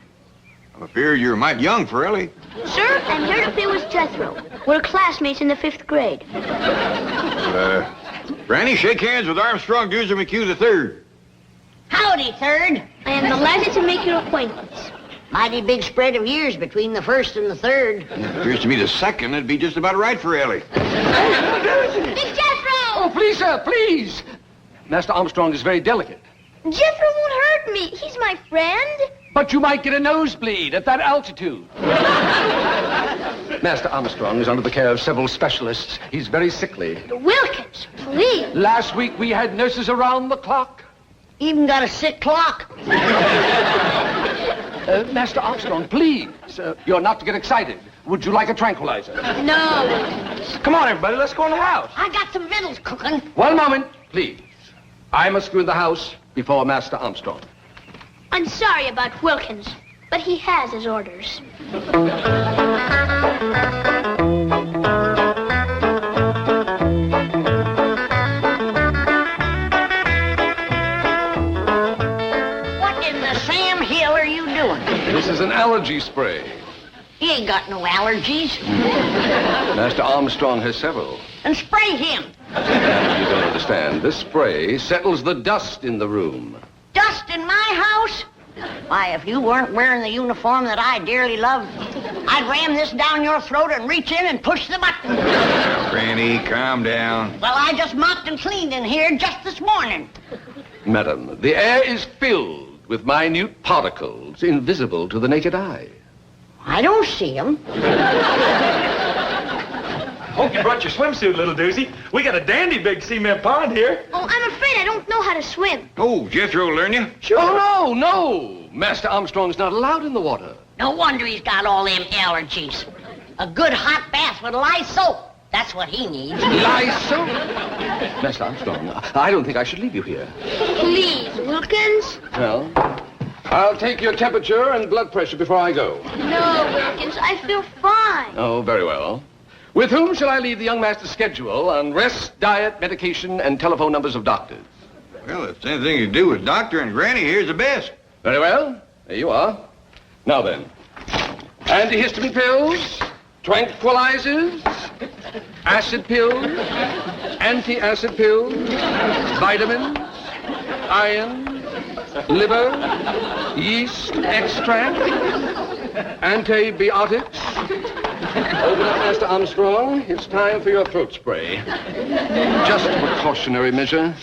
I fear you're mighty young for Ellie.
Sir, I'm here to play with Jethro. We're classmates in the 5th grade.
Granny, shake hands with Armstrong Deucer McHugh III.
Howdy, third.
I am delighted to make your acquaintance.
Mighty big spread of years between the first and the third.
Appears to me the second would be just about right for Ellie.
Big Jethro!
Oh, please, sir, please. Master Armstrong is very delicate.
Jethro won't hurt me. He's my friend.
But you might get a nosebleed at that altitude. Master Armstrong is under the care of several specialists. He's very sickly.
Wilkins, please.
Last week we had nurses around the clock.
Even got a sick clock.
Master Armstrong, please. You're not to get excited. Would you like a tranquilizer?
No.
Come on, everybody. Let's go in the house.
I got some victuals cooking.
One moment, please. I must go in the house before Master Armstrong.
I'm sorry about Wilkins, but he has his orders.
What in the Sam Hill are you doing?
This is an allergy spray.
He ain't got no allergies.
Master Armstrong has several.
And spray him.
You don't understand. This spray settles the dust in the room.
Dust in my house? Why, if you weren't wearing the uniform that I dearly love, I'd ram this down your throat and reach in and push the button.
Granny, calm down.
Well, I just mopped and cleaned in here just this morning.
Madam, the air is filled with minute particles invisible to the naked eye.
I don't see them.
Hope you brought your swimsuit, little doozy. We got a dandy big cement pond here.
Oh, I'm afraid I don't know how to swim.
Oh, Jethro will learn you.
Sure. Oh, no. Master Armstrong's not allowed in the water.
No wonder he's got all them allergies. A good hot bath with lye soap. That's what he needs.
Lye soap? Master Armstrong, I don't think I should leave you here.
Please, Wilkins.
Well, I'll take your temperature and blood pressure before I go.
No, Wilkins, I feel fine.
Oh, very well. With whom shall I leave the young master's schedule on rest, diet, medication, and telephone numbers of doctors?
Well, if it's anything to do with Doctor and Granny, here's the best.
Very well. There you are. Now then, antihistamine pills,
tranquilizers, acid pills, anti-acid pills, vitamins, iron, liver, yeast extract, antibiotics. Open up, Master Armstrong. It's time for your throat spray. Just a precautionary measure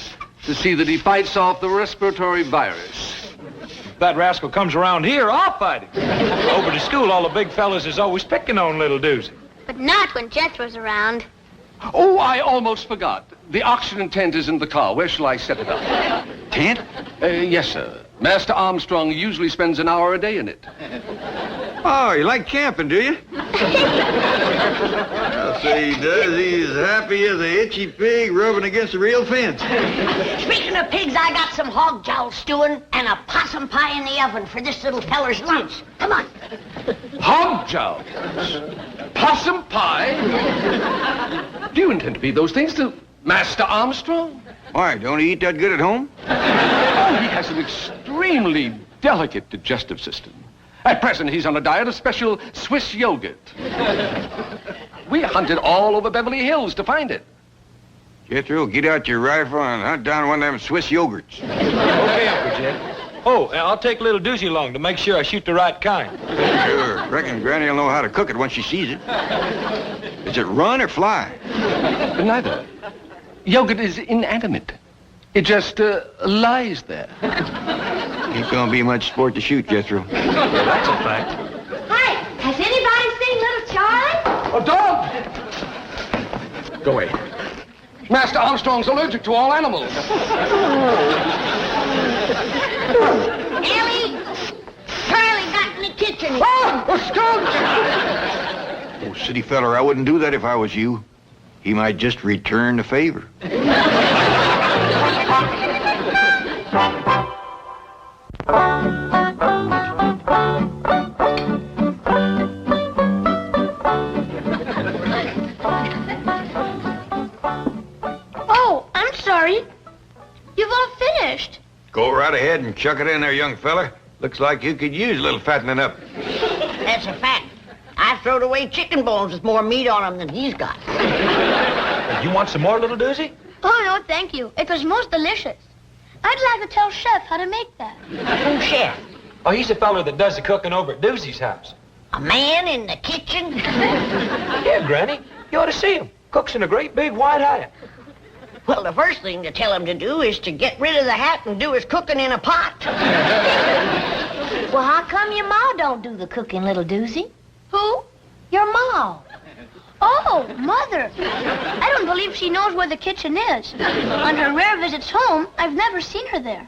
to see that he fights off the respiratory virus.
If that rascal comes around here, I'll fight him. Over to school, all the big fellas is always picking on little Doozy.
But not when Jethro's around.
Oh, I almost forgot. The oxygen tent is in the car. Where shall I set it up?
Tent?
Yes, sir. Master Armstrong usually spends an hour a day in it.
Oh, you like camping, do you? I'll say he does. He's as happy as a itchy pig rubbing against a real fence.
Speaking of pigs, I got some hog jowl stewing and a possum pie in the oven for this little feller's lunch. Come on.
Hog jowls? Possum pie? Do you intend to feed those things to Master Armstrong?
Why, don't he eat that good at home?
Oh, he has an extremely delicate digestive system. At present, he's on a diet of special Swiss yogurt. We hunted all over Beverly Hills to find it.
Jethro, get out your rifle and hunt down one of them Swiss yogurts.
Okay, Uncle Jed. Oh, and I'll take little Doozy along to make sure I shoot the right kind.
Sure. Reckon Granny will know how to cook it when she sees it. Is it run or fly?
Neither. Yogurt is inanimate. It just lies there.
Ain't gonna be much sport to shoot, Jethro.
That's a fact.
Hi, has anybody seen little Charlie?
A dog! Go away. Master Armstrong's allergic to all animals.
Ellie! Charlie got in the kitchen.
Oh, a skunk!
Oh, city feller, I wouldn't do that if I was you. He might just return the favor.
Oh, I'm sorry. You've all finished.
Go right ahead and chuck it in there, young fella. Looks like you could use a little fattening up.
That's a fact. I throwed away chicken bones with more meat on them than he's got.
You want some more, little Doozy?
Oh, no, thank you. It was most delicious. I'd like to tell Chef how to make that.
Who's chef?
Oh, he's the feller that does the cooking over at Doozy's house.
A man in the kitchen?
Yeah, Granny. You ought to see him. Cooks in a great big white hat.
Well, the first thing to tell him to do is to get rid of the hat and do his cooking in a pot.
Well, how come your ma don't do the cooking, little Doozy?
Who?
Your ma.
Oh, Mother. I don't believe she knows where the kitchen is. On her rare visits home, I've never seen her there.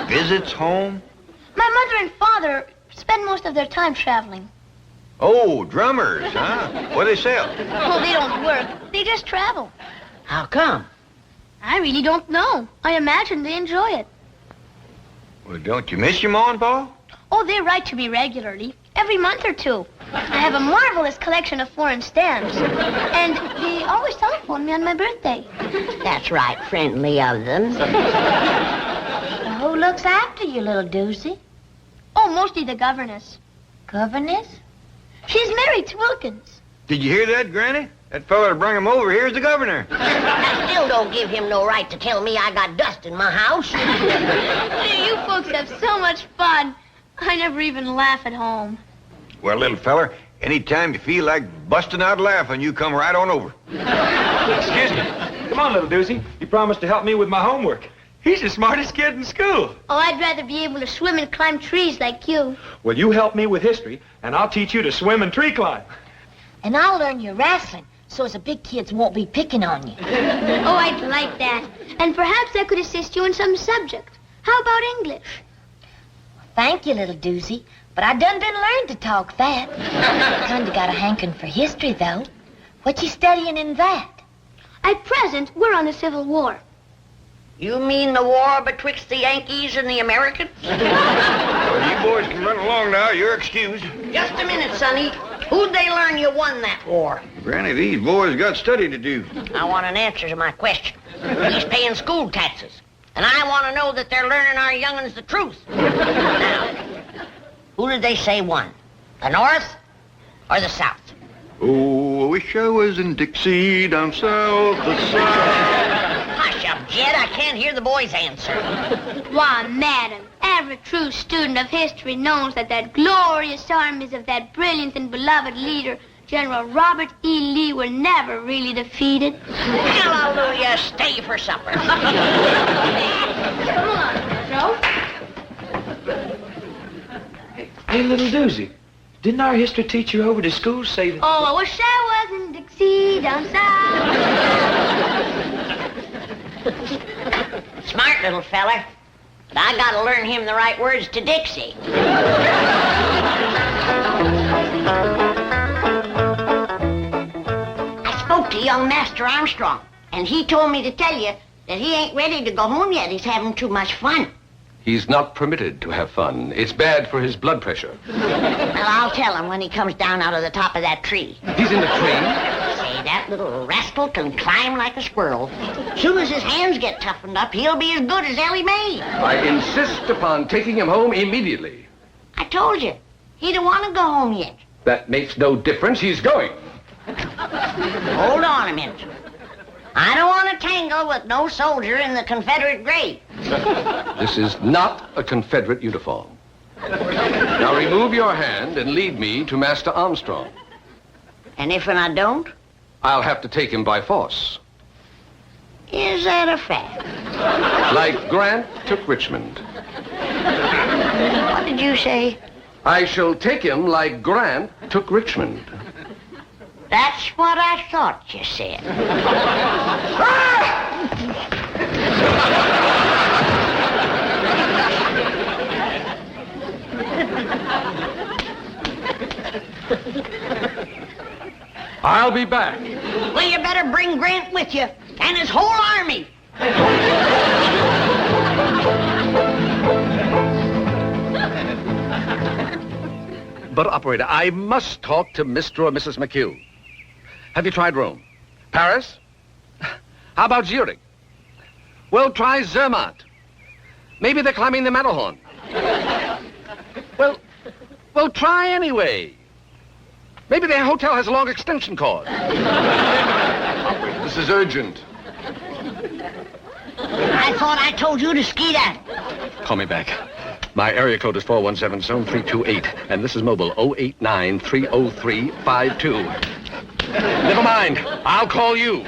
Visits home?
My mother and father spend most of their time traveling.
Oh, drummers, huh? What do they sell?
Well, they don't work. They just travel.
How come?
I really don't know. I imagine they enjoy it.
Well, don't you miss your ma and pa?
Oh, they write to me regularly. Every month or two. I have a marvelous collection of foreign stamps. And they always telephone me on my birthday.
That's right, friendly of them.
Who looks after you, little Doozy?
Oh, mostly the governess.
Governess?
She's married to Wilkins.
Did you hear that, Granny? That fella that brought him over here's the governor.
That still don't give him no right to tell me I got dust in my house.
You folks have so much fun. I never even laugh at home.
Well, little feller, anytime you feel like busting out laughing, you come right on over.
Excuse me. Come on, little Doozy. You promised to help me with my homework. He's the smartest kid in school.
Oh, I'd rather be able to swim and climb trees like you.
Well, you help me with history, and I'll teach you to swim and tree climb.
And I'll learn you wrestling, so as the big kids won't be picking on you.
Oh, I'd like that. And perhaps I could assist you in some subject. How about English?
Thank you, little Doozy, but I done been learned to talk that. Kinda got a hankering for history, though. What you studying in that?
At present, we're on the Civil War.
You mean the war betwixt the Yankees and the Americans?
Well, you boys can run along now. You're excused.
Just a minute, Sonny. Who'd they learn you won that war?
Granny, these boys got study to do.
I want an answer to my question. He's paying school taxes. And I want to know that they're learning our young'uns the truth. Now, who did they say won? The North or the South?
Oh, I wish I was in Dixie down south, the south.
Hush up, Jed. I can't hear the boy's answer.
Why, madam, every true student of history knows that glorious armies of that brilliant and beloved leader, General Robert E. Lee, were never really defeated.
Hallelujah. Stay for supper.
Come on, Joe.
Hey, little doozy. Didn't our history teacher over to school say that...
Oh, I wish I was in Dixie down south.
Smart little feller. But I gotta learn him the right words to Dixie. I spoke to young Master Armstrong, and he told me to tell you that he ain't ready to go home yet. He's having too much fun.
He's not permitted to have fun. It's bad for his blood pressure.
Well, I'll tell him when he comes down out of the top of that tree.
He's in the tree?
Say, that little rascal can climb like a squirrel. Soon as his hands get toughened up, he'll be as good as Ellie Mae.
I insist upon taking him home immediately.
I told you, he don't want to go home yet.
That makes no difference. He's going.
Hold on a minute. I don't want to tangle with no soldier in the Confederate grave.
This is not a Confederate uniform. Now remove your hand and lead me to Master Armstrong.
And if I don't?
I'll have to take him by force.
Is that a fact?
Like Grant took Richmond.
What did you say?
I shall take him like Grant took Richmond.
That's what I thought you said.
I'll be back.
Well, you better bring Grant with you and his whole army.
But, operator, I must talk to Mr. or Mrs. McHugh. Have you tried Rome? Paris? How about Zurich? Well, try Zermatt. Maybe they're climbing the Matterhorn. Well, try anyway. Maybe their hotel has a long extension cord. Operator, this is urgent.
I thought I told you to ski that.
Call me back. My area code is 417, zone 328, and this is mobile 089-303-52. Never mind. I'll call you.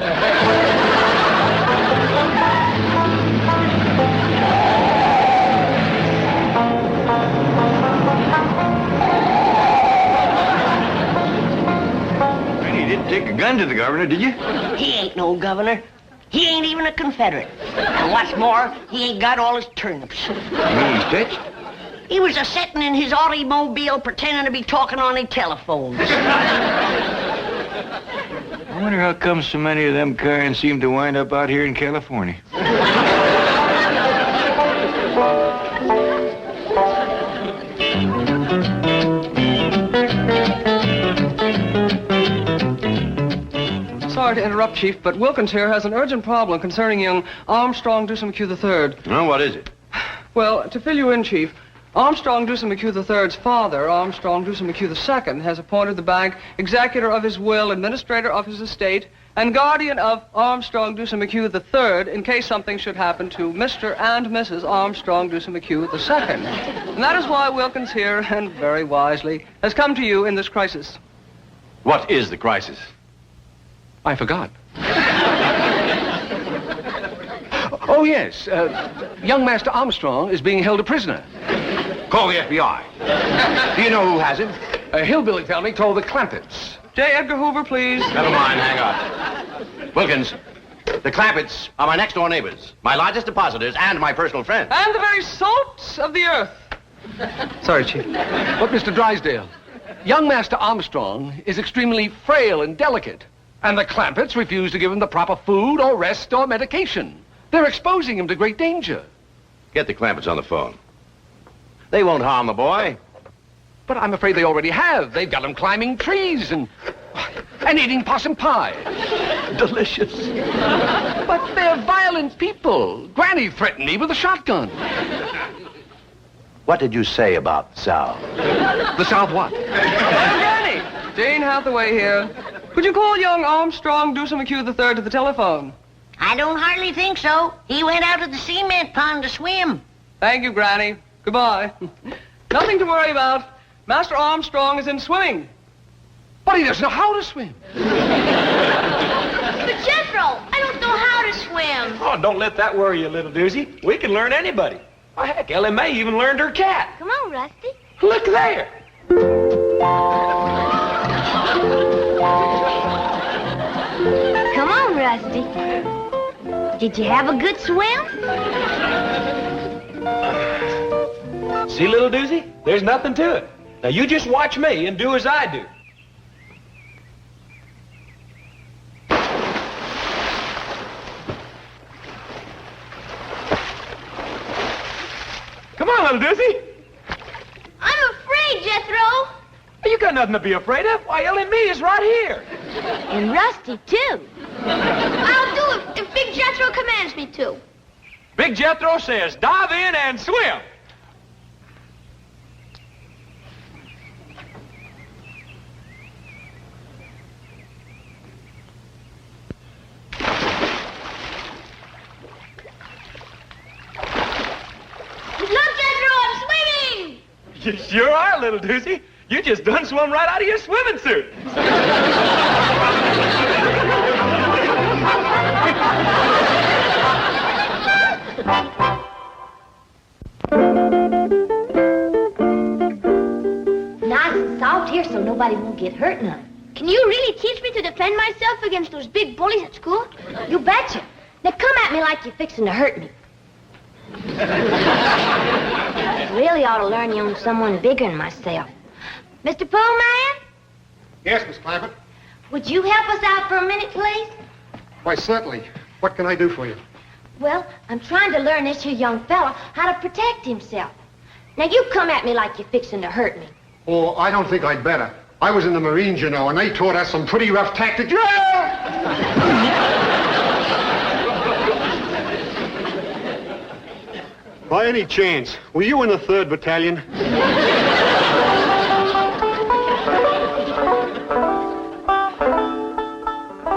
You didn't take a gun to the governor, did you?
He ain't no governor. He ain't even a Confederate. And what's more, he ain't got all his turnips.
You mean he's touched?
He was a-sitting in his automobile pretending to be talking on his telephones.
I wonder how come so many of them kinds seem to wind up out here in California.
Sorry to interrupt, Chief, but Wilkins here has an urgent problem concerning young Armstrong Dewsum McHugh III.
Oh, what is it?
Well, to fill you in, Chief, Armstrong Dewsum McHugh III's father, Armstrong Dewsum McHugh II, has appointed the bank executor of his will, administrator of his estate, and guardian of Armstrong Dewsum McHugh III in case something should happen to Mr. and Mrs. Armstrong Dewsum McHugh II. And that is why Wilkins here, and very wisely, has come to you in this crisis.
What is the crisis?
I forgot. Oh, yes. Young Master Armstrong is being held a prisoner.
Call the FBI. Do you know who has him?
A hillbilly family called the Clampetts.
J. Edgar Hoover, please.
Never mind, hang on. Wilkins, the Clampetts are my next-door neighbors, my largest depositors, and my personal friends.
And the very salt of the earth.
Sorry, Chief. But, Mr. Drysdale, young Master Armstrong is extremely frail and delicate, and the Clampetts refuse to give him the proper food or rest or medication. They're exposing him to great danger.
Get the Clampetts on the phone. They won't harm the boy.
But I'm afraid they already have. They've got him climbing trees and eating possum pie. Delicious. But they're violent people. Grannie threatened me with a shotgun.
What did you say about the South?
The South what?
Granny! Jane Hathaway here. Could you call young Armstrong Deuce McHugh III to the telephone?
I don't hardly think so. He went out to the cement pond to swim.
Thank you, Granny. Goodbye. Nothing to worry about. Master Armstrong is in swimming.
But he doesn't know how to swim.
But Jethro, I don't know how to swim.
Oh, don't let that worry you, little doozy. We can learn anybody. Oh, heck, Ellie Mae even learned her cat.
Come on, Rusty.
Look there.
Come on, Rusty. Did you have a good swim?
See, little doozy? There's nothing to it. Now, you just watch me and do as I do. Come on, little doozy.
I'm afraid, Jethro.
You got nothing to be afraid of. Why, Ellie Mae is right here.
And Rusty, too. I'll do it if Big Jethro commands me to.
Big Jethro says, dive in and swim.
Look, Jethro, I'm swimming!
You sure are, little doozy. You just done swum right out of your swimming suit.
Nice and soft here so nobody won't get hurt none.
Can you really teach me to defend myself against those big bullies at school?
You betcha. Now come at me like you're fixing to hurt me. Really ought to learn you on someone bigger than myself. Mr. Poleman,
Yes, Miss Clampett.
would you help us out for a minute, please?
Why, certainly. What can I do for you?
Well, I'm trying to learn this here young fella how to protect himself. Now, you come at me like you're fixing to hurt me.
Oh, I don't think I'd better. I was in the Marines, you know, and they taught us some pretty rough tactics. By any chance, were you in the 3rd Battalion?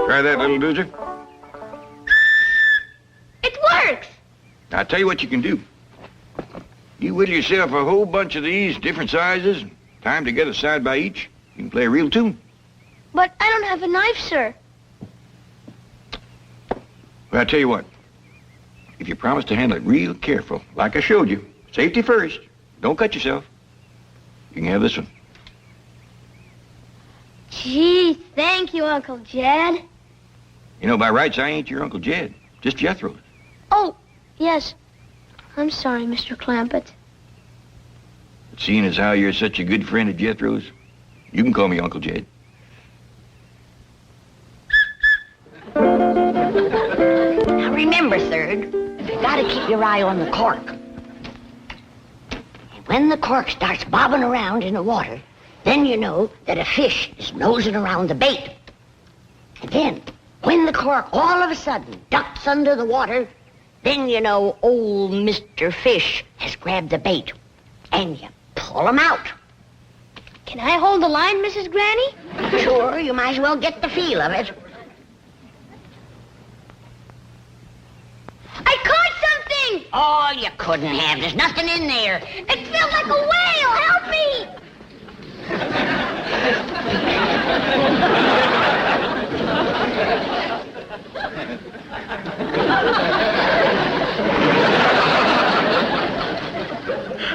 Try that, little doozy.
It works!
I'll tell you what you can do. You whittle yourself a whole bunch of these, different sizes, tie them together side by each. You can play a real tune.
But I don't have a knife, sir.
Well, I'll tell you what. If you promise to handle it real careful, like I showed you, safety first, don't cut yourself, you can have this one.
Gee, thank you, Uncle Jed.
You know, by rights, I ain't your Uncle Jed, just Jethro's.
Oh, yes. I'm sorry, Mr. Clampett.
But seeing as how you're such a good friend of Jethro's, you can call me Uncle Jed.
Now remember, Third, you gotta keep your eye on the cork. And when the cork starts bobbing around in the water, then you know that a fish is nosing around the bait. And then, when the cork all of a sudden ducks under the water, then you know old Mr. Fish has grabbed the bait. And you pull him out.
Can I hold the line, Mrs. Granny?
Sure, you might as well get the feel of it.
I caught something!
Oh, you couldn't have. There's nothing in there.
It felt like a whale! Help me!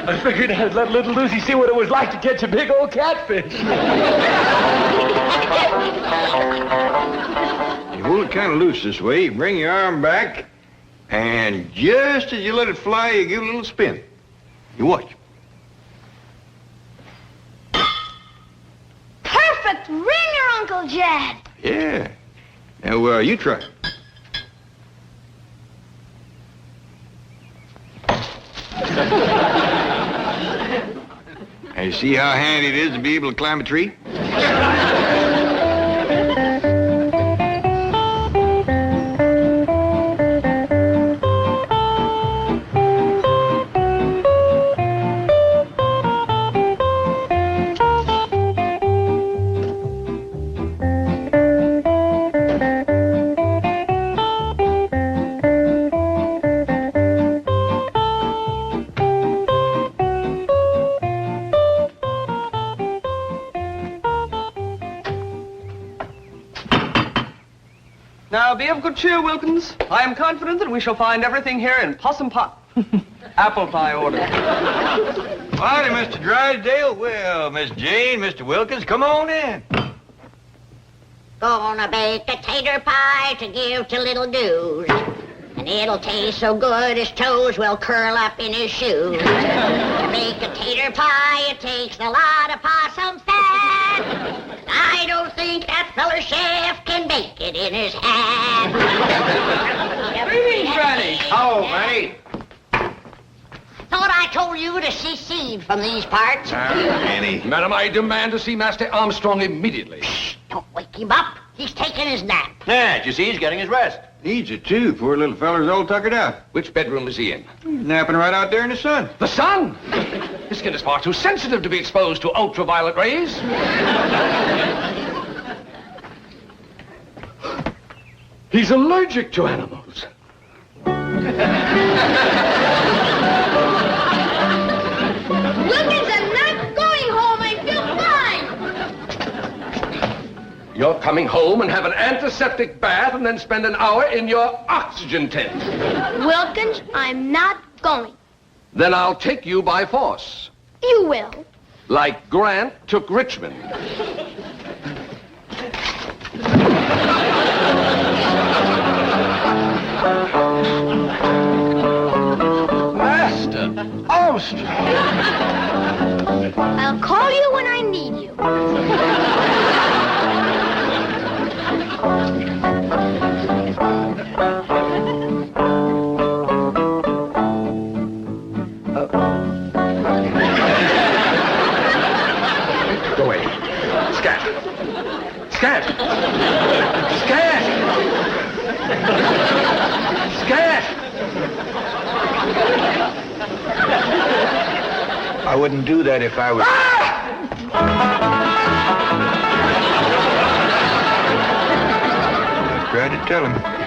I figured I'd let little Lucy see what it was like to catch a big old catfish.
You hold it kind of loose this way. You bring your arm back, and just as you let it fly, you give it a little spin. You watch.
Perfect ringer, Uncle Jed.
Yeah. Now, you try. Now, you see how handy it is to be able to climb a tree?
Now, be of good cheer, Wilkins. I am confident that we shall find everything here in possum pot. Apple pie order.
Howdy, Mr. Drysdale. Well, Miss Jane, Mr. Wilkins, come on in.
Gonna bake a tater pie to give to little Goose. And it'll taste so good his toes will curl up in his shoes. To make a tater pie, it takes a lot of possum fat. I don't think that feller chef can bake it in his hat.
Greetings, Granny.
Oh, Granny.
Thought I told you to secede from these parts.
Granny. Madam, I demand to see Master Armstrong immediately.
Don't wake him up. He's taking his nap.
Yeah, you see, he's getting his rest.
Needs it, too. Poor little feller's all tuckered out. Which bedroom is he in? He's napping right out there in the sun. The sun? His skin is far too sensitive to be exposed to ultraviolet rays. He's allergic to animals.
Wilkins, I'm not going home. I feel fine.
You're coming home and have an antiseptic bath and then spend an hour in your oxygen tent.
Wilkins, I'm not going.
Then I'll take you by force.
You will.
Like Grant took Richmond.
Master Armstrong.
I'll call you when I need you.
Go away. Scat. Scat. Scat. Scat.
I wouldn't do that if I was... I tried to tell him.